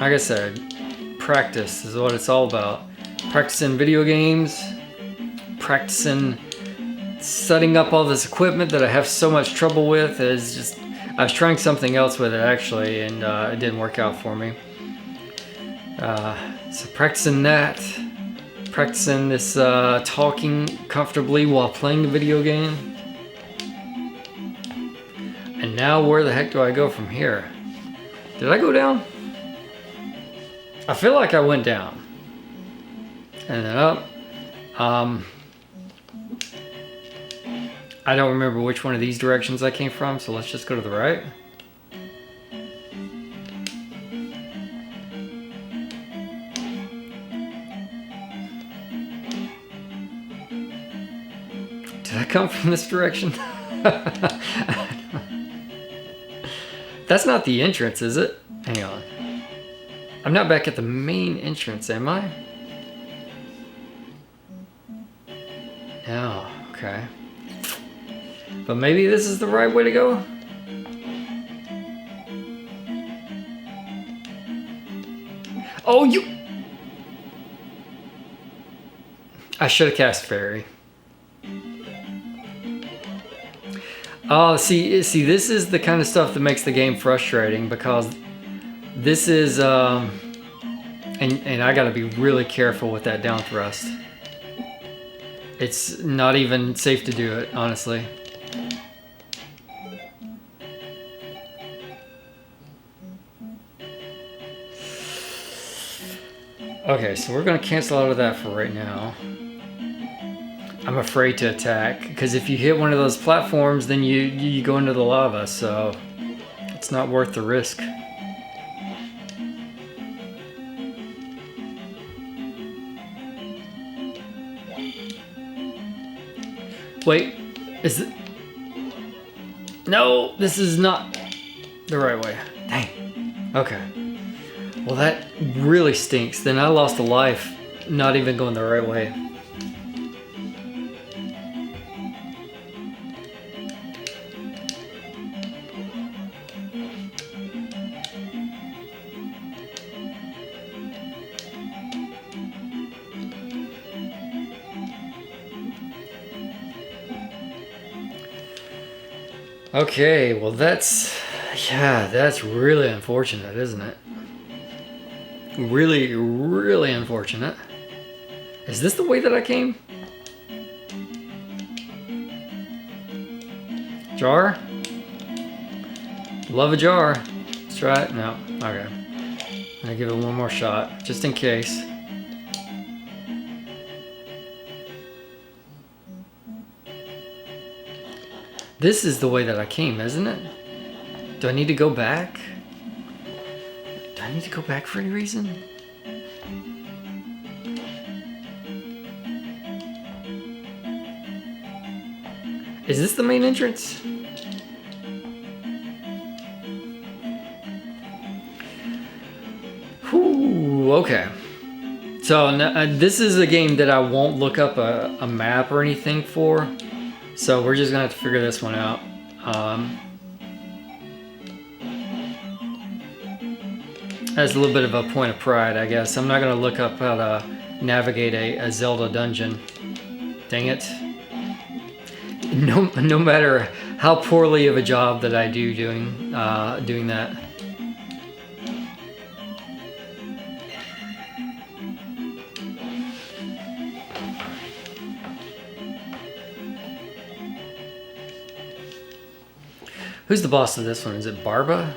Like I said, practice is what it's all about. Practicing video games, practicing setting up all this equipment that I have so much trouble with. Is just, I was trying something else with it actually, and it didn't work out for me. So practicing that, practicing this talking comfortably while playing the video game. And now where the heck do I go from here? Did I go down? I feel like I went down. And then up. I don't remember which one of these directions I came from, so let's just go to the right. Did I come from this direction? That's not the entrance, is it? Hang on. I'm not back at the main entrance, am I? No, okay. But maybe this is the right way to go? Oh, you... I should have cast Fairy. Oh, see, this is the kind of stuff that makes the game frustrating, because this is, and I gotta be really careful with that down thrust. It's not even safe to do it, honestly. Okay, so we're gonna cancel out of that for right now. I'm afraid to attack, because if you hit one of those platforms, then you go into the lava, so it's not worth the risk. Wait, is it? No, this is not the right way. Dang. Okay. Well, that really stinks. Then I lost a life, not even going the right way. Okay, well that's really unfortunate, isn't it? Really, really unfortunate. Is this the way that I came? Jar? Love a jar. Let's try it. No. Okay. I'm gonna give it one more shot, just in case. This is the way that I came, isn't it? Do I need to go back? Do I need to go back for any reason? Is this the main entrance? Whew, okay. So this is a game that I won't look up a map or anything for. So we're just gonna have to figure this one out. That's a little bit of a point of pride, I guess. I'm not gonna look up how to navigate a Zelda dungeon. Dang it. No matter how poorly of a job that I do doing that. Who's the boss of this one? Is it Barba?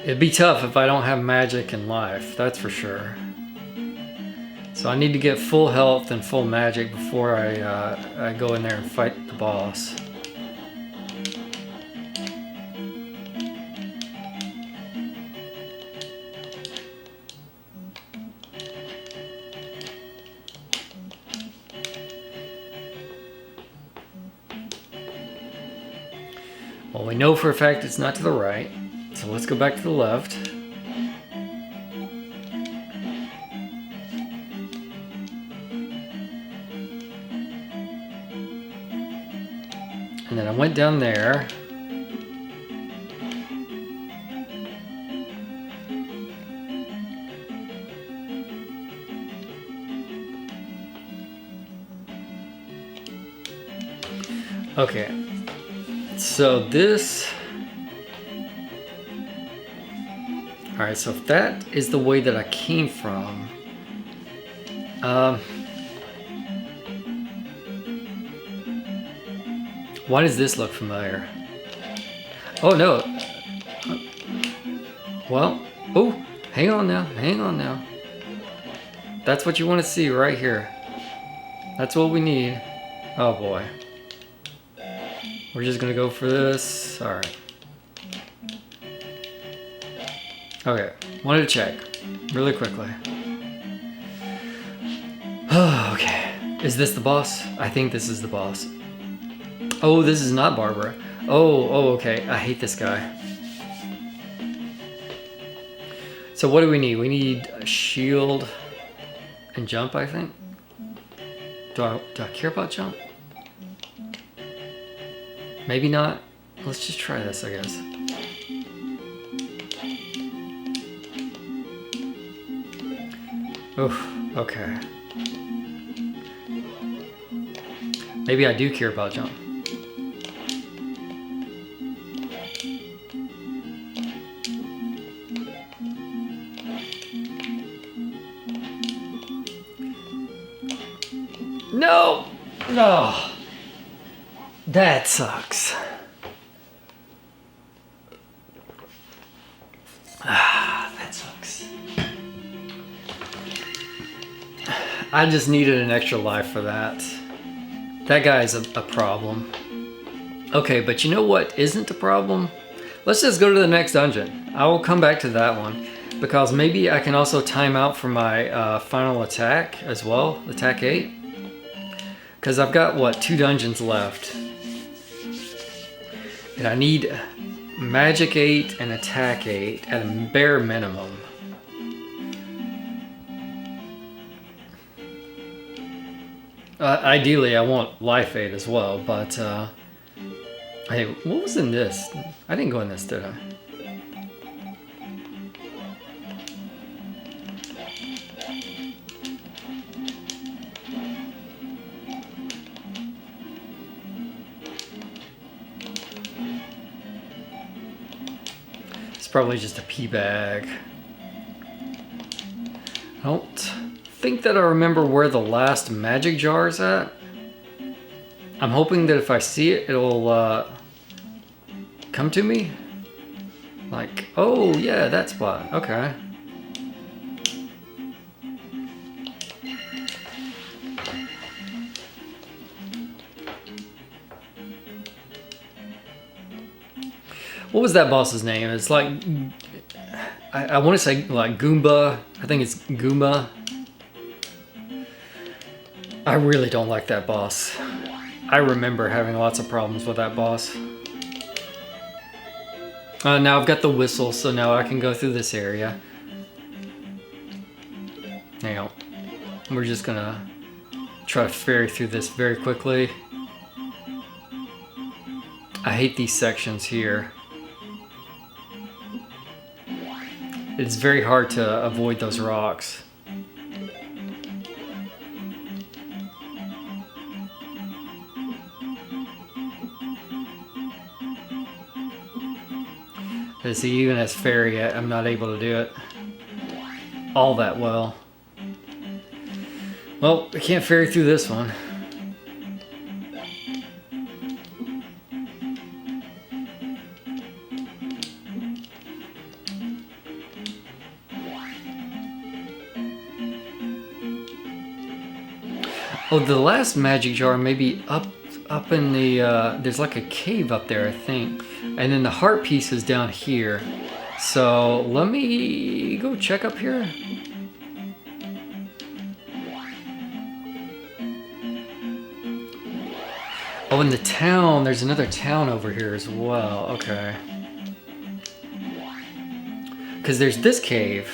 It'd be tough if I don't have magic and life, that's for sure. So I need to get full health and full magic before I go in there and fight the boss. Well, we know for a fact it's not to the right, so let's go back to the left. And then I went down there. Okay. So this... Alright, so if that is the way that I came from... why does this look familiar? Oh no. Well, oh, hang on now, hang on now. That's what you want to see right here. That's what we need. Oh boy. We're just gonna go for this. Alright. Okay, wanted to check really quickly. Okay, is this the boss? I think this is the boss. Oh, this is not Barbara. Oh, okay, I hate this guy. So what do we need? We need a shield and jump, I think. Do I care about jump? Maybe not. Let's just try this, I guess. Oof, okay. Maybe I do care about jump. No! No! That sucks. That sucks. I just needed an extra life for that. That guy's a problem. Okay, but you know what isn't a problem? Let's just go to the next dungeon. I will come back to that one because maybe I can also time out for my final attack as well, attack 8. Because I've got, what, 2 dungeons left. And I need magic 8 and attack 8 at a bare minimum. Ideally, I want life 8 as well, but hey, what was in this? I didn't go in this, did I? It's probably just a pee bag. I don't think that I remember where the last magic jar is at. I'm hoping that if I see it, it'll come to me. Like, oh yeah, that spot. Okay. What was that boss's name? It's like, I want to say like Goomba. I think it's Goomba. I really don't like that boss. I remember having lots of problems with that boss. Now I've got the whistle, so now I can go through this area. Now, we're just gonna try to ferry through this very quickly. I hate these sections here. It's very hard to avoid those rocks. See, even as fairy, I'm not able to do it all that well. Well, I can't ferry through this one. Oh, the last magic jar may be up in the, there's like a cave up there, I think. And then the heart piece is down here. So let me go check up here. Oh, in the town, there's another town over here as well. Okay. Because there's this cave.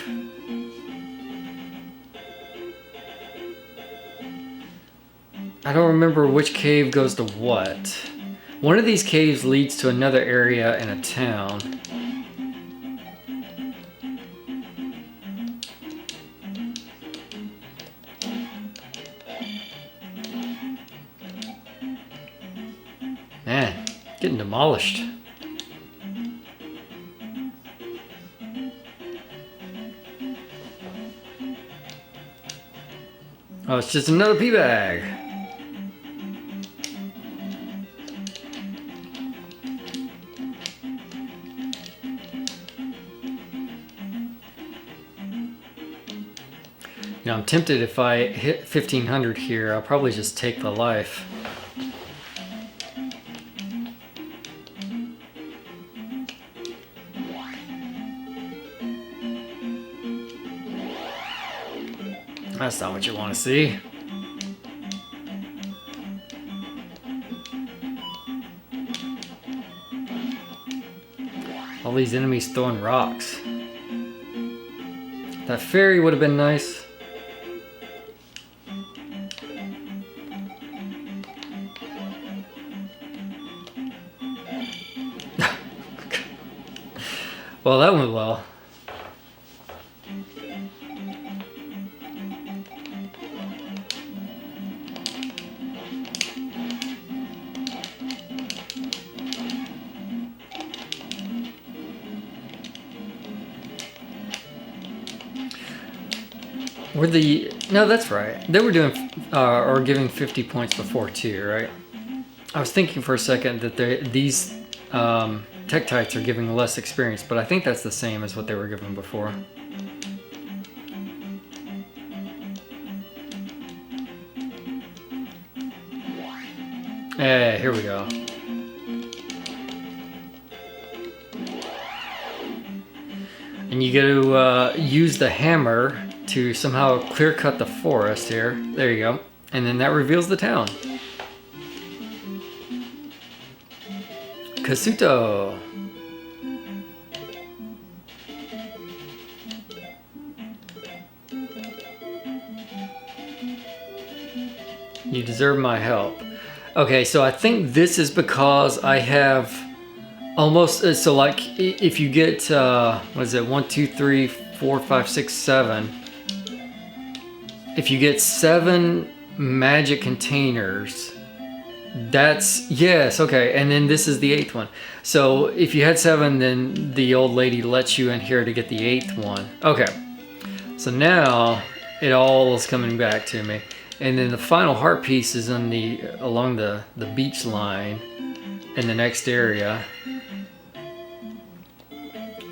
I don't remember which cave goes to what. One of these caves leads to another area in a town. Getting demolished. Oh, it's just another pea bag. You know, I'm tempted if I hit 1500 here, I'll probably just take the life. That's not what you want to see. All these enemies throwing rocks. That fairy would have been nice. Well, that went well. No, that's right. They were doing or giving 50 points before too, right? I was thinking for a second that these Tektites are giving less experience, but I think that's the same as what they were giving before. Hey, here we go. And you got to use the hammer to somehow clear cut the forest here. There you go. And then that reveals the town. Kasuto. You deserve my help. Okay, so I think this is because I have almost, so like if you get, what is it, 1, 2, 3, 4, 5, 6, 7. If you get 7 magic containers, that's, yes, okay, and then this is the 8th one. So if you had 7, then the old lady lets you in here to get the 8th one. Okay, so now it all is coming back to me. And then the final heart piece is on along the beach line in the next area.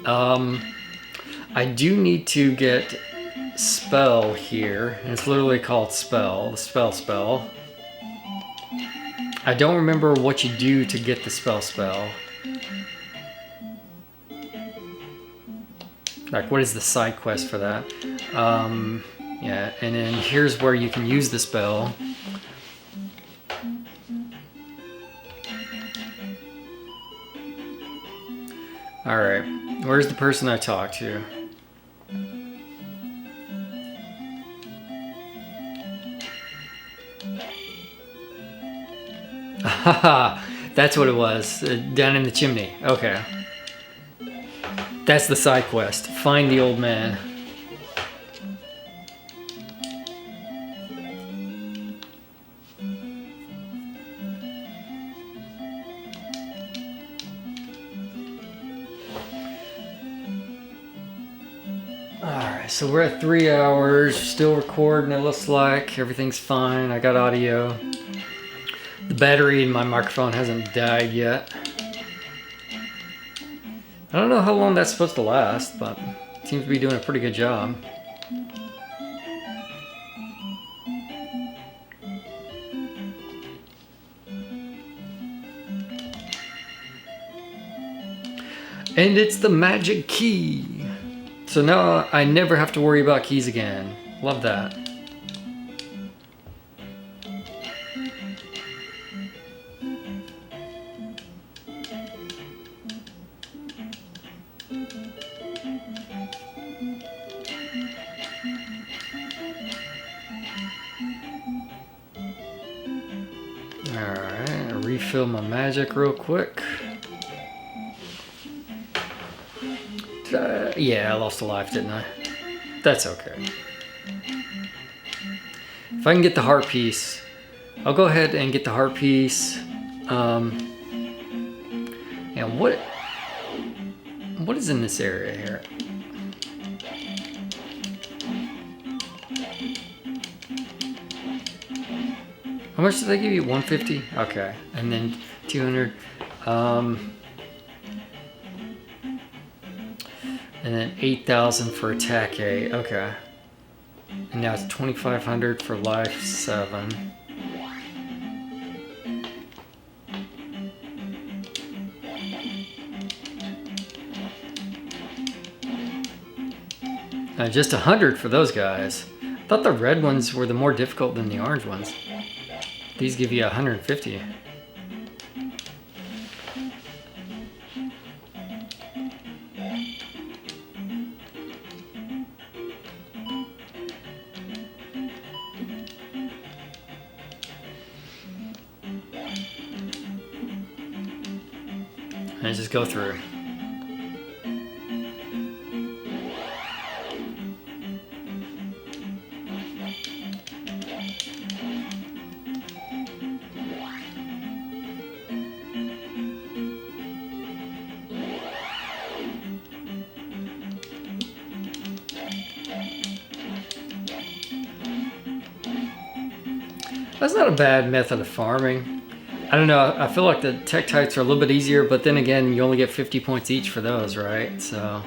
I do need to get spell here, and it's literally called spell, the spell. I don't remember what you do to get the spell. Like, what is the side quest for that? Yeah, and then here's where you can use the spell. Alright, where's the person I talked to? Haha, that's what it was, down in the chimney. Okay. That's the side quest. Find the old man. Alright, so we're at 3 hours, still recording, it looks like. Everything's fine, I got audio. The battery in my microphone hasn't died yet. I don't know how long that's supposed to last, but it seems to be doing a pretty good job. And it's the magic key. So now I never have to worry about keys again. Love that. Alright, refill my magic real quick. Yeah, I lost a life, didn't I? That's okay. If I can get the heart piece, I'll go ahead and get the heart piece. And what is in this area here? How much did they give you? 150? Okay. And then 200. And then 8,000 for attack 8. Okay. And now it's 2,500 for life 7. Just 100 for those guys. I thought the red ones were the more difficult than the orange ones. These give you 150. And just go through. That's not a bad method of farming. I don't know, I feel like the Tektites are a little bit easier, but then again, you only get 50 points each for those, right? So...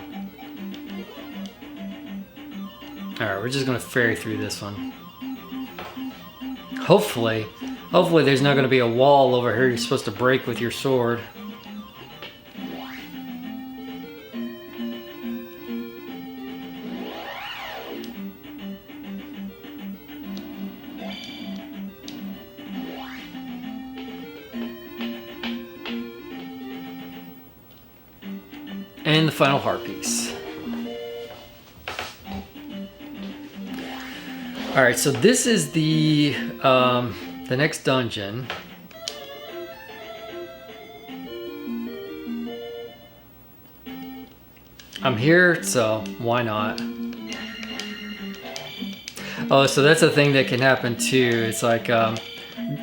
Alright, we're just gonna ferry through this one. Hopefully there's not gonna be a wall over here you're supposed to break with your sword. And the final heart piece. All right, so this is the next dungeon. I'm here, so why not? Oh, so that's a thing that can happen too. It's like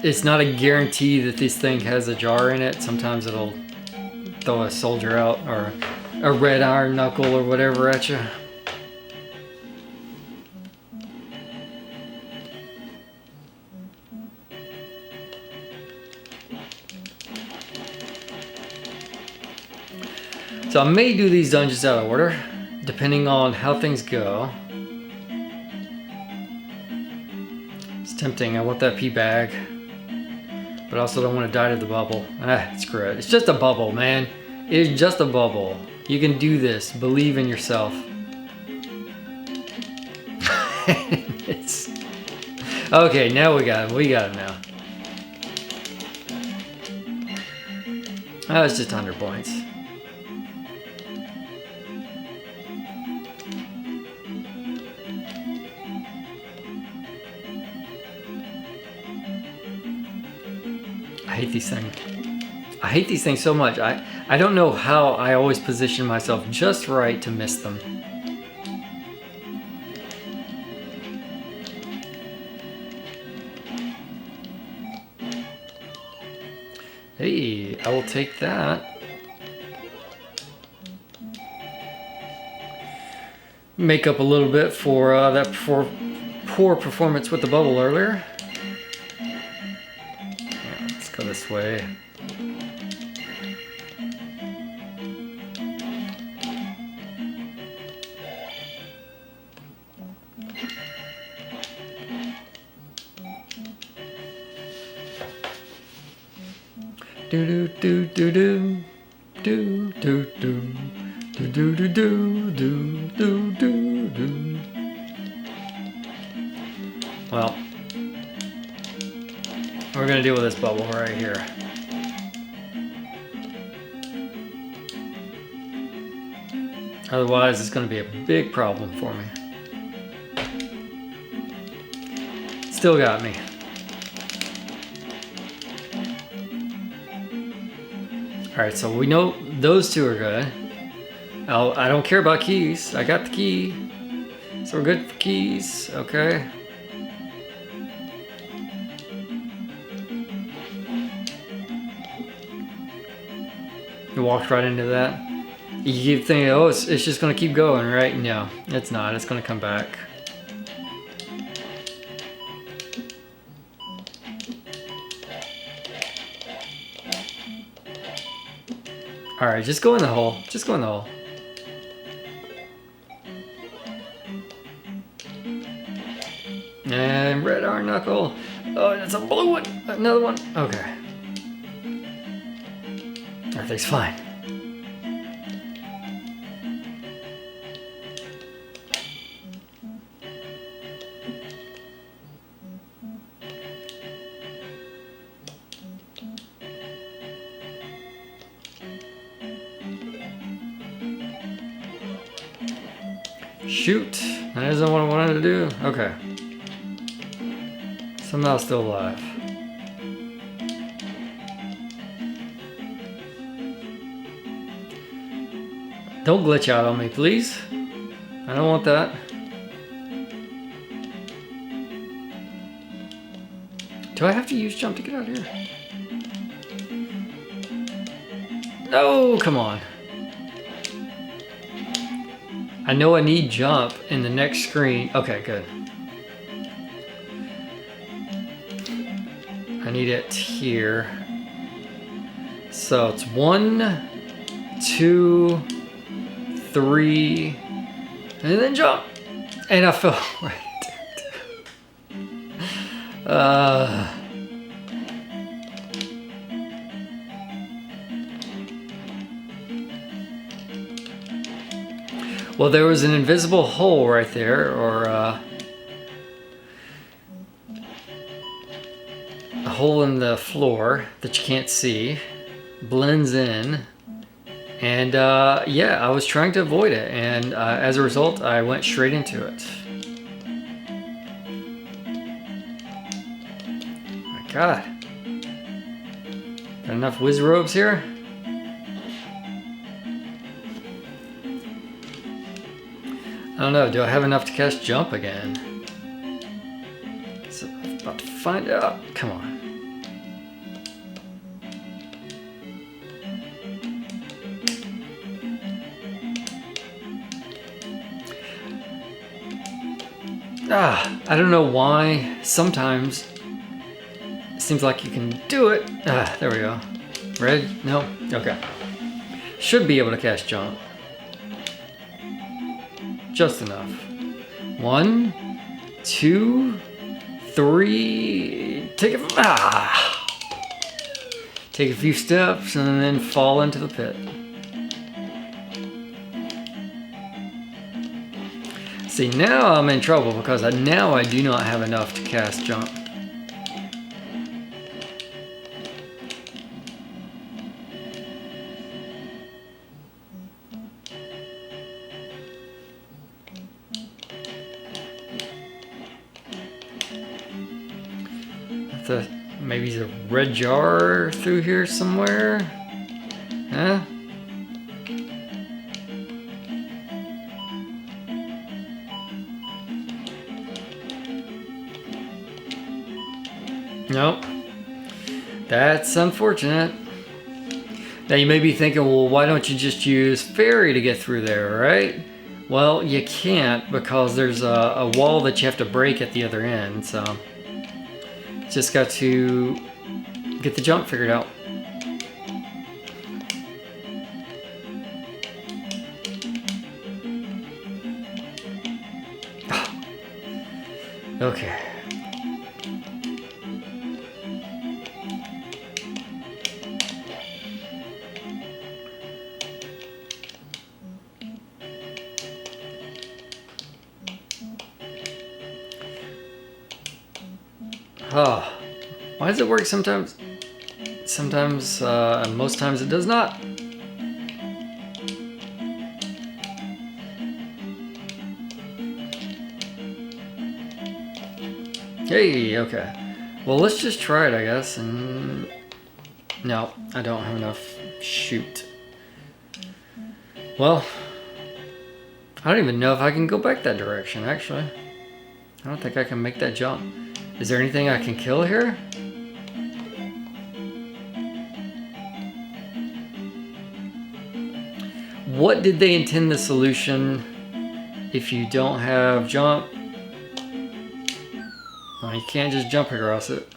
it's not a guarantee that this thing has a jar in it. Sometimes it'll throw a soldier out or a red iron knuckle or whatever at you. So I may do these dungeons out of order, depending on how things go. It's tempting, I want that pea bag. But I also don't want to die to the bubble. Ah, screw it. It's just a bubble, man. It's just a bubble. You can do this. Believe in yourself. Okay, now we got him. We got him now. Oh, it's just 100 points. I hate these things. I hate these things so much. I don't know how I always position myself just right to miss them. Hey, I will take that. Make up a little bit for that poor performance with the bubble earlier. Yeah, let's go this way. Do do do do do do do do do do do do do do do. Well, we're gonna deal with this bubble right here. Otherwise, it's gonna be a big problem for me. Still got me. Alright, so we know those two are good. I don't care about keys. I got the key. So we're good for keys. Okay. You walked right into that. You keep thinking, oh, it's just gonna keep going, right? No, it's not. It's gonna come back. Alright, just go in the hole. Just go in the hole. And red iron knuckle. Oh, that's a blue one. Another one. Okay. Everything's fine. Shoot. That isn't what I wanted to do. Okay. Somehow still alive. Don't glitch out on me, please. I don't want that. Do I have to use jump to get out of here? No, come on. I know I need jump in the next screen. Okay, good. I need it here. So it's 1, 2, 3, and then jump. And I fell right. Well, there was an invisible hole right there, or a hole in the floor that you can't see, blends in, and yeah, I was trying to avoid it, and as a result, I went straight into it. My God. Got enough whiz robes here? I don't know, do I have enough to cast jump again? So I'm about to find out. Come on. I don't know why. Sometimes it seems like you can do it. There we go. Red? No? Okay. Should be able to cast jump. Just enough. 1, 2, 3. Take it. Take a few steps and then fall into the pit. See, now I'm in trouble because now I do not have enough to cast jump. Maybe there's a red jar through here somewhere. Huh? Nope. That's unfortunate. Now you may be thinking, well, why don't you just use fairy to get through there, right? Well, you can't because there's a wall that you have to break at the other end, so just got to get the jump figured out. Okay. Oh, why does it work sometimes? Sometimes, and most times it does not. Hey, okay. Well, let's just try it, I guess. And no, I don't have enough. Shoot. Well, I don't even know if I can go back that direction, actually. I don't think I can make that jump. Is there anything I can kill here? what did they intend the solution if you don't have jump? Well, you can't just jump across it.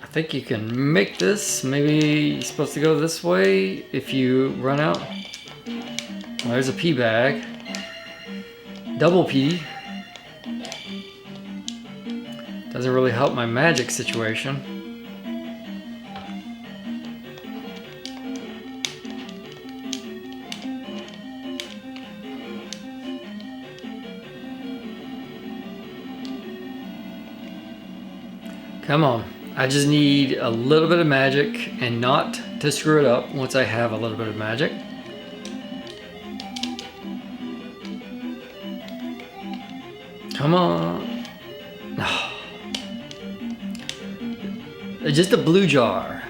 I think you can make this. Maybe you're supposed to go this way if you run out. Well, there's a P bag. Double P. Doesn't really help my magic situation. Come on. I just need a little bit of magic and not to screw it up once I have a little bit of magic. Come on. Just a blue jar.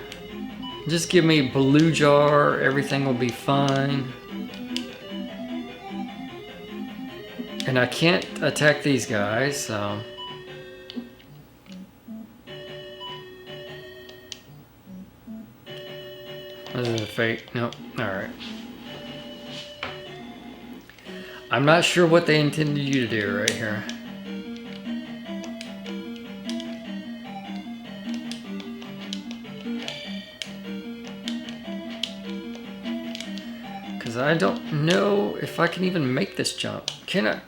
Just give me a blue jar. Everything will be fine. And I can't attack these guys, so... This is a fake. Nope. Alright. I'm not sure what they intended you to do right here. Because I don't know if I can even make this jump. Can I?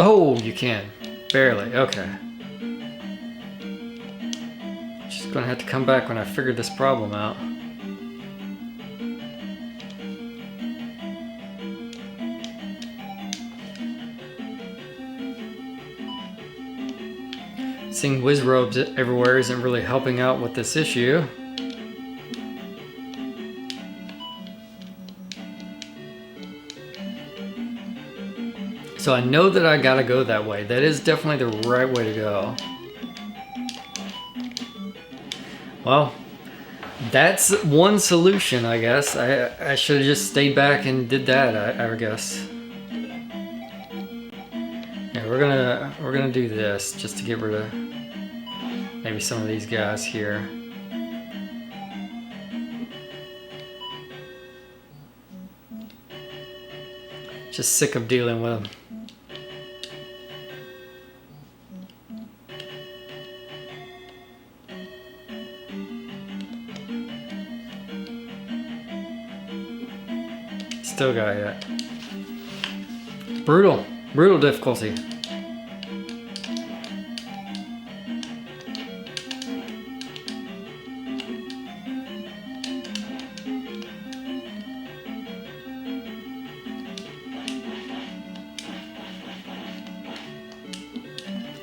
Oh, you can. Barely. Okay. Just gonna have to come back when I figure this problem out. Seeing whiz robes everywhere isn't really helping out with this issue. So I know that I gotta go that way. That is definitely the right way to go. Well, that's one solution, I guess. I should have just stayed back and did that, I guess. Yeah, we're gonna do this just to get rid of maybe some of these guys here. Just sick of dealing with them. Still got it. Brutal difficulty.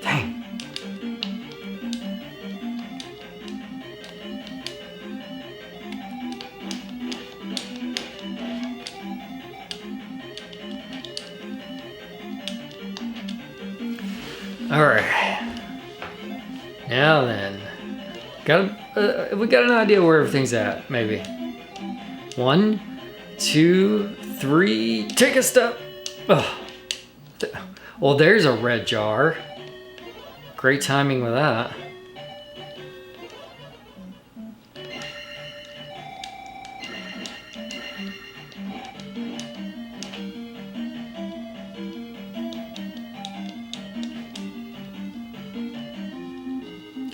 Dang. All right. Now then, we got an idea where everything's at. Maybe 1, 2, 3. Take a step. Oh. Well, there's a red jar. Great timing with that.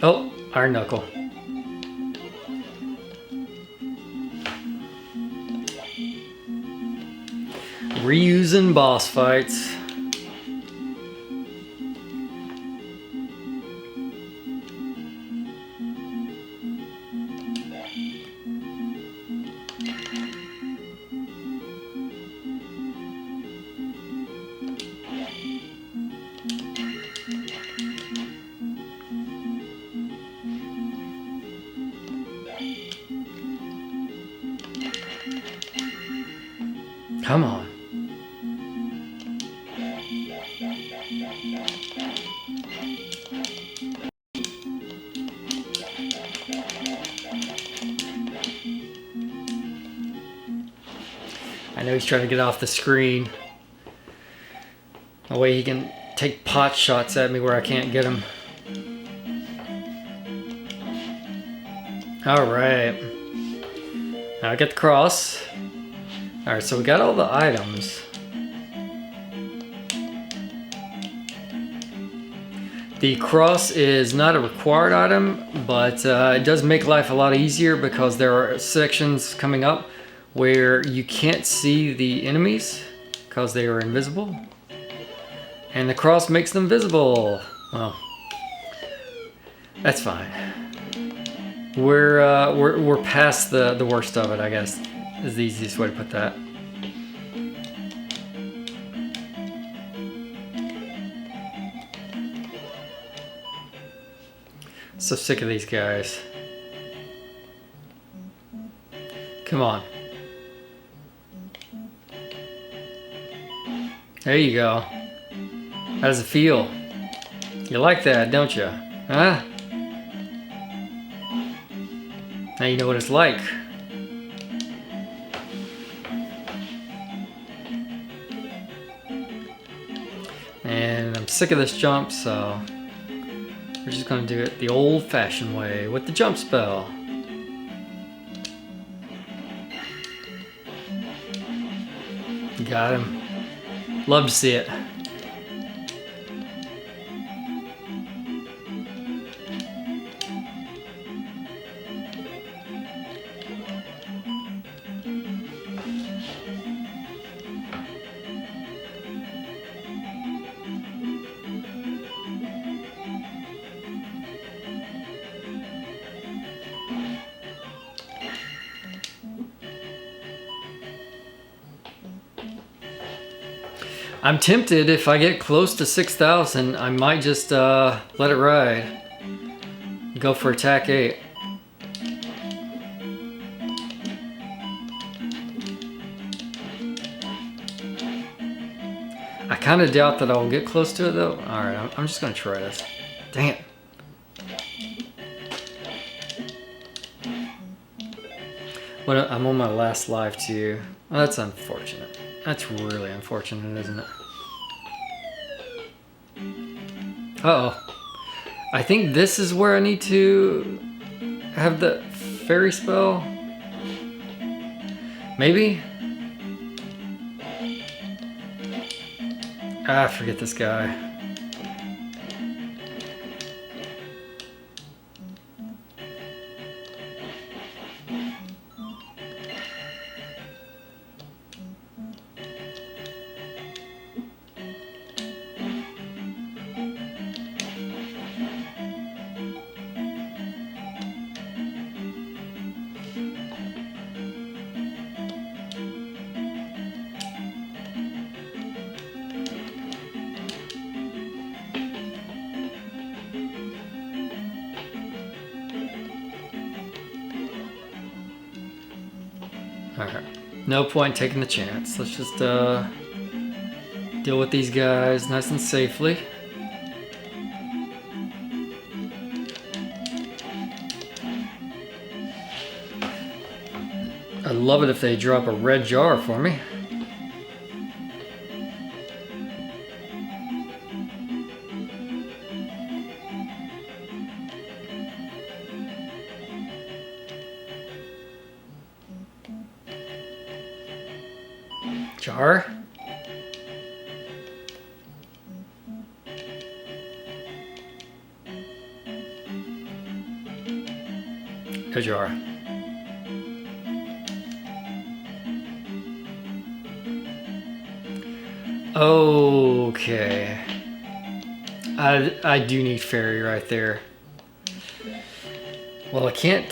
Oh, iron knuckle. Reusing boss fights. Come on. I know he's trying to get off the screen. That way he can take pot shots at me where I can't get him. Alright. Now I get the cross. Alright, so we got all the items. The cross is not a required item, but it does make life a lot easier because there are sections coming up where you can't see the enemies because they are invisible. And the cross makes them visible. Well, that's fine. We're past the worst of it, I guess, is the easiest way to put that. So sick of these guys. Come on. There you go. How does it feel? You like that, don't you? Huh? Now you know what it's like. And I'm sick of this jump, so we're just gonna do it the old-fashioned way with the jump spell. Got him. Love to see it. I'm tempted, if I get close to 6,000, I might just let it ride. Go for attack 8. I kind of doubt that I'll get close to it though. Alright, I'm just going to try this. Dang it. Well, I'm on my last life too. Well, that's unfortunate. That's really unfortunate, isn't it? Uh-oh. I think this is where I need to have the fairy spell. Maybe? Ah, forget this guy. Alright, no point taking the chance. Let's just deal with these guys nice and safely. I'd love it if they drop a red jar for me. Jar? A jar. Okay. I do need fairy right there. Well, I can't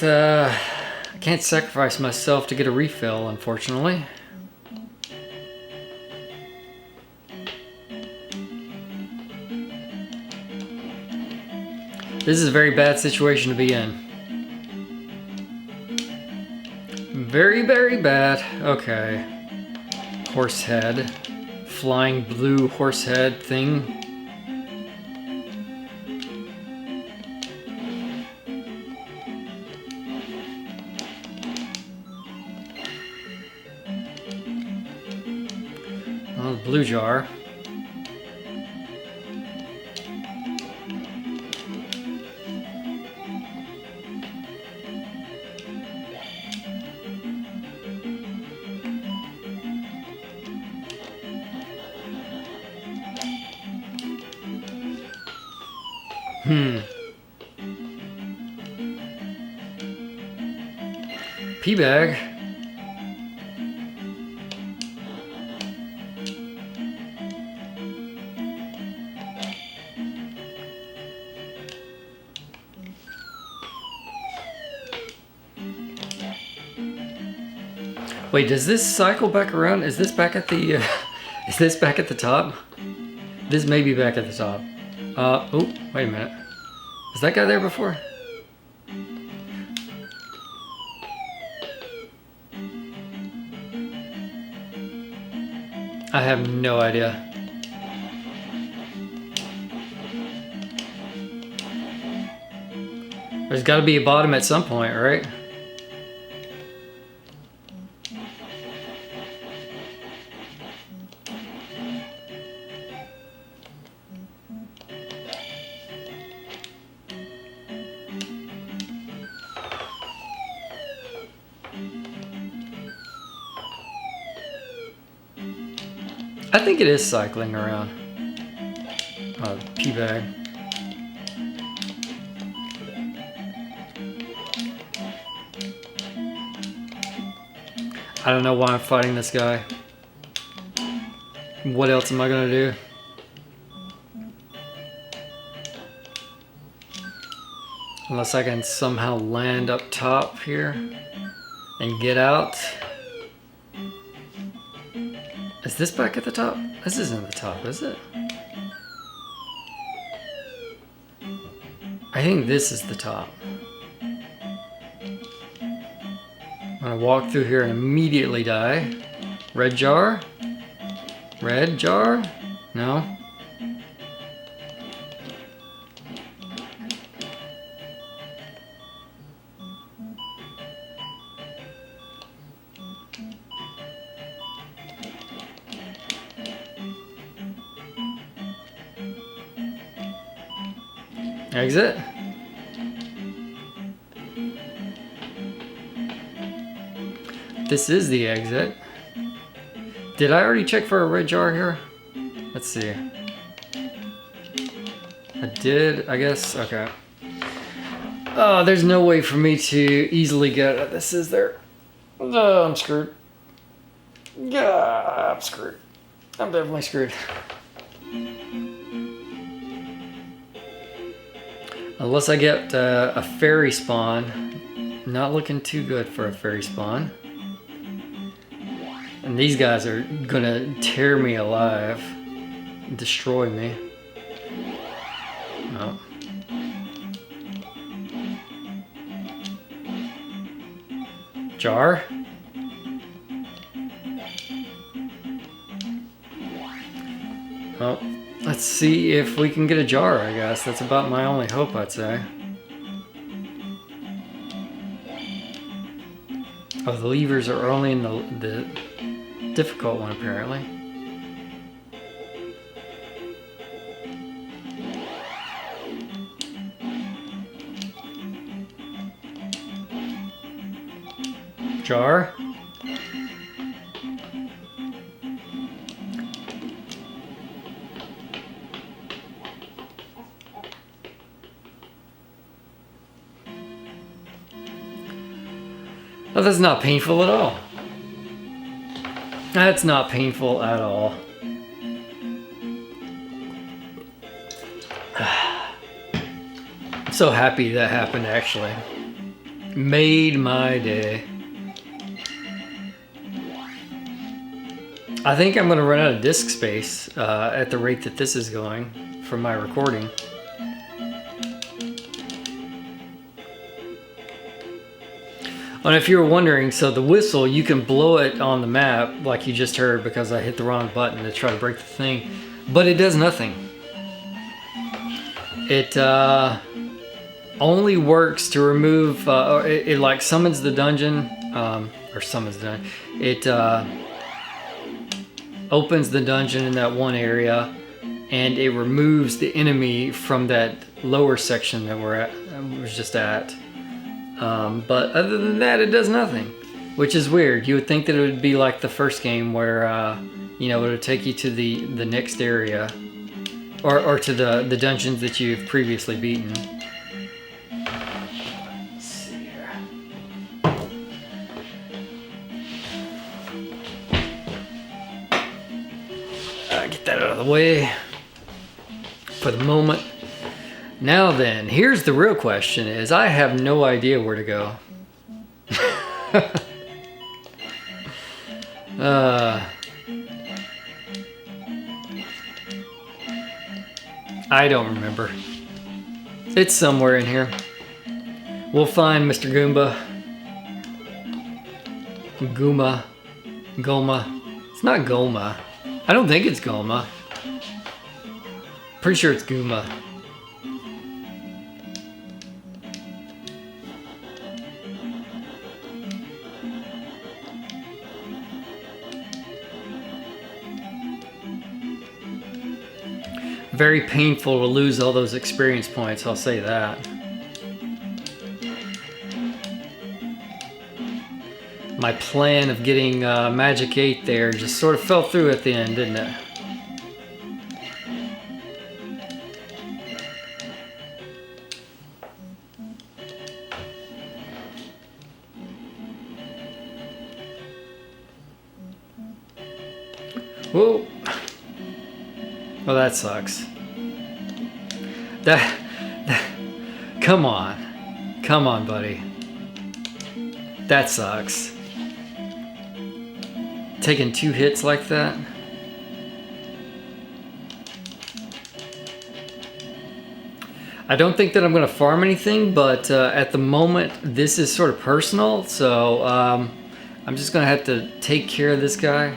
sacrifice myself to get a refill, unfortunately. This is a very bad situation to be in. Very, very bad. Okay. Horse head. Flying blue horse head thing. Oh, the blue jar. Pea bag. Wait, does this cycle back around? Is this back at the is this back at the top? This may be back at the top. Oh, wait a minute. Was that guy there before? I have no idea. There's got to be a bottom at some point, right? I think it is cycling around. Pea bag. I don't know why I'm fighting this guy. What else am I gonna do? Unless I can somehow land up top here and get out. Is this back at the top? This isn't the top, is it? I think this is the top. I'm gonna walk through here and immediately die. Red jar? Red jar? No? Exit? This is the exit. Did I already check for a red jar here? Let's see. I did, I guess. Okay. Oh, there's no way for me to easily get out of this, is there? Oh, I'm screwed. Yeah, I'm screwed. I'm definitely screwed. Unless I get a fairy spawn. Not looking too good for a fairy spawn. And these guys are gonna tear me alive. Destroy me. Oh. Jar? Oh. Let's see if we can get a jar, I guess. That's about my only hope, I'd say. Oh, the levers are only in the difficult one, apparently. Jar? Oh, that's not painful at all. That's not painful at all. I'm so happy that happened, actually. Made my day. I think I'm going to run out of disk space at the rate that this is going for my recording. And if you were wondering, so the whistle, you can blow it on the map like you just heard because I hit the wrong button to try to break the thing, but it does nothing. It only works to remove, it like summons the dungeon, or summons the dungeon. It opens the dungeon in that one area, and it removes the enemy from that lower section that we're just at. But other than that, it does nothing, which is weird. You would think that it would be like the first game where, you know, it would take you to the next area, or to the dungeons that you've previously beaten. Let's see here. Get that out of the way for the moment. Now then, here's the real question is I have no idea where to go. I don't remember. It's somewhere in here. We'll find Mr. Goomba. Goma. It's not Goma. I don't think it's Goma. Pretty sure it's Goomba. Very painful to lose all those experience points, I'll say that. My plan of getting Magic 8 there just sort of fell through at the end, didn't it? Whoa. Well, that sucks. Come on, buddy. That sucks. Taking 2 hits like that. I don't think that I'm going to farm anything, but at the moment, this is sort of personal, so I'm just going to have to take care of this guy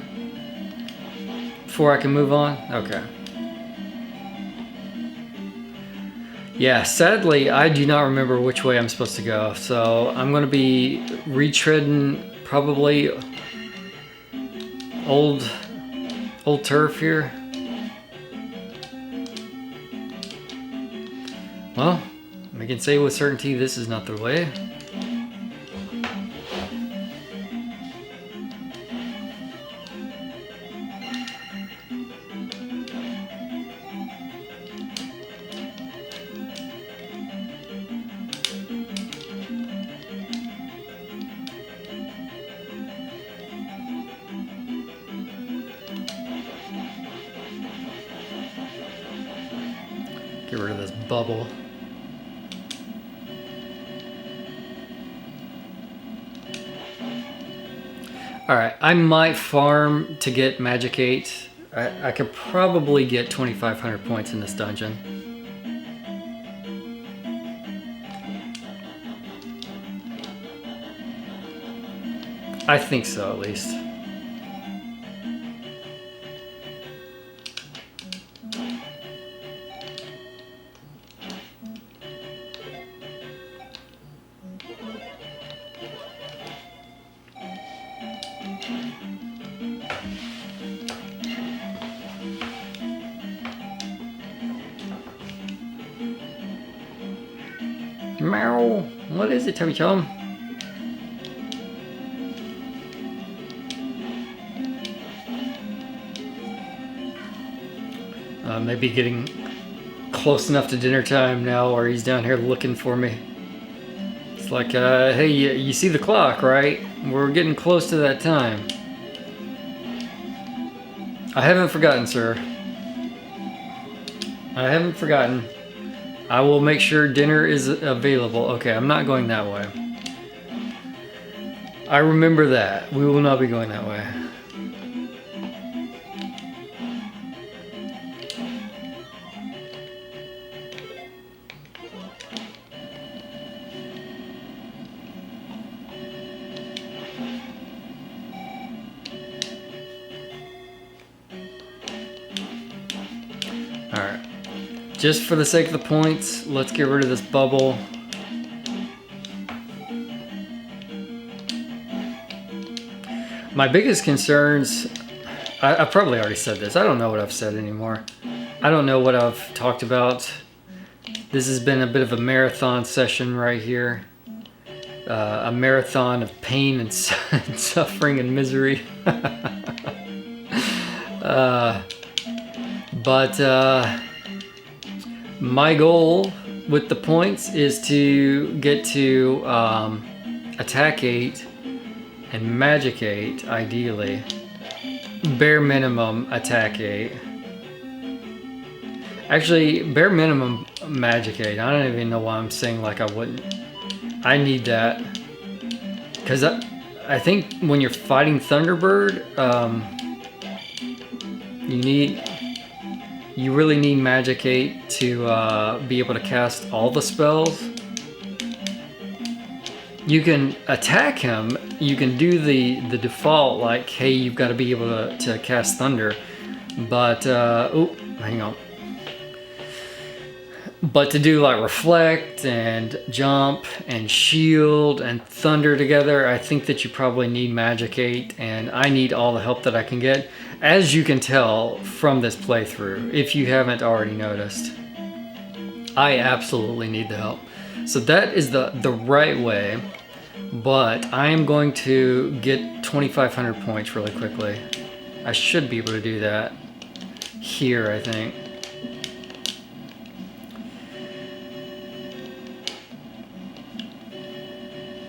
before I can move on. Okay. Yeah, sadly, I do not remember which way I'm supposed to go, so I'm going to be retreading probably old turf here. Well, we can say with certainty this is not the way. Get rid of this bubble. Alright, I might farm to get Magic 8. I could probably get 2,500 points in this dungeon. I think so, at least. Meow. What is it, Tummy Chum? Maybe getting close enough to dinner time now, or he's down here looking for me. It's like, hey, you see the clock, right? We're getting close to that time. I haven't forgotten, sir. I haven't forgotten. I will make sure dinner is available. Okay, I'm not going that way. I remember that. We will not be going that way. Alright. Just for the sake of the points, let's get rid of this bubble. My biggest concerns I probably already said this. I don't know what I've said anymore. I don't know what I've talked about. This has been a bit of a marathon session right here. A marathon of pain and suffering and misery. But my goal with the points is to get to attack 8 and magic 8, ideally. Bare minimum attack 8. Actually, bare minimum magic 8. I don't even know why I'm saying like I wouldn't. I need that. Because I think when you're fighting Thunderbird, you really need magic 8 to be able to cast all the spells. You can attack him, you can do the default, like, hey, you've got to be able to cast Thunder. But, oh, hang on. But to do like Reflect and Jump and Shield and Thunder together, I think that you probably need Magic 8, and I need all the help that I can get, as you can tell from this playthrough, if you haven't already noticed. I absolutely need the help. So that is the right way, but I am going to get 2,500 points really quickly. I should be able to do that here, I think.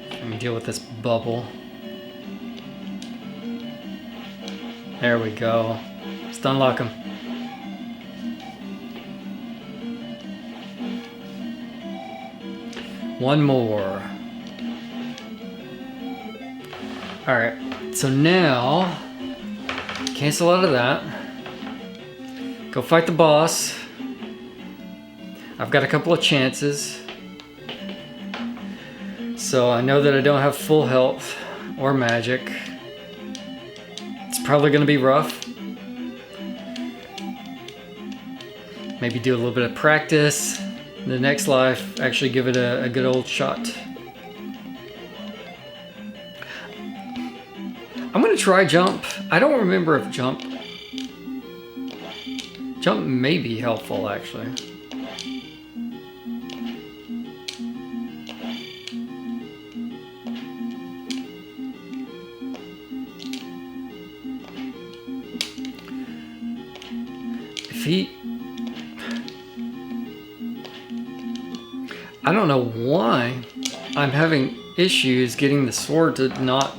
Let me deal with this bubble. There we go. Just unlock him. One more. Alright, so now cancel out of that. Go fight the boss. I've got a couple of chances. So I know that I don't have full health or magic. It's probably going to be rough. Maybe do a little bit of practice. The next life, actually give it a good old shot. I'm going to try Jump. I don't remember if Jump may be helpful, actually. I don't know why I'm having issues getting the sword to not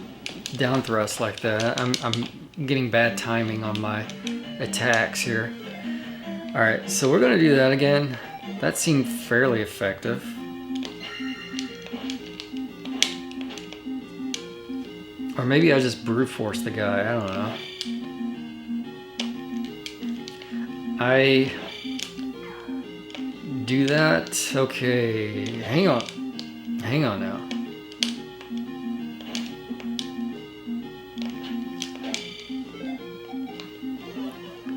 down thrust like that. I'm getting bad timing on my attacks here. Alright, so we're going to do that again. That seemed fairly effective. Or maybe I just brute force the guy, I don't know. I do that? Okay, hang on now.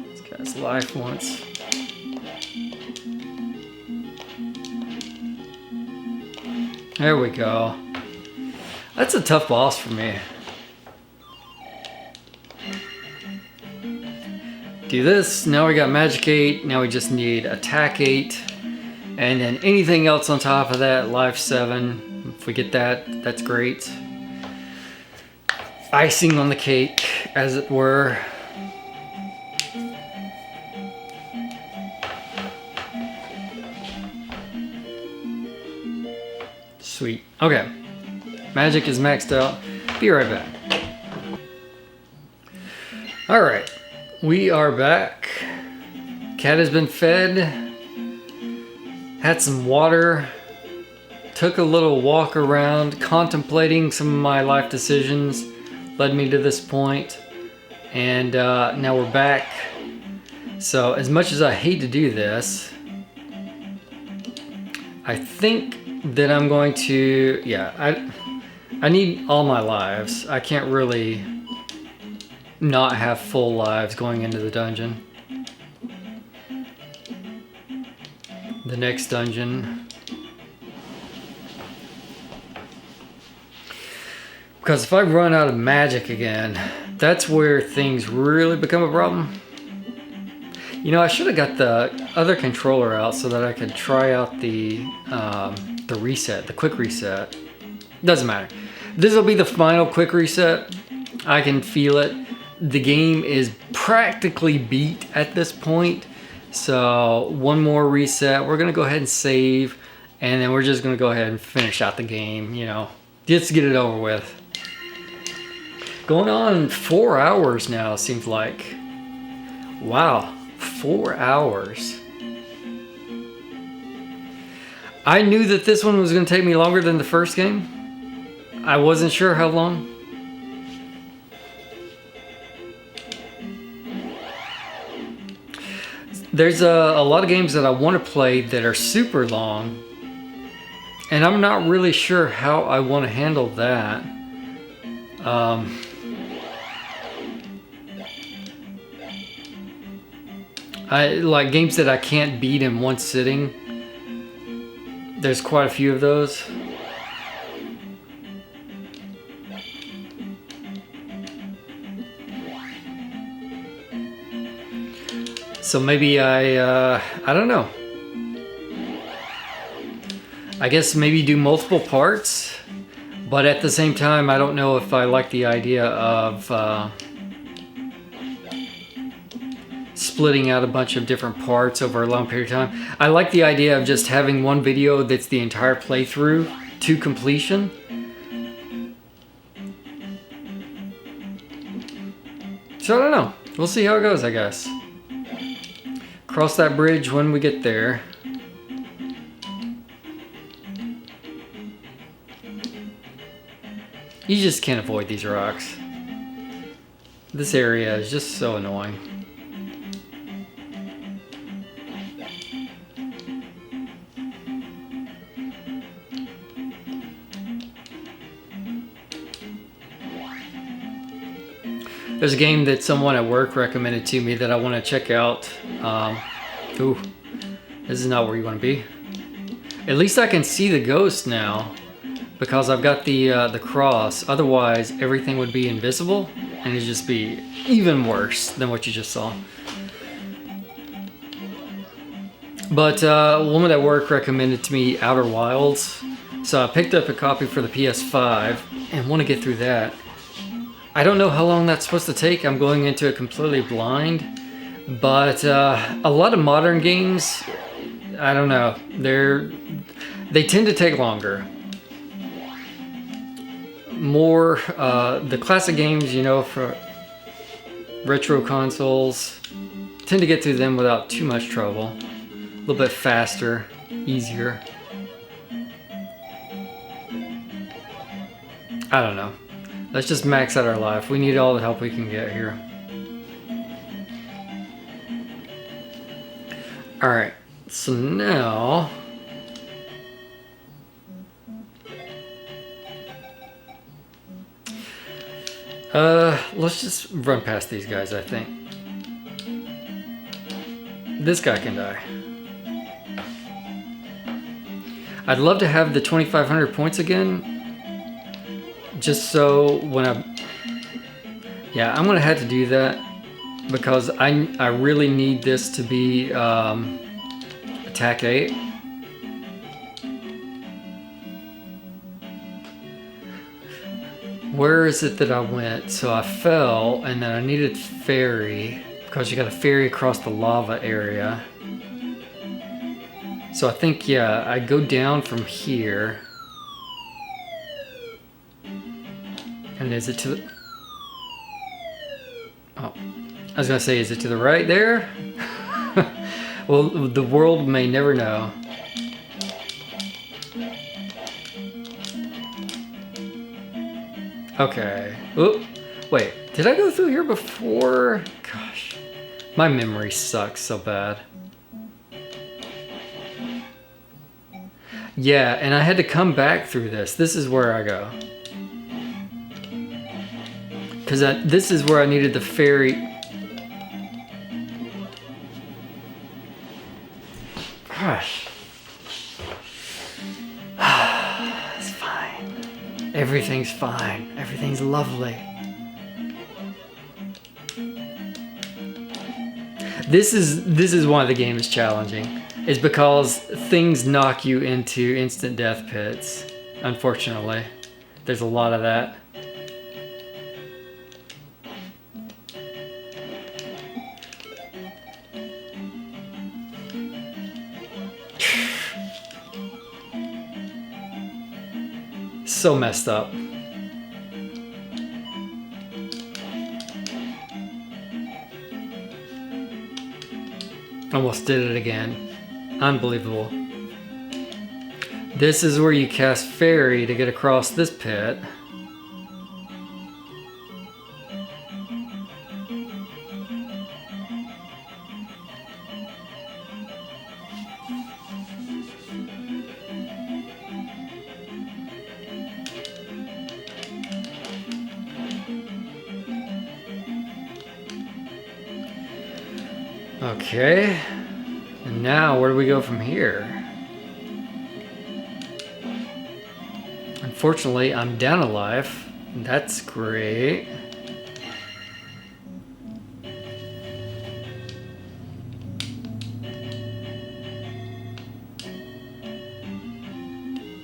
This guy's life once. There we go. That's a tough boss for me. Do this, now we got Magic 8, now we just need Attack 8, and then anything else on top of that, Life 7. If we get that, that's great. Icing on the cake, as it were. Sweet. Okay. Magic is maxed out. Be right back. Alright. We are back. Cat has been fed. Had some water. Took a little walk around, contemplating some of my life decisions. Led me to this point. And now we're back. So as much as I hate to do this, I think that I'm going to, yeah, I need all my lives. I can't really not have full lives going into the dungeon. The next dungeon. Because if I run out of magic again, that's where things really become a problem. You know, I should have got the other controller out so that I could try out the reset, the quick reset. Doesn't matter. This will be the final quick reset. I can feel it. The game is practically beat at this point. So one more reset. We're going to go ahead and save. And then we're just going to go ahead and finish out the game, you know. Just get it over with. Going on 4 hours now, seems like. Wow, 4 hours. I knew that this one was going to take me longer than the first game. I wasn't sure how long. There's a lot of games that I want to play that are super long. And I'm not really sure how I want to handle that. I like games that I can't beat in one sitting. There's quite a few of those. So maybe I don't know. I guess maybe do multiple parts, but at the same time, I don't know if I like the idea of splitting out a bunch of different parts over a long period of time. I like the idea of just having one video that's the entire playthrough to completion. So I don't know. We'll see how it goes, I guess. Cross that bridge when we get there. You just can't avoid these rocks. This area is just so annoying. There's a game that someone at work recommended to me that I want to check out. Ooh, this is not where you want to be. At least I can see the ghost now because I've got the cross. Otherwise, everything would be invisible and it'd just be even worse than what you just saw. But a woman at work recommended to me Outer Wilds, so I picked up a copy for the PS5 and want to get through that. I don't know how long that's supposed to take. I'm going into it completely blind. But a lot of modern games, I don't know, they tend to take longer. More the classic games, you know, for retro consoles, tend to get through them without too much trouble. A little bit faster, easier. I don't know. Let's just max out our life. We need all the help we can get here. Alright, so now... let's just run past these guys, I think. This guy can die. I'd love to have the 2,500 points again. Just so when yeah, I'm gonna have to do that because I really need this to be attack 8. Where is it that I went? So I fell and then I needed ferry because you got a ferry across the lava area. So I think, yeah, I go down from here. And is it to the... Oh, I was gonna say, is it to the right there? Well, the world may never know. Okay. Oop. Wait, did I go through here before? Gosh, my memory sucks so bad. Yeah, and I had to come back through this. This is where I go. Because this is where I needed the ferry. Gosh. It's fine. Everything's everything's fine. Everything's lovely. This is why the game is challenging. Is because things knock you into instant death pits. Unfortunately, there's a lot of that. So messed up. Almost did it again. Unbelievable. This is where you cast Fairy to get across this pit. Okay. And now, where do we go from here? Unfortunately, I'm down a life. That's great.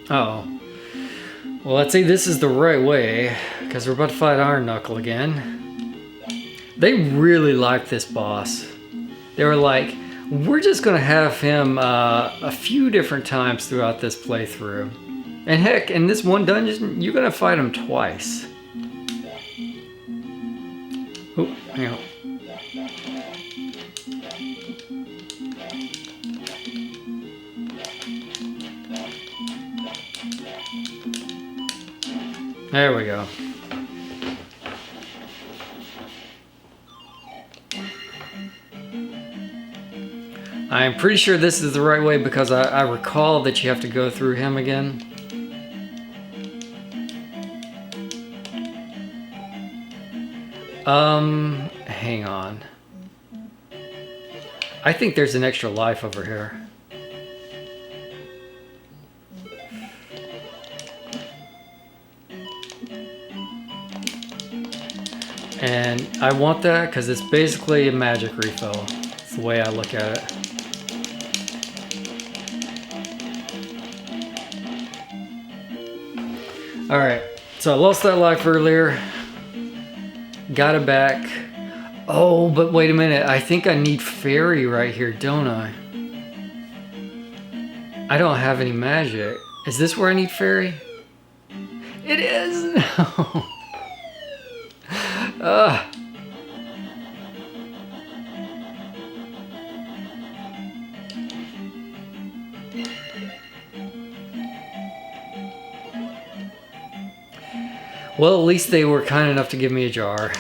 Oh. Well, let's say this is the right way, because we're about to fight Iron Knuckle again. They really liked this boss. They were like, we're just going to have him a few different times throughout this playthrough. And heck, in this one dungeon, you're going to fight him twice. Oh, hang on. There we go. I'm pretty sure this is the right way because I recall that you have to go through him again. Hang on. I think there's an extra life over here. And I want that because it's basically a magic refill. It's the way I look at it. Alright, so I lost that life earlier. Got it back. Oh, but wait a minute. I think I need Fairy right here, don't I? I don't have any magic. Is this where I need Fairy? It is! No! Well, at least they were kind enough to give me a jar.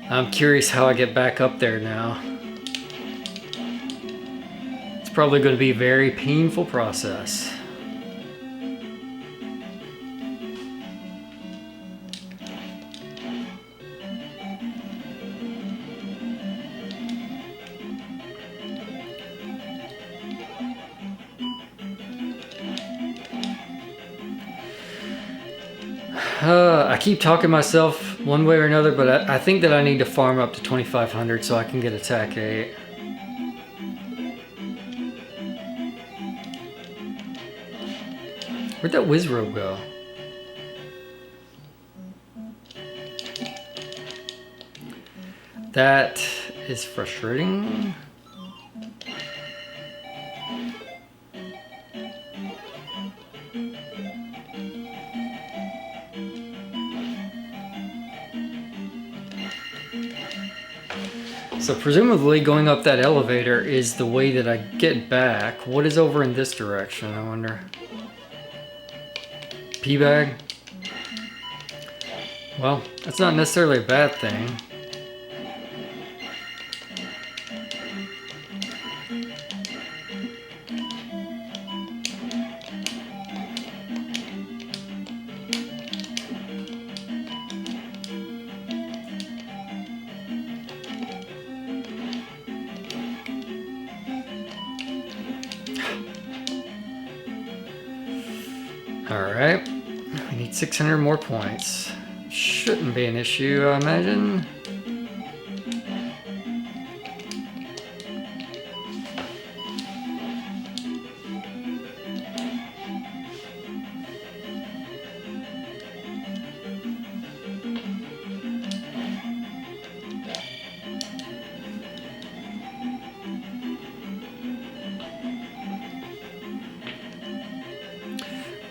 I'm curious how I get back up there now. It's probably going to be a very painful process. I keep talking myself one way or another, but I think that I need to farm up to 2,500 so I can get attack 8. Where'd that Wizrobe go? That is frustrating. So presumably going up that elevator is the way that I get back. What is over in this direction, I wonder? P-bag? Well, that's not necessarily a bad thing. Alright. We need 600 more points. Shouldn't be an issue, I imagine.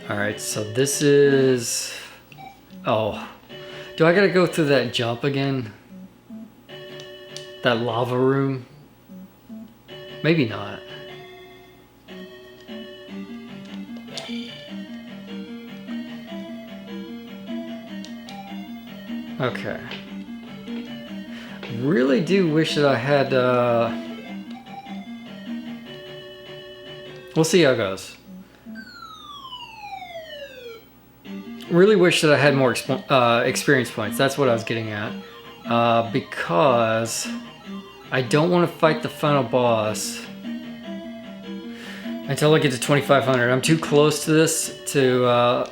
Alright, so this is... Oh. Do I gotta go through that jump again? That lava room? Maybe not. Okay. Really do wish that I had... We'll see how it goes. Really wish that I had more experience points. That's what I was getting at. Because I don't want to fight the final boss until I get to 2,500. I'm too close to this to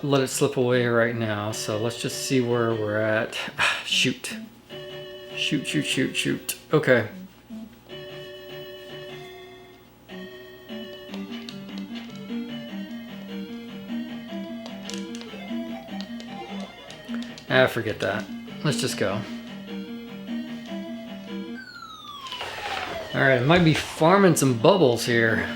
let it slip away right now. So let's just see where we're at. Shoot. Shoot, shoot, shoot, shoot. Okay. Ah, forget that. Let's just go. Alright, I might be farming some bubbles here.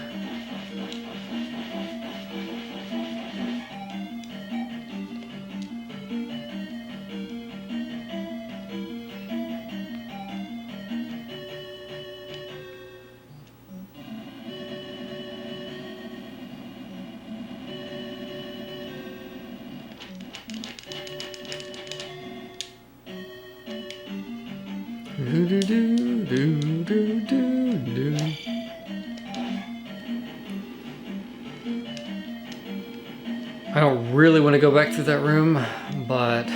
I don't really want to go back through that room, but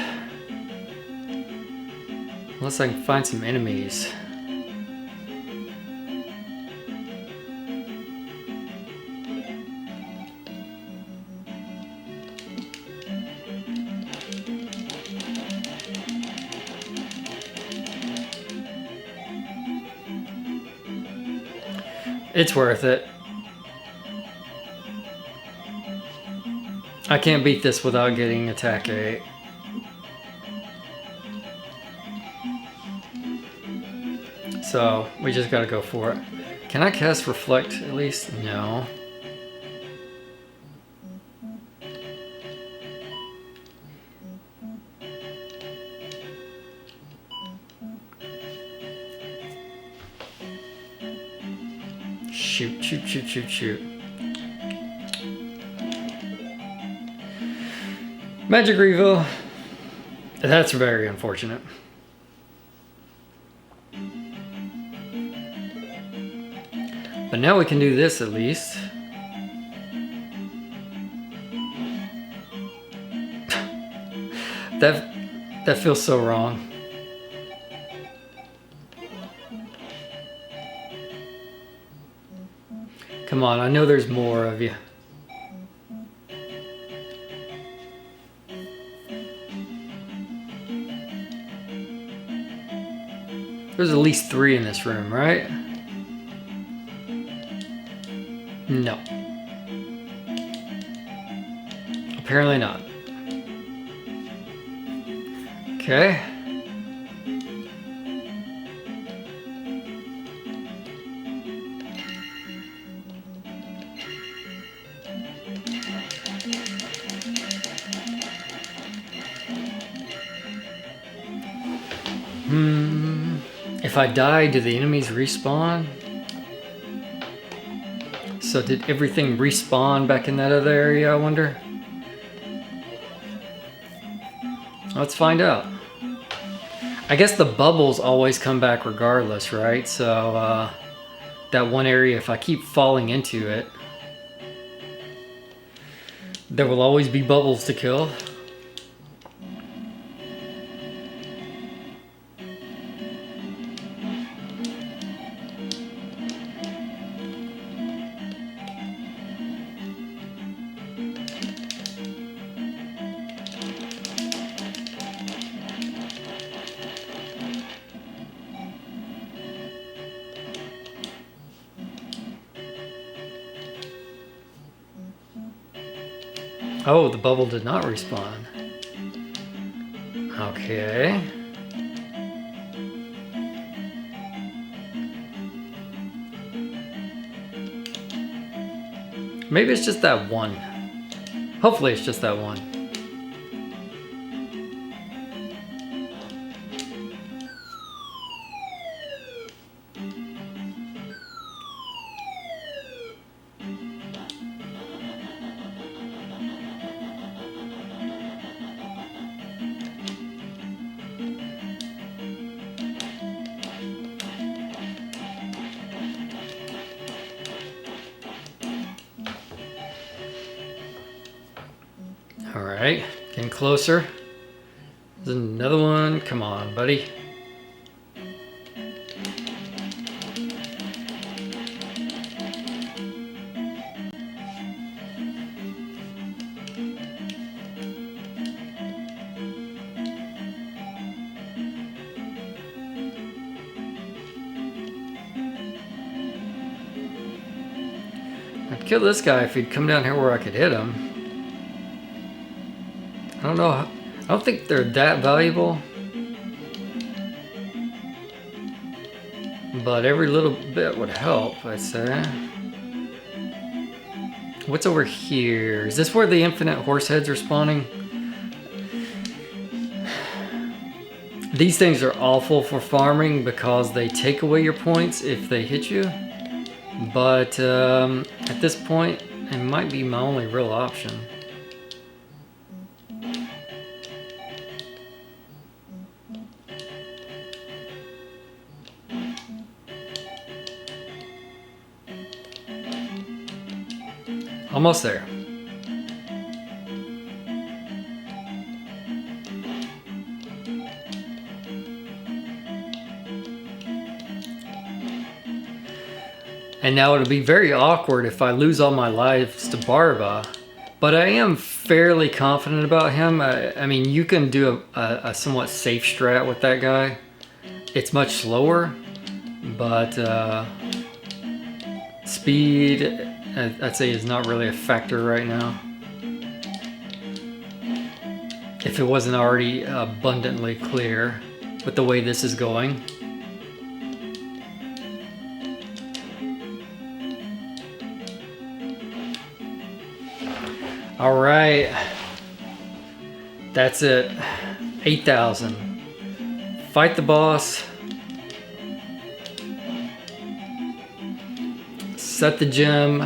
unless I can find some enemies. It's worth it. I can't beat this without getting attack 8. So we just gotta go for it. Can I cast Reflect at least? No. Shoot, shoot, shoot, shoot, shoot. Magic reveal. That's very unfortunate. But now we can do this at least. That feels so wrong. Come on, I know there's more of you. There's at least 3 in this room, right? No. Apparently not. Okay. If I die, do the enemies respawn? So did everything respawn back in that other area, I wonder? Let's find out. I guess the bubbles always come back regardless, right? So that one area, if I keep falling into it, there will always be bubbles to kill. Oh, the bubble did not respawn. Okay. Maybe it's just that one. Hopefully it's just that one. All right, getting closer. There's another one. Come on, buddy. I'd kill this guy if he'd come down here where I could hit him. I don't know. I don't think they're that valuable. But every little bit would help, I'd say. What's over here? Is this where the infinite horse heads are spawning? These things are awful for farming because they take away your points if they hit you. But at this point, it might be my only real option. Almost there. And now it'll be very awkward if I lose all my lives to Barba, but I am fairly confident about him. I mean, you can do a somewhat safe strat with that guy. It's much slower, but speed, I'd say, is not really a factor right now. If it wasn't already abundantly clear with the way this is going. All right, that's it. 8,000. Fight the boss. Set the gem.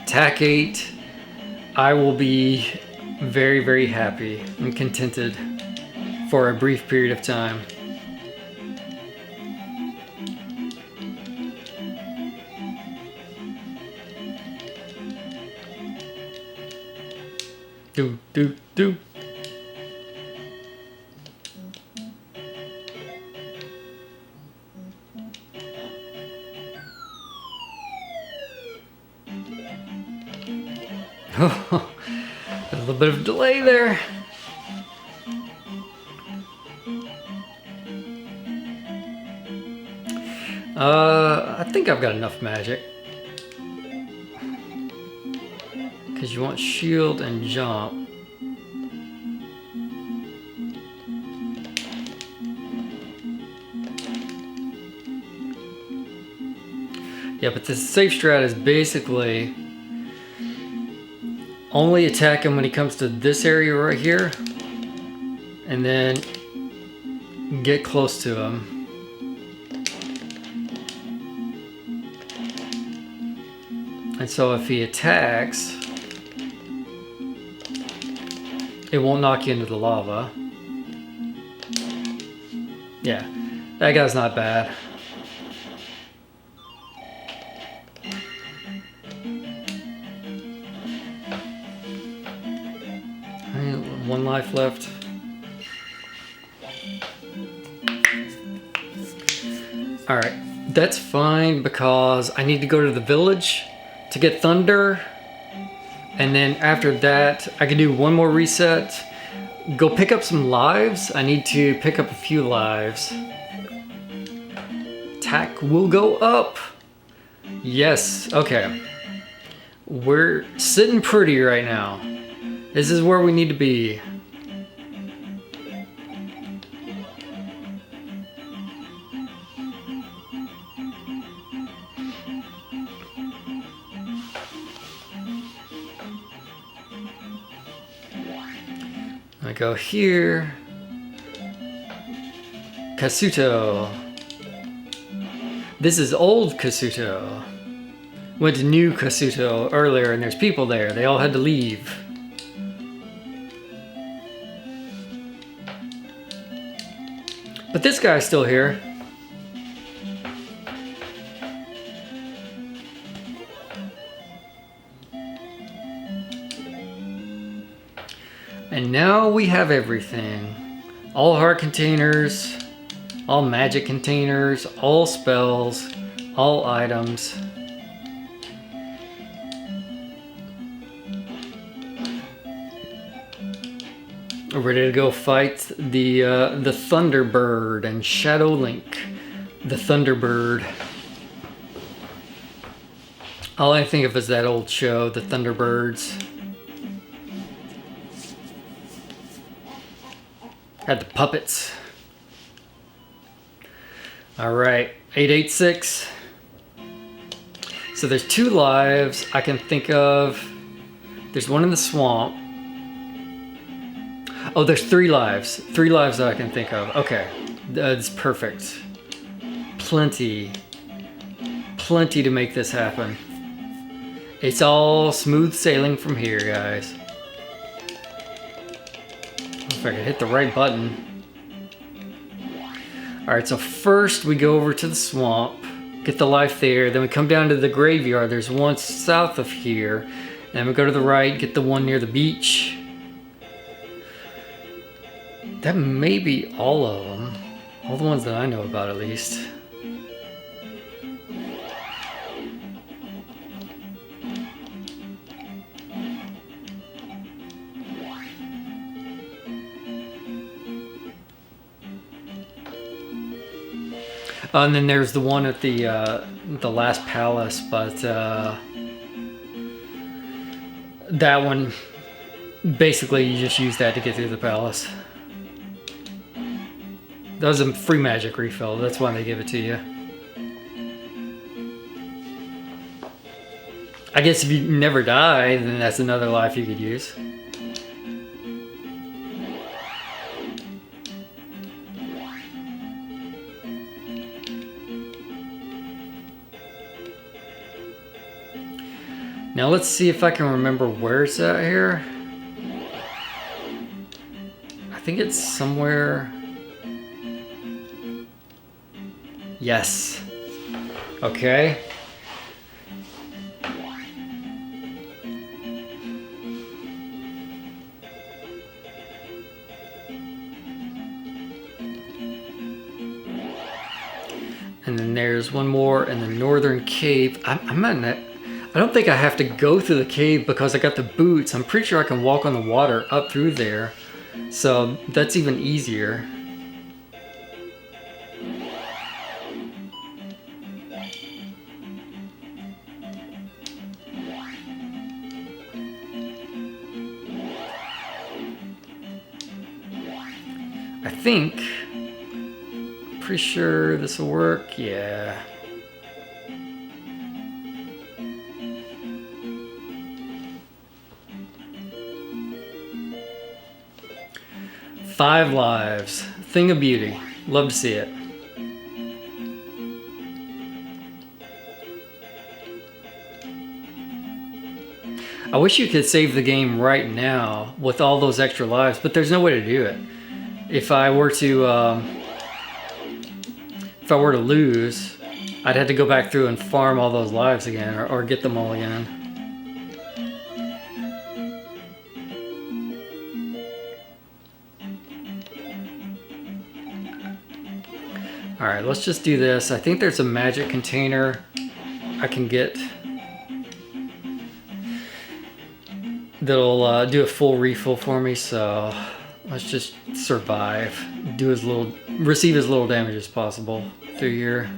Attack 8. I will be very, very happy and contented for a brief period of time. Do. A little bit of delay there. I think I've got enough magic. Because you want shield and jump. Yeah, but the safe strat is basically only attack him when he comes to this area right here, and then get close to him. And so if he attacks, it won't knock you into the lava. Yeah, that guy's not bad. One life left. Alright, that's fine because I need to go to the village to get thunder. And then after that, I can do one more reset. Go pick up some lives. I need to pick up a few lives. Attack will go up. Yes, okay. We're sitting pretty right now. This is where we need to be. I go here. Kasuto. This is old Kasuto. Went to new Kasuto earlier and there's people there. They all had to leave. But this guy's still here. And now we have everything. All heart containers, all magic containers, all spells, all items. We're ready to go fight the Thunderbird and Shadow Link. The Thunderbird. All I think of is that old show, The Thunderbirds. Had the puppets. Alright, 886. So there's 2 lives I can think of. There's one in the swamp. Oh, there's 3 lives. 3 lives that I can think of. Okay, that's perfect. Plenty to make this happen. It's all smooth sailing from here, guys. If I could hit the right button. Alright, so first we go over to the swamp, get the life there, then we come down to the graveyard. There's one south of here. Then we go to the right, get the one near the beach. That may be all of them. All the ones that I know about, at least. And then there's the one at the last palace, but that one, basically you just use that to get through the palace. That was a free magic refill, that's why they give it to you. I guess if you never die, then that's another life you could use. Now let's see if I can remember where it's at here. I think it's somewhere... Yes. Okay. And then there's one more in the northern cave. I'm at that. I don't think I have to go through the cave because I got the boots. I'm pretty sure I can walk on the water up through there. So that's even easier. I think, pretty sure this will work, yeah. Five lives, thing of beauty, love to see it. I wish you could save the game right now with all those extra lives, but there's no way to do it. If I were to lose, I'd have to go back through and farm all those lives again, or get them all again. All right, let's just do this. I think there's a magic container I can get that'll do a full refill for me, so let's just survive. Receive as little damage as possible through here.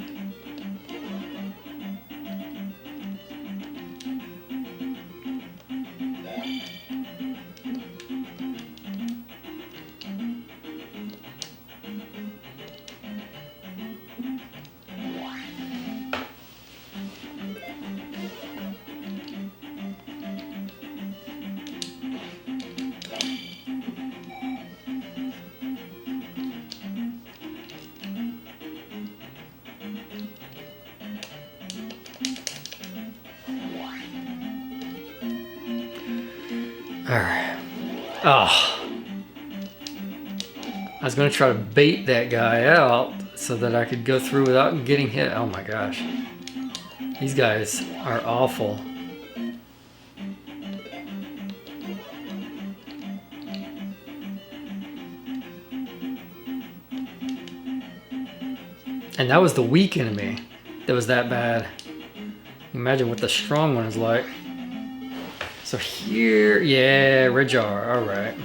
Alright. Oh. I was gonna try to bait that guy out so that I could go through without getting hit. Oh my gosh. These guys are awful. And that was the weak enemy that was that bad. Imagine what the strong one is like. So here, yeah, red jar, alright.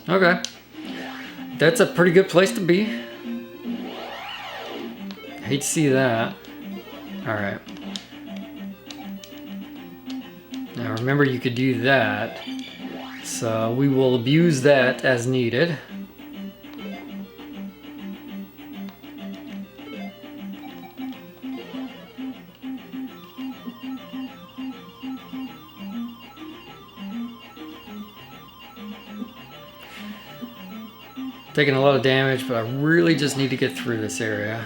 Okay. That's a pretty good place to be. I hate to see that. Alright. Now remember, you could do that. So we will abuse that as needed. Taking a lot of damage, but I really just need to get through this area.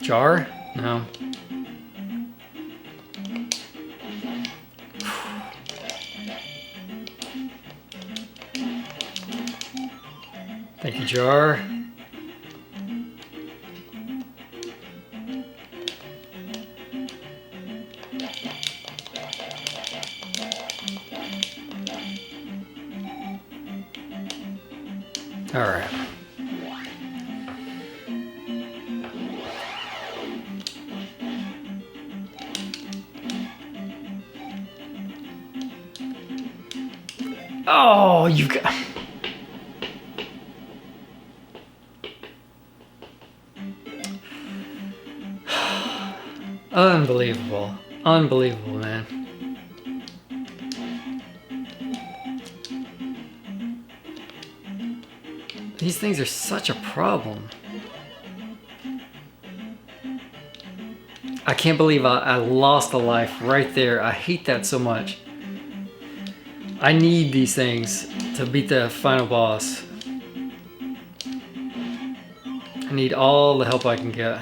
Jar? No. Thank you, Jar. All right. Oh, you got... Unbelievable. Unbelievable, man. These things are such a problem. I can't believe I lost a life right there. I hate that so much. I need these things to beat the final boss. I need all the help I can get.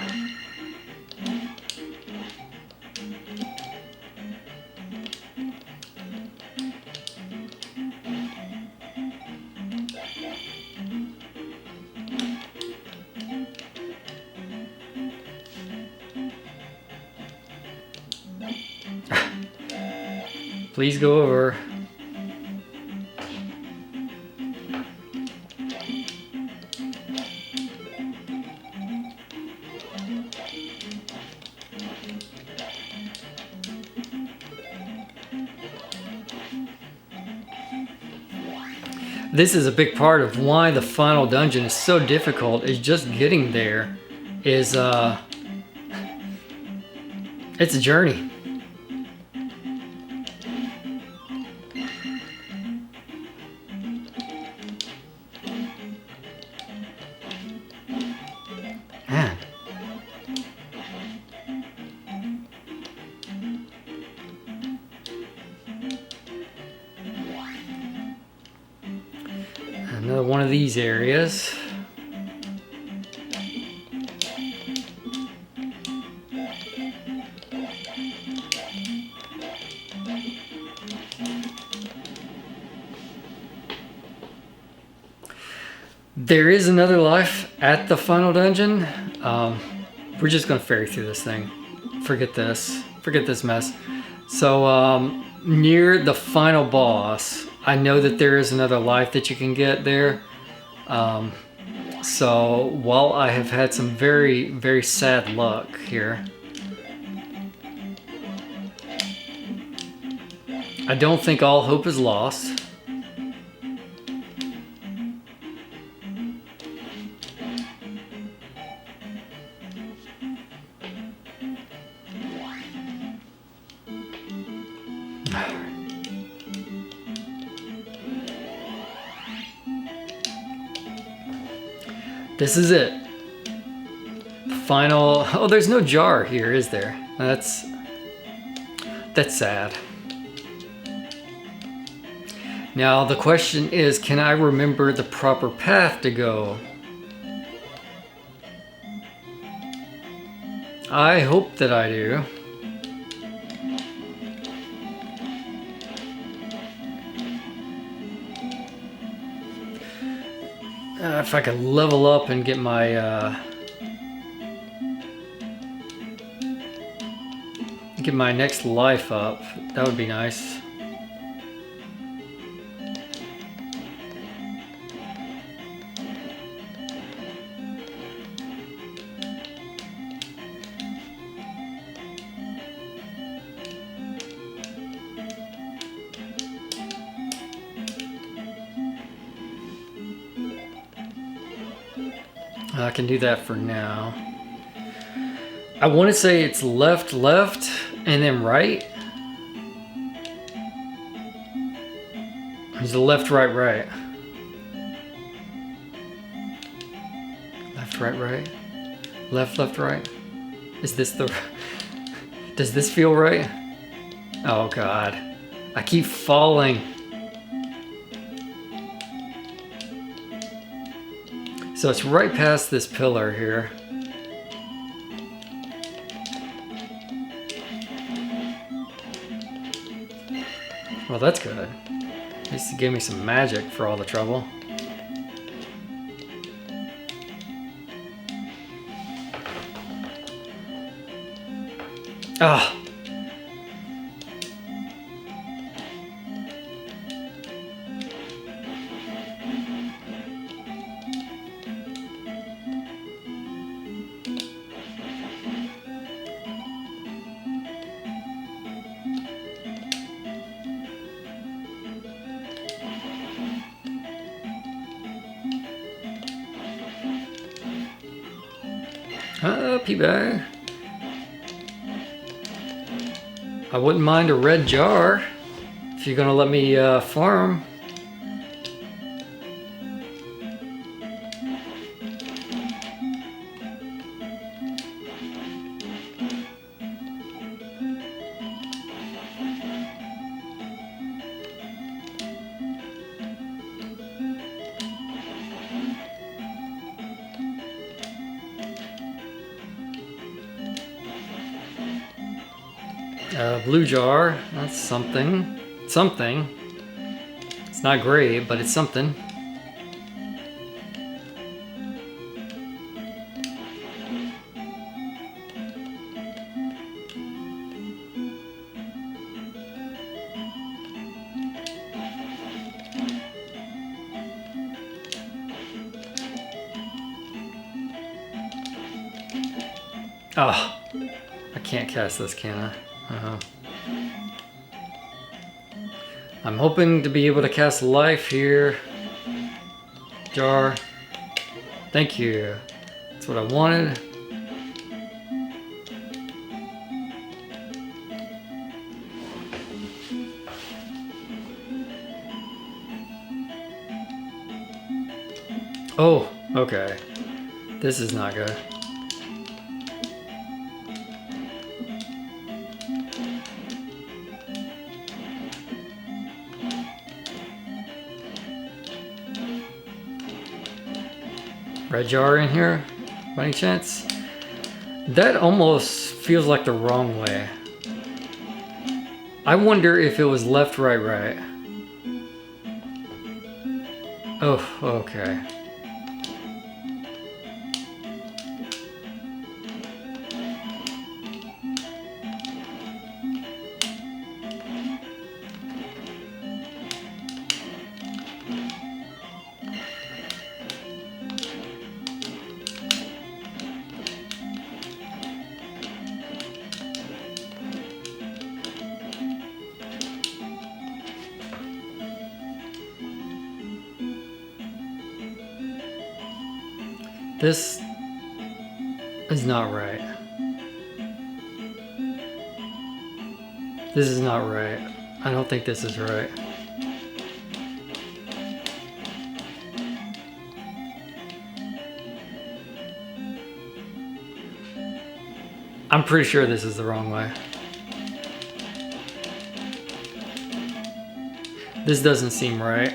Please go over. This is a big part of why the final dungeon is so difficult, is just getting there is it's a journey. Man. Another one of these areas. There is another life at the final dungeon. We're just gonna ferry through this thing. Forget this. Forget this mess. So near the final boss, I know that there is another life that you can get there. So while I have had some very, very sad luck here, I don't think all hope is lost. This is it. The final... Oh, there's no jar here, is there? That's sad. Now, the question is, can I remember the proper path to go? I hope that I do. If I could level up and get my next life up, that would be nice. I can do that for now. I want to say it's left, left, and then right. It's left, right, right. Left, right, right. Left, left, right. Is this the... Does this feel right? Oh God. I keep falling. So it's right past this pillar here. Well, that's good. At least it gave me some magic for all the trouble. Ah. P-Bag. I wouldn't mind a red jar if you're gonna let me farm. Blue jar, that's something. Something. It's not great, but it's something. Oh, I can't cast this, can I? I'm hoping to be able to cast life here. Jar. Thank you. That's what I wanted. Oh, okay. This is not good. Red jar in here, by any chance? That almost feels like the wrong way. I wonder if it was left, right, right. Oh, okay. This is not right. This is not right. I don't think this is right. I'm pretty sure this is the wrong way. This doesn't seem right.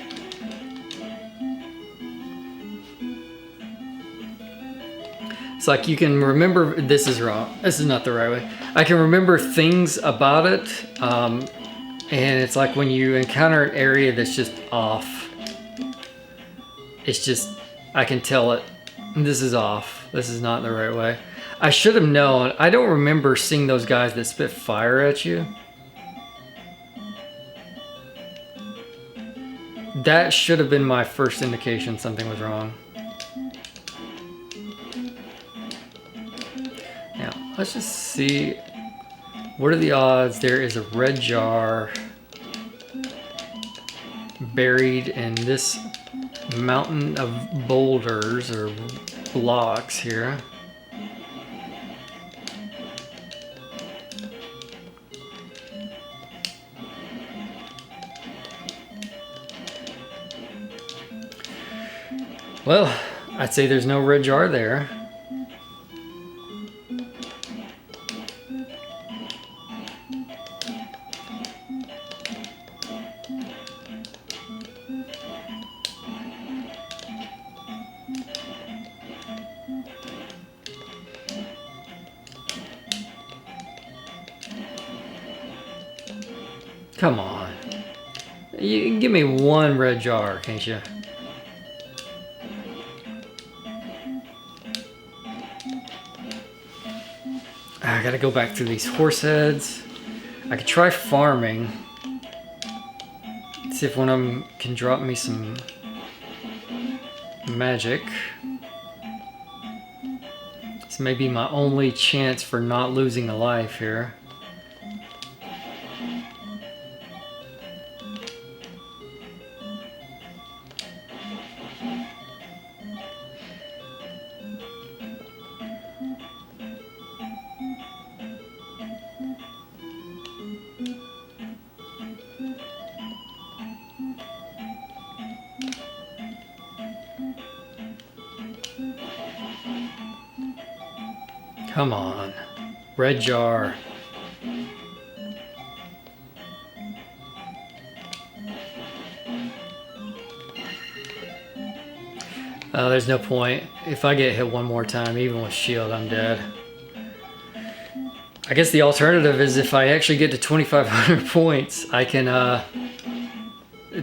It's like you can remember, this is wrong. This is not the right way. I can remember things about it, and it's like when you encounter an area that's just off, it's just, I can tell it, this is off. This is not the right way. I should have known. I don't remember seeing those guys that spit fire at you. That should have been my first indication something was wrong. Now, let's just see. What are the odds there is a red jar buried in this mountain of boulders or blocks here? Well, I'd say there's no red jar there. Come on. You can give me one red jar, can't you? I gotta go back through these horse heads. I could try farming. See if one of them can drop me some magic. This may be my only chance for not losing a life here. Come on. Red jar. There's no point. If I get hit one more time, even with shield, I'm dead. I guess the alternative is if I actually get to 2,500 points, I can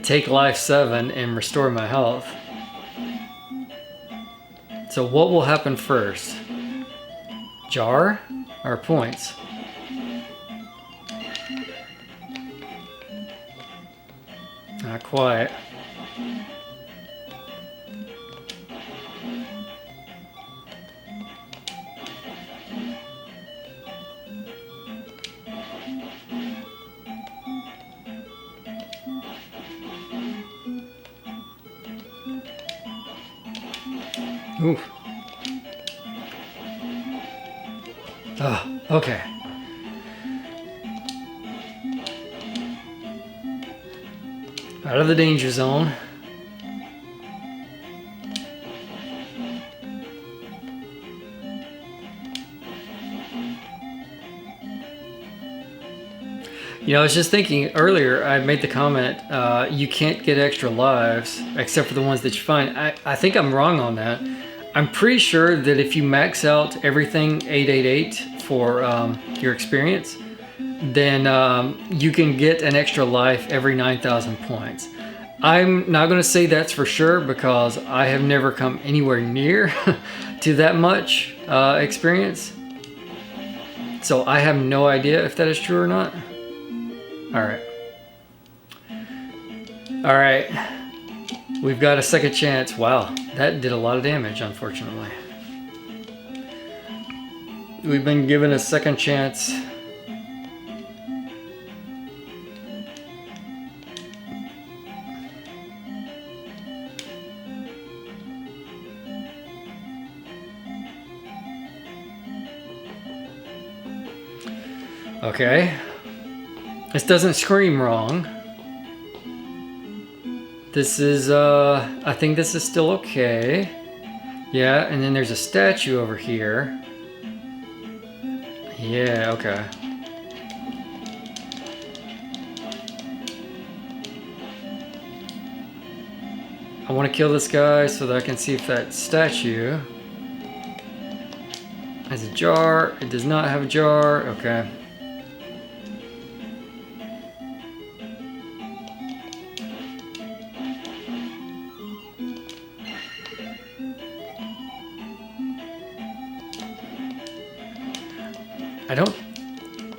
take life 7 and restore my health. So what will happen first? Jar or points? Not quite. Ooh. Oh, okay. Out of the danger zone. You know, I was just thinking earlier, I made the comment, you can't get extra lives except for the ones that you find. I think I'm wrong on that. I'm pretty sure that if you max out everything 888 for your experience, then you can get an extra life every 9,000 points. I'm not going to say that's for sure because I have never come anywhere near to that much experience. So I have no idea if that is true or not. Alright. Alright. We've got a second chance. Wow, that did a lot of damage, unfortunately. We've been given a second chance. Okay. This doesn't scream wrong. This is, I think this is still okay. Yeah, and then there's a statue over here. Yeah, okay. I want to kill this guy so that I can see if that statue has a jar. It does not have a jar. Okay. I don't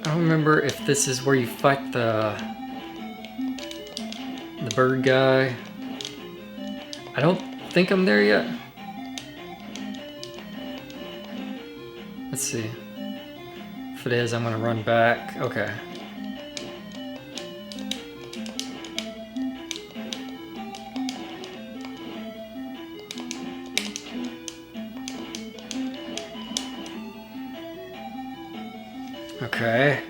remember if this is where you fight the bird guy. I don't think I'm there yet. Let's see. If it is, I'm gonna run back. Okay. Okay.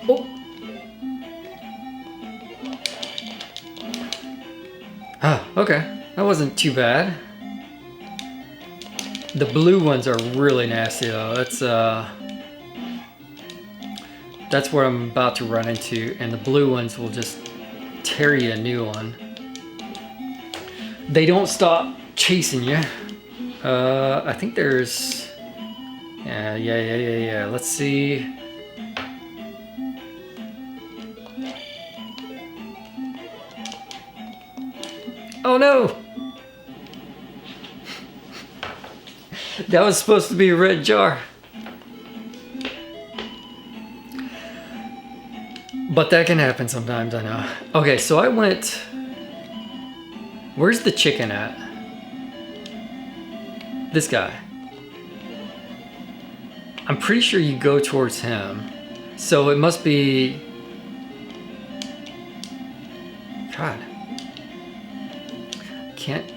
Oh. Ah, okay. That wasn't too bad. The blue ones are really nasty though. That's what I'm about to run into, and the blue ones will just tear you a new one. They don't stop chasing you. I think there's... Yeah. Let's see. Oh no! That was supposed to be a red jar. But that can happen sometimes, I know. Okay, so I went... Where's the chicken at? This guy. I'm pretty sure you go towards him. So it must be... God. Can't...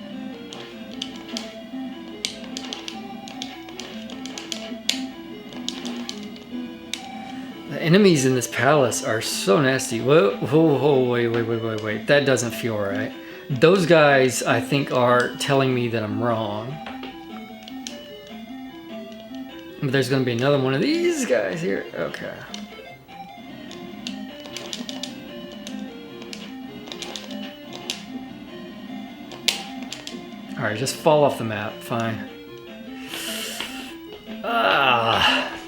The enemies in this palace are so nasty. Whoa, wait. That doesn't feel right. Those guys, I think, are telling me that I'm wrong. But there's gonna be another one of these guys here. Okay. Alright, just fall off the map. Fine.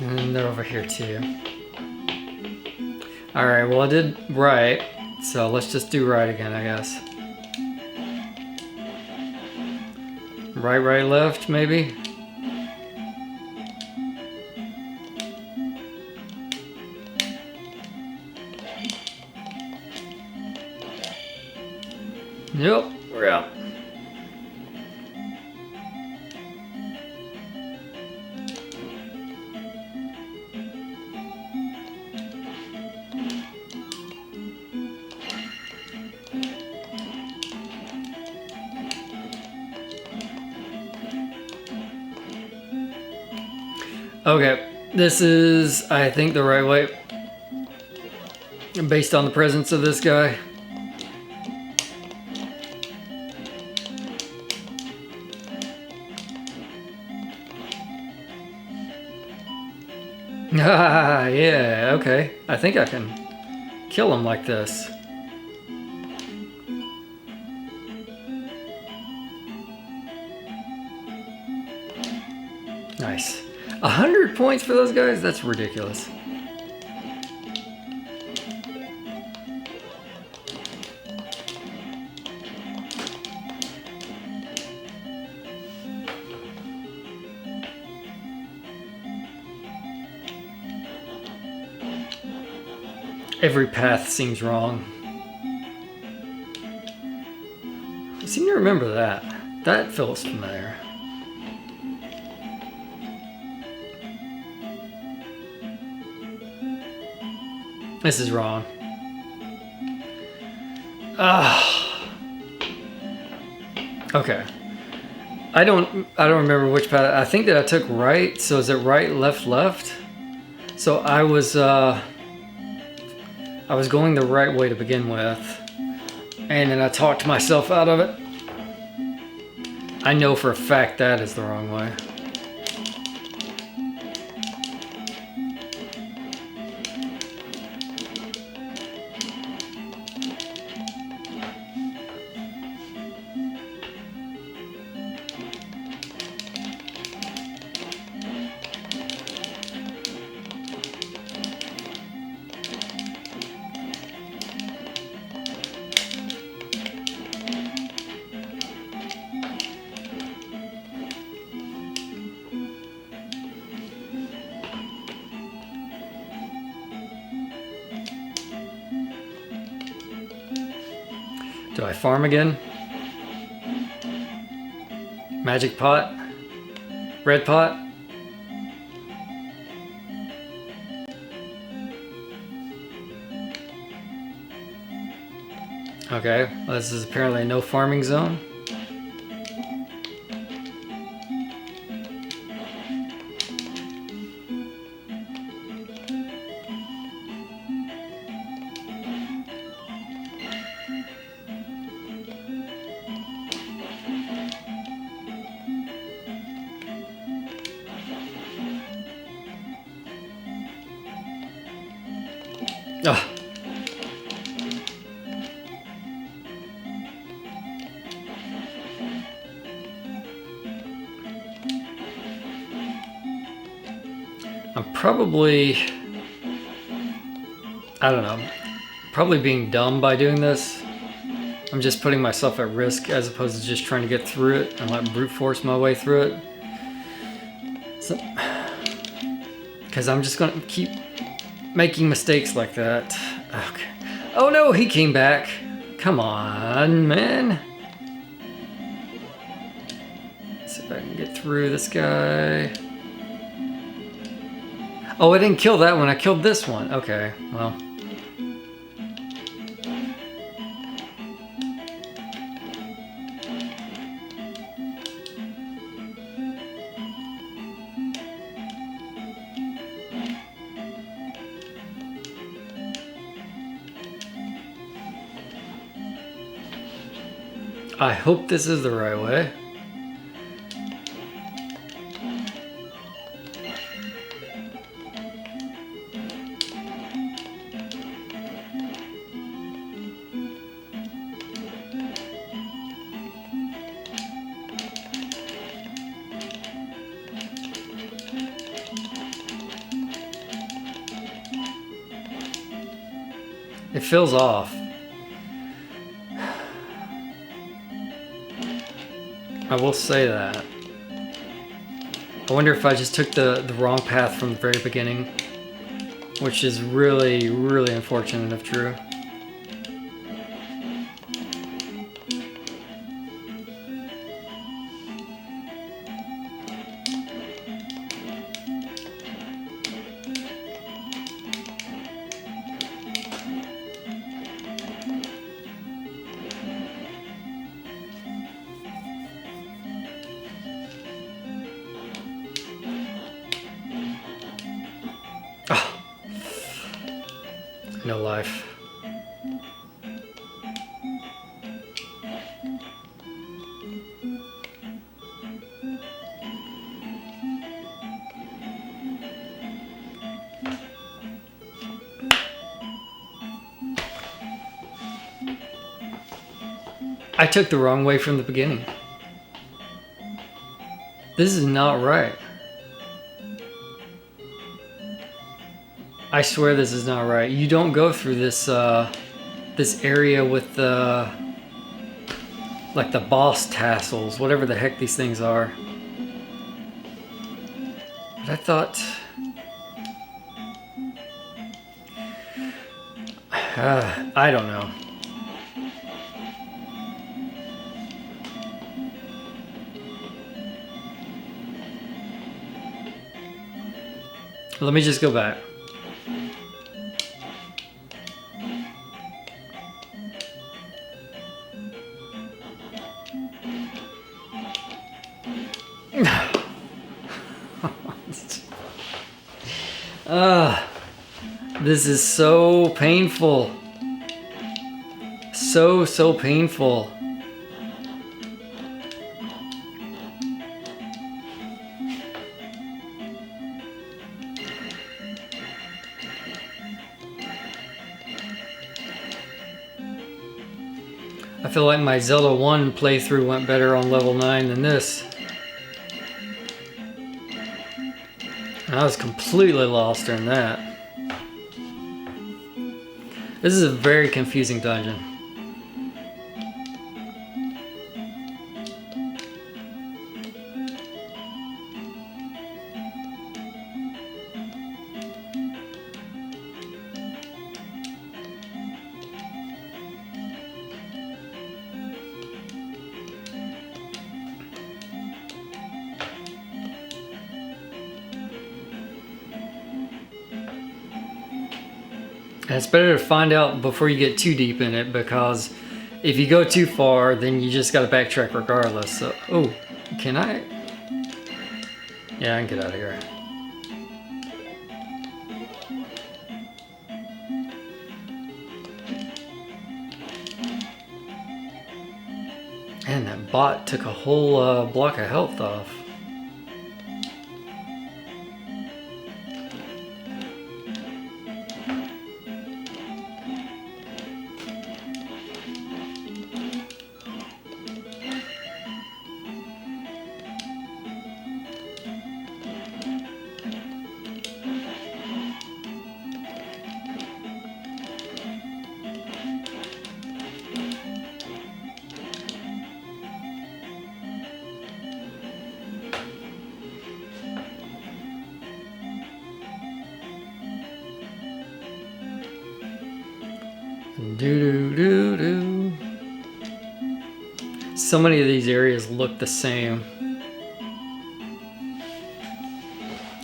And they're over here too. Alright, well I did right. So let's just do right again, I guess. Right, left, maybe? Nope, we're out. Okay, this is, I think, the right way. Based on the presence of this guy. Ah, yeah, okay. I think I can kill him like this. Nice. 100 points for those guys? That's ridiculous. Every path seems wrong. I seem to remember that. That feels familiar. This is wrong. Okay. I don't remember which path. I think that I took right. So is it right, left? So I was going the right way to begin with, and then I talked myself out of it. I know for a fact that is the wrong way. Do I farm again? Magic pot? Red pot? Okay, well, this is apparently no farming zone. Ugh. I'm probably, I don't know, probably being dumb by doing this. I'm just putting myself at risk as opposed to just trying to get through it and let brute force my way through it. Because I'm just going to keep making mistakes like that. Okay. Oh no, he came back. Come on, man. Let's see if I can get through this guy. Oh, I didn't kill that one. I killed this one. Okay, well. I hope this is the right way. It feels off. I will say that. I wonder if I just took the wrong path from the very beginning, which is really, really unfortunate if true. No life. I took the wrong way from the beginning. This is not right. I swear this is not right. You don't go through this this area with the like the boss tassels, whatever the heck these things are. But I thought I don't know. Let me just go back. This is so painful. So painful. I feel like my Zelda 1 playthrough went better on level 9 than this. I was completely lost during that. This is a very confusing dungeon. And it's better to find out before you get too deep in it, because if you go too far, then you just gotta backtrack regardless. So, oh, can I? Yeah, I can get out of here. And that bot took a whole block of health off. Do. So many of these areas look the same.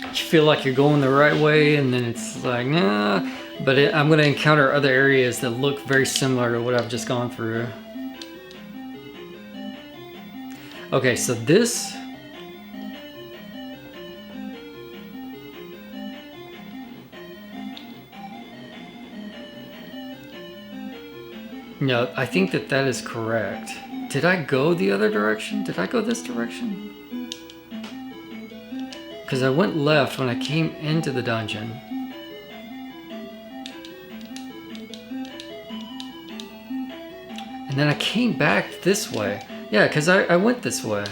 You feel like you're going the right way, and then it's like, nah. But I'm going to encounter other areas that look very similar to what I've just gone through. Okay, so this... No, I think that is correct. Did I go the other direction? Did I go this direction? Because I went left when I came into the dungeon. And then I came back this way. Yeah, because I went this way.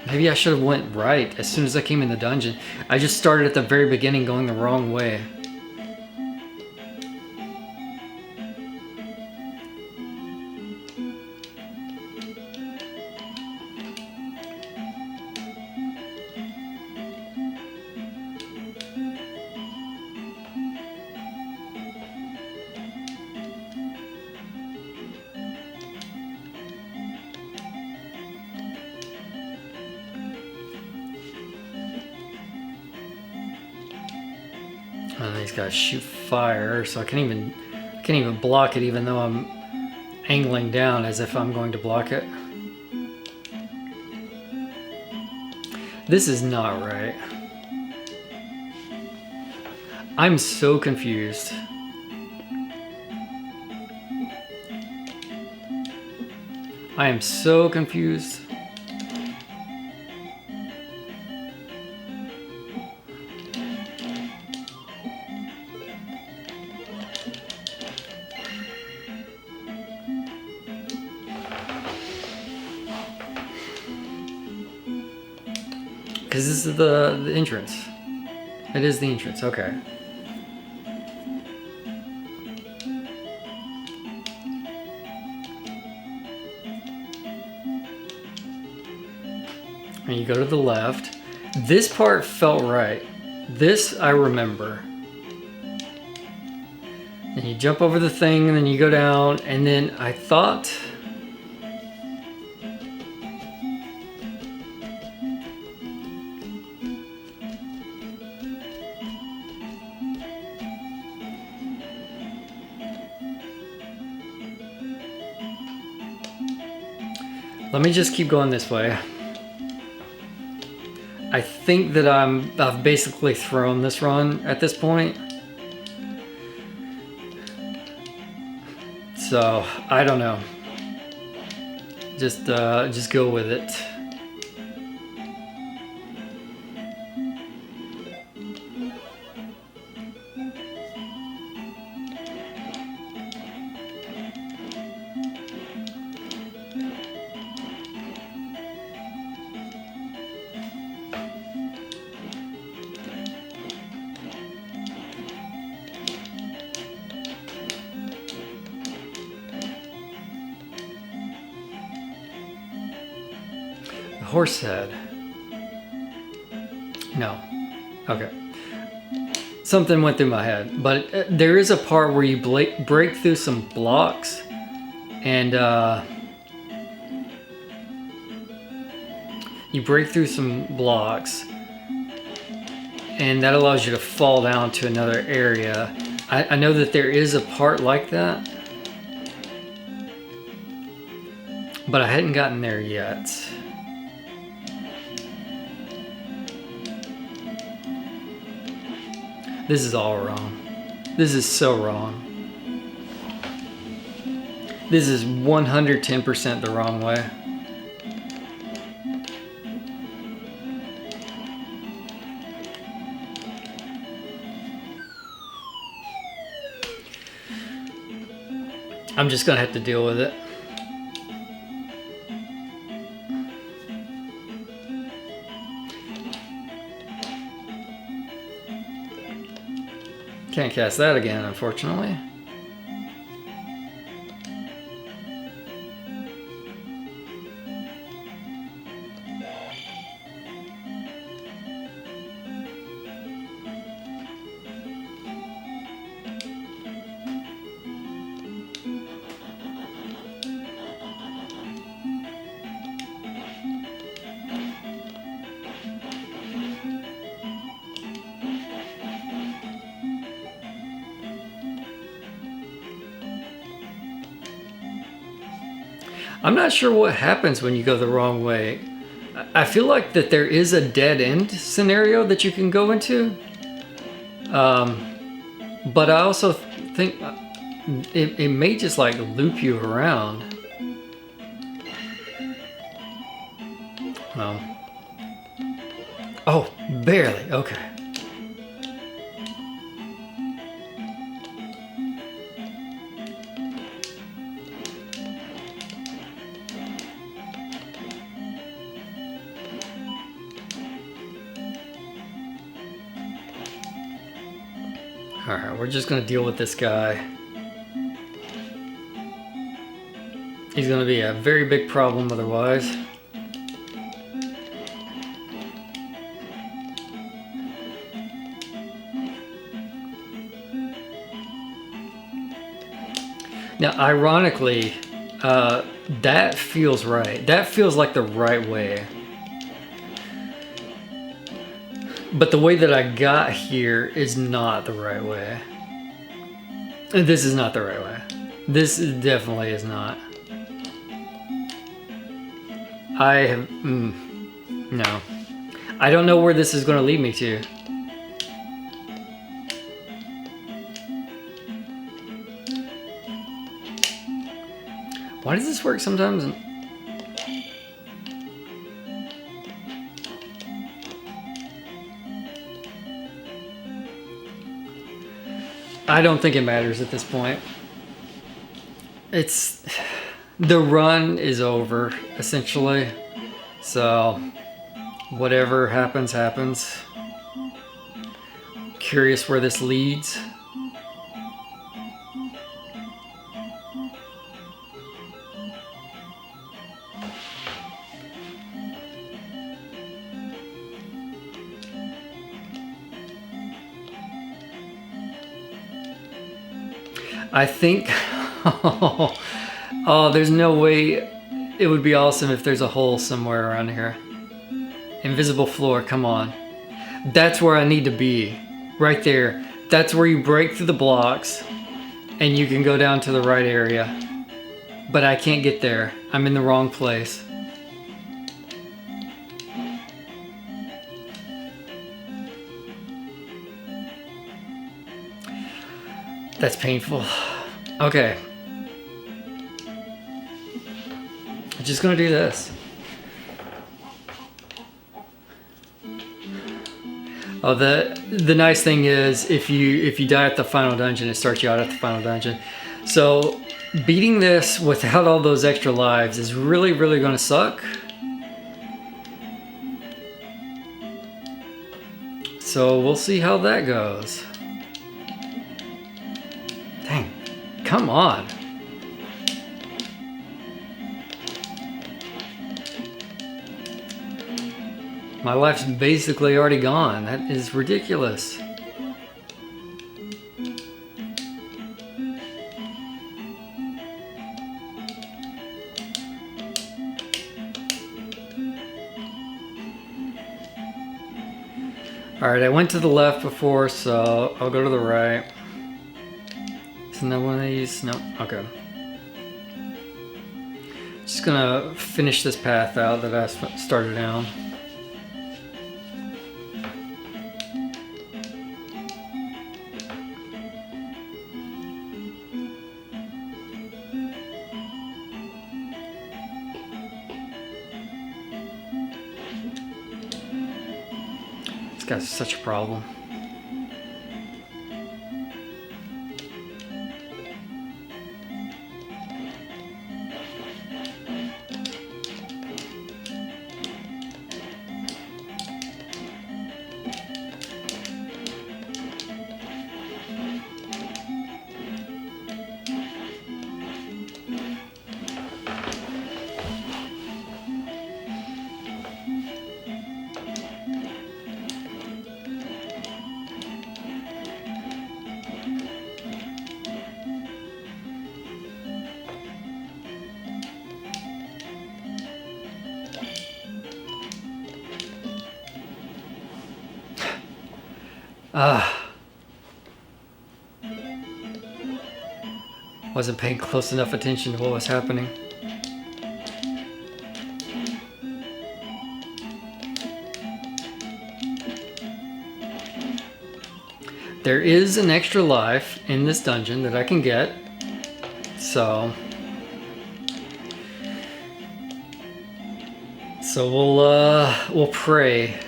Maybe I should have went right as soon as I came in the dungeon. I just started at the very beginning going the wrong way. These guys shoot fire, so I can't even block it, even though I'm angling down as if I'm going to block it. This is not right. I'm so confused. I am so confused. Because this is the entrance. It is the entrance, okay. And you go to the left. This part felt right. This I remember. And you jump over the thing, and then you go down, and then I thought... Let me just keep going this way. I think that I've basically thrown this run at this point. So, I don't know. Just go with it. Horse head. No. Okay. Something went through my head, but there is a part where you break through some blocks, and you break through some blocks, and that allows you to fall down to another area. I know that there is a part like that, but I hadn't gotten there yet. This is all wrong. This is so wrong. This is 110% the wrong way. I'm just gonna have to deal with it. Can't cast that again, unfortunately. I'm not sure what happens when you go the wrong way. I feel like that there is a dead end scenario that you can go into. But I also think it may just like loop you around. Well. Oh, barely. Okay. Alright, we're just gonna deal with this guy. He's gonna be a very big problem otherwise. Now, ironically, that feels right. That feels like the right way. But the way that I got here is not the right way. This is not the right way. This definitely is not. I have... no. I don't know where this is going to lead me to. Why does this work sometimes? I don't think it matters at this point. It's... the run is over, essentially. So, whatever happens, happens. Curious where this leads. I think, oh, there's no way. It would be awesome if there's a hole somewhere around here. Invisible floor, come on. That's where I need to be, right there. That's where you break through the blocks and you can go down to the right area. But I can't get there. I'm in the wrong place. That's painful. Okay. I'm just gonna do this. Oh, the nice thing is if you die at the final dungeon, it starts you out at the final dungeon. So beating this without all those extra lives is really, really gonna suck. So we'll see how that goes. Dang, come on. My life's basically already gone. That is ridiculous. Alright, I went to the left before, so I'll go to the right. Isn't that one of these? No? Okay. Just gonna finish this path out that I started down. This guy's such a problem. Wasn't paying close enough attention to what was happening. There is an extra life in this dungeon that I can get, so we'll pray.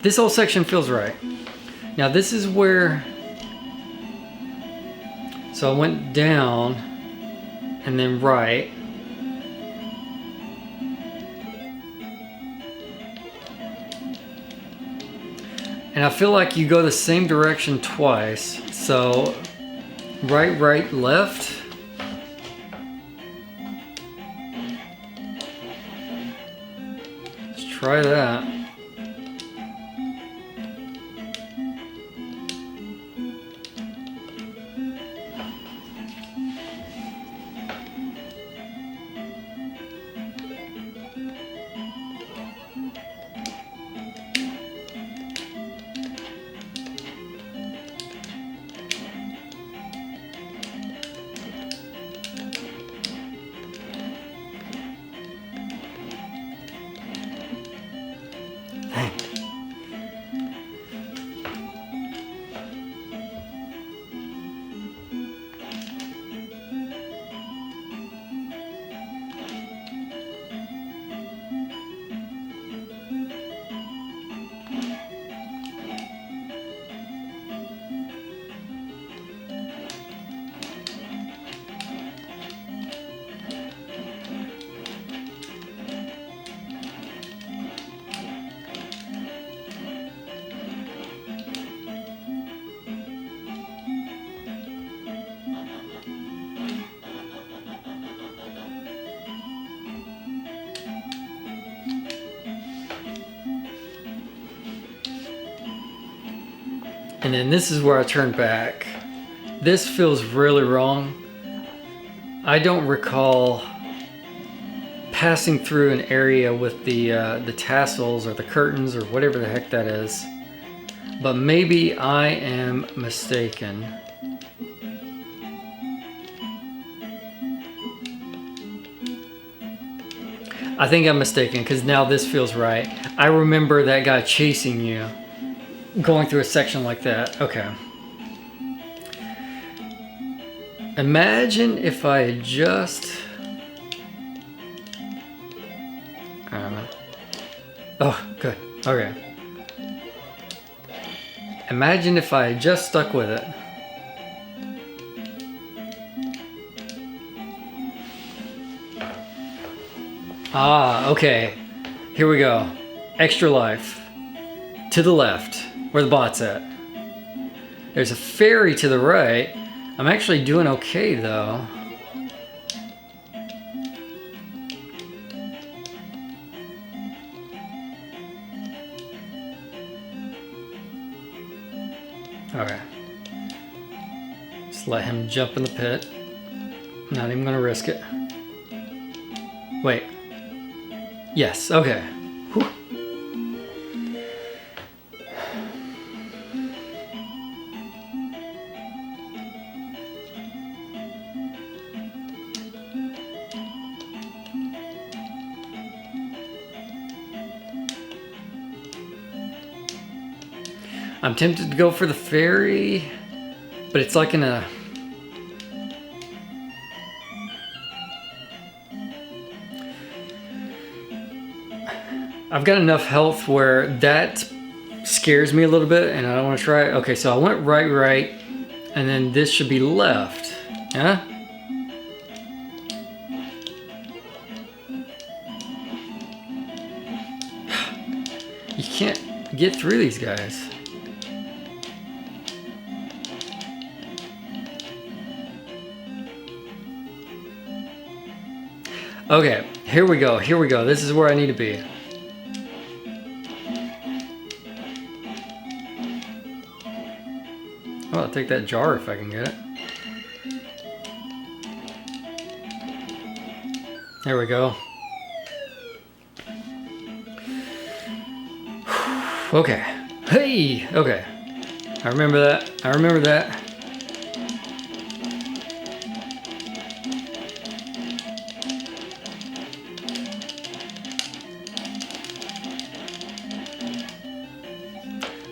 This whole section feels right. Now this is where, so I went down and then right. And I feel like you go the same direction twice. So right, right, left. Let's try that. And then this is where I turn back. This feels really wrong. I don't recall passing through an area with the tassels or the curtains or whatever the heck that is. But maybe I am mistaken. I think I'm mistaken because now this feels right. I remember that guy chasing you, going through a section like that. Okay. Imagine if I had just... I don't know. Oh, good. Okay. Imagine if I had just stuck with it. Ah, okay. Here we go. Extra life. To the left, where the bot's at. There's a fairy to the right. I'm actually doing okay, though. Okay. Just let him jump in the pit. Not even gonna risk it. Wait. Yes, okay. Whew. I'm tempted to go for the fairy, but it's like in a... I've got enough health where that scares me a little bit and I don't want to try it. Okay, so I went right, and then this should be left. Yeah? You can't get through these guys. Okay, here we go, here we go. This is where I need to be. Oh, I'll take that jar if I can get it. There we go. Okay. Hey! Okay. I remember that. I remember that.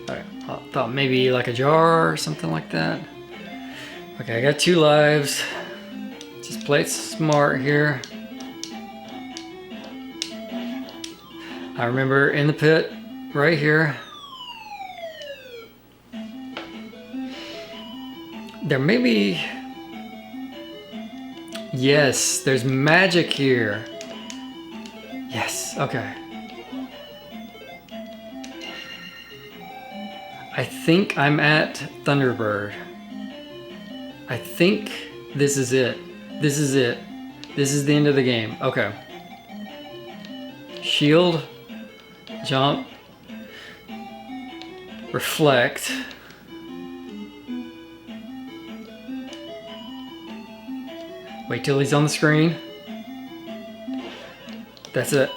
Alright. I thought maybe like a jar or something like that. Okay, I got 2 lives. Just play it smart here. I remember in the pit. Right here. There may be... Yes, there's magic here. Yes, okay. I think I'm at Thunderbird. I think this is it. This is it. This is the end of the game. Okay. Shield. Jump. Reflect. Wait till he's on the screen. That's it.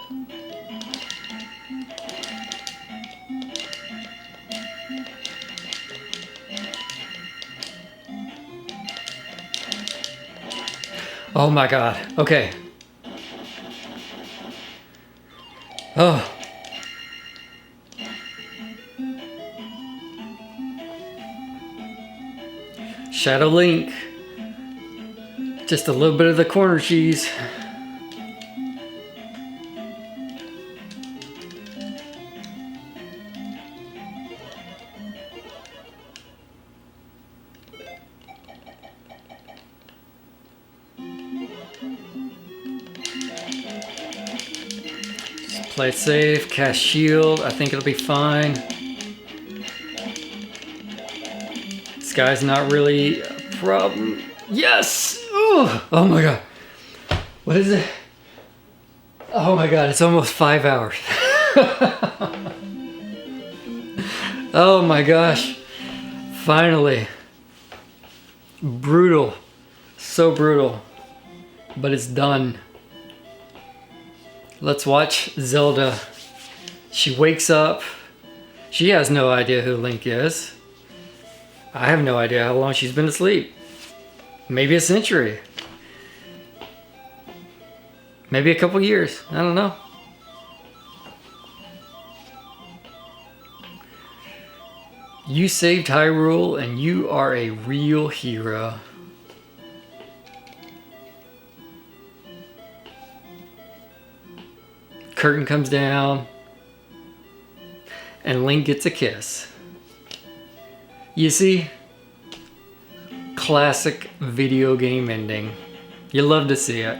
Oh my god. Okay. Oh. Shadow Link. Just a little bit of the corner cheese. Just play it safe, cast shield. I think it'll be fine. This guy's not really a problem. Yes! Ooh! Oh my god. What is it? Oh my god, it's almost 5 hours. Oh my gosh. Finally. Brutal. So brutal. But it's done. Let's watch Zelda. She wakes up. She has no idea who Link is. I have no idea how long she's been asleep. Maybe a century. Maybe a couple years. I don't know. You saved Hyrule and you are a real hero. Curtain comes down and Link gets a kiss. You see? Classic video game ending. You love to see it.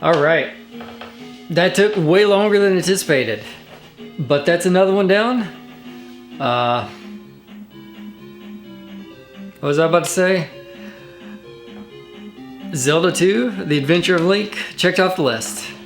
Alright. That took way longer than anticipated. But that's another one down. What was I about to say? Zelda 2, The Adventure of Link, checked off the list.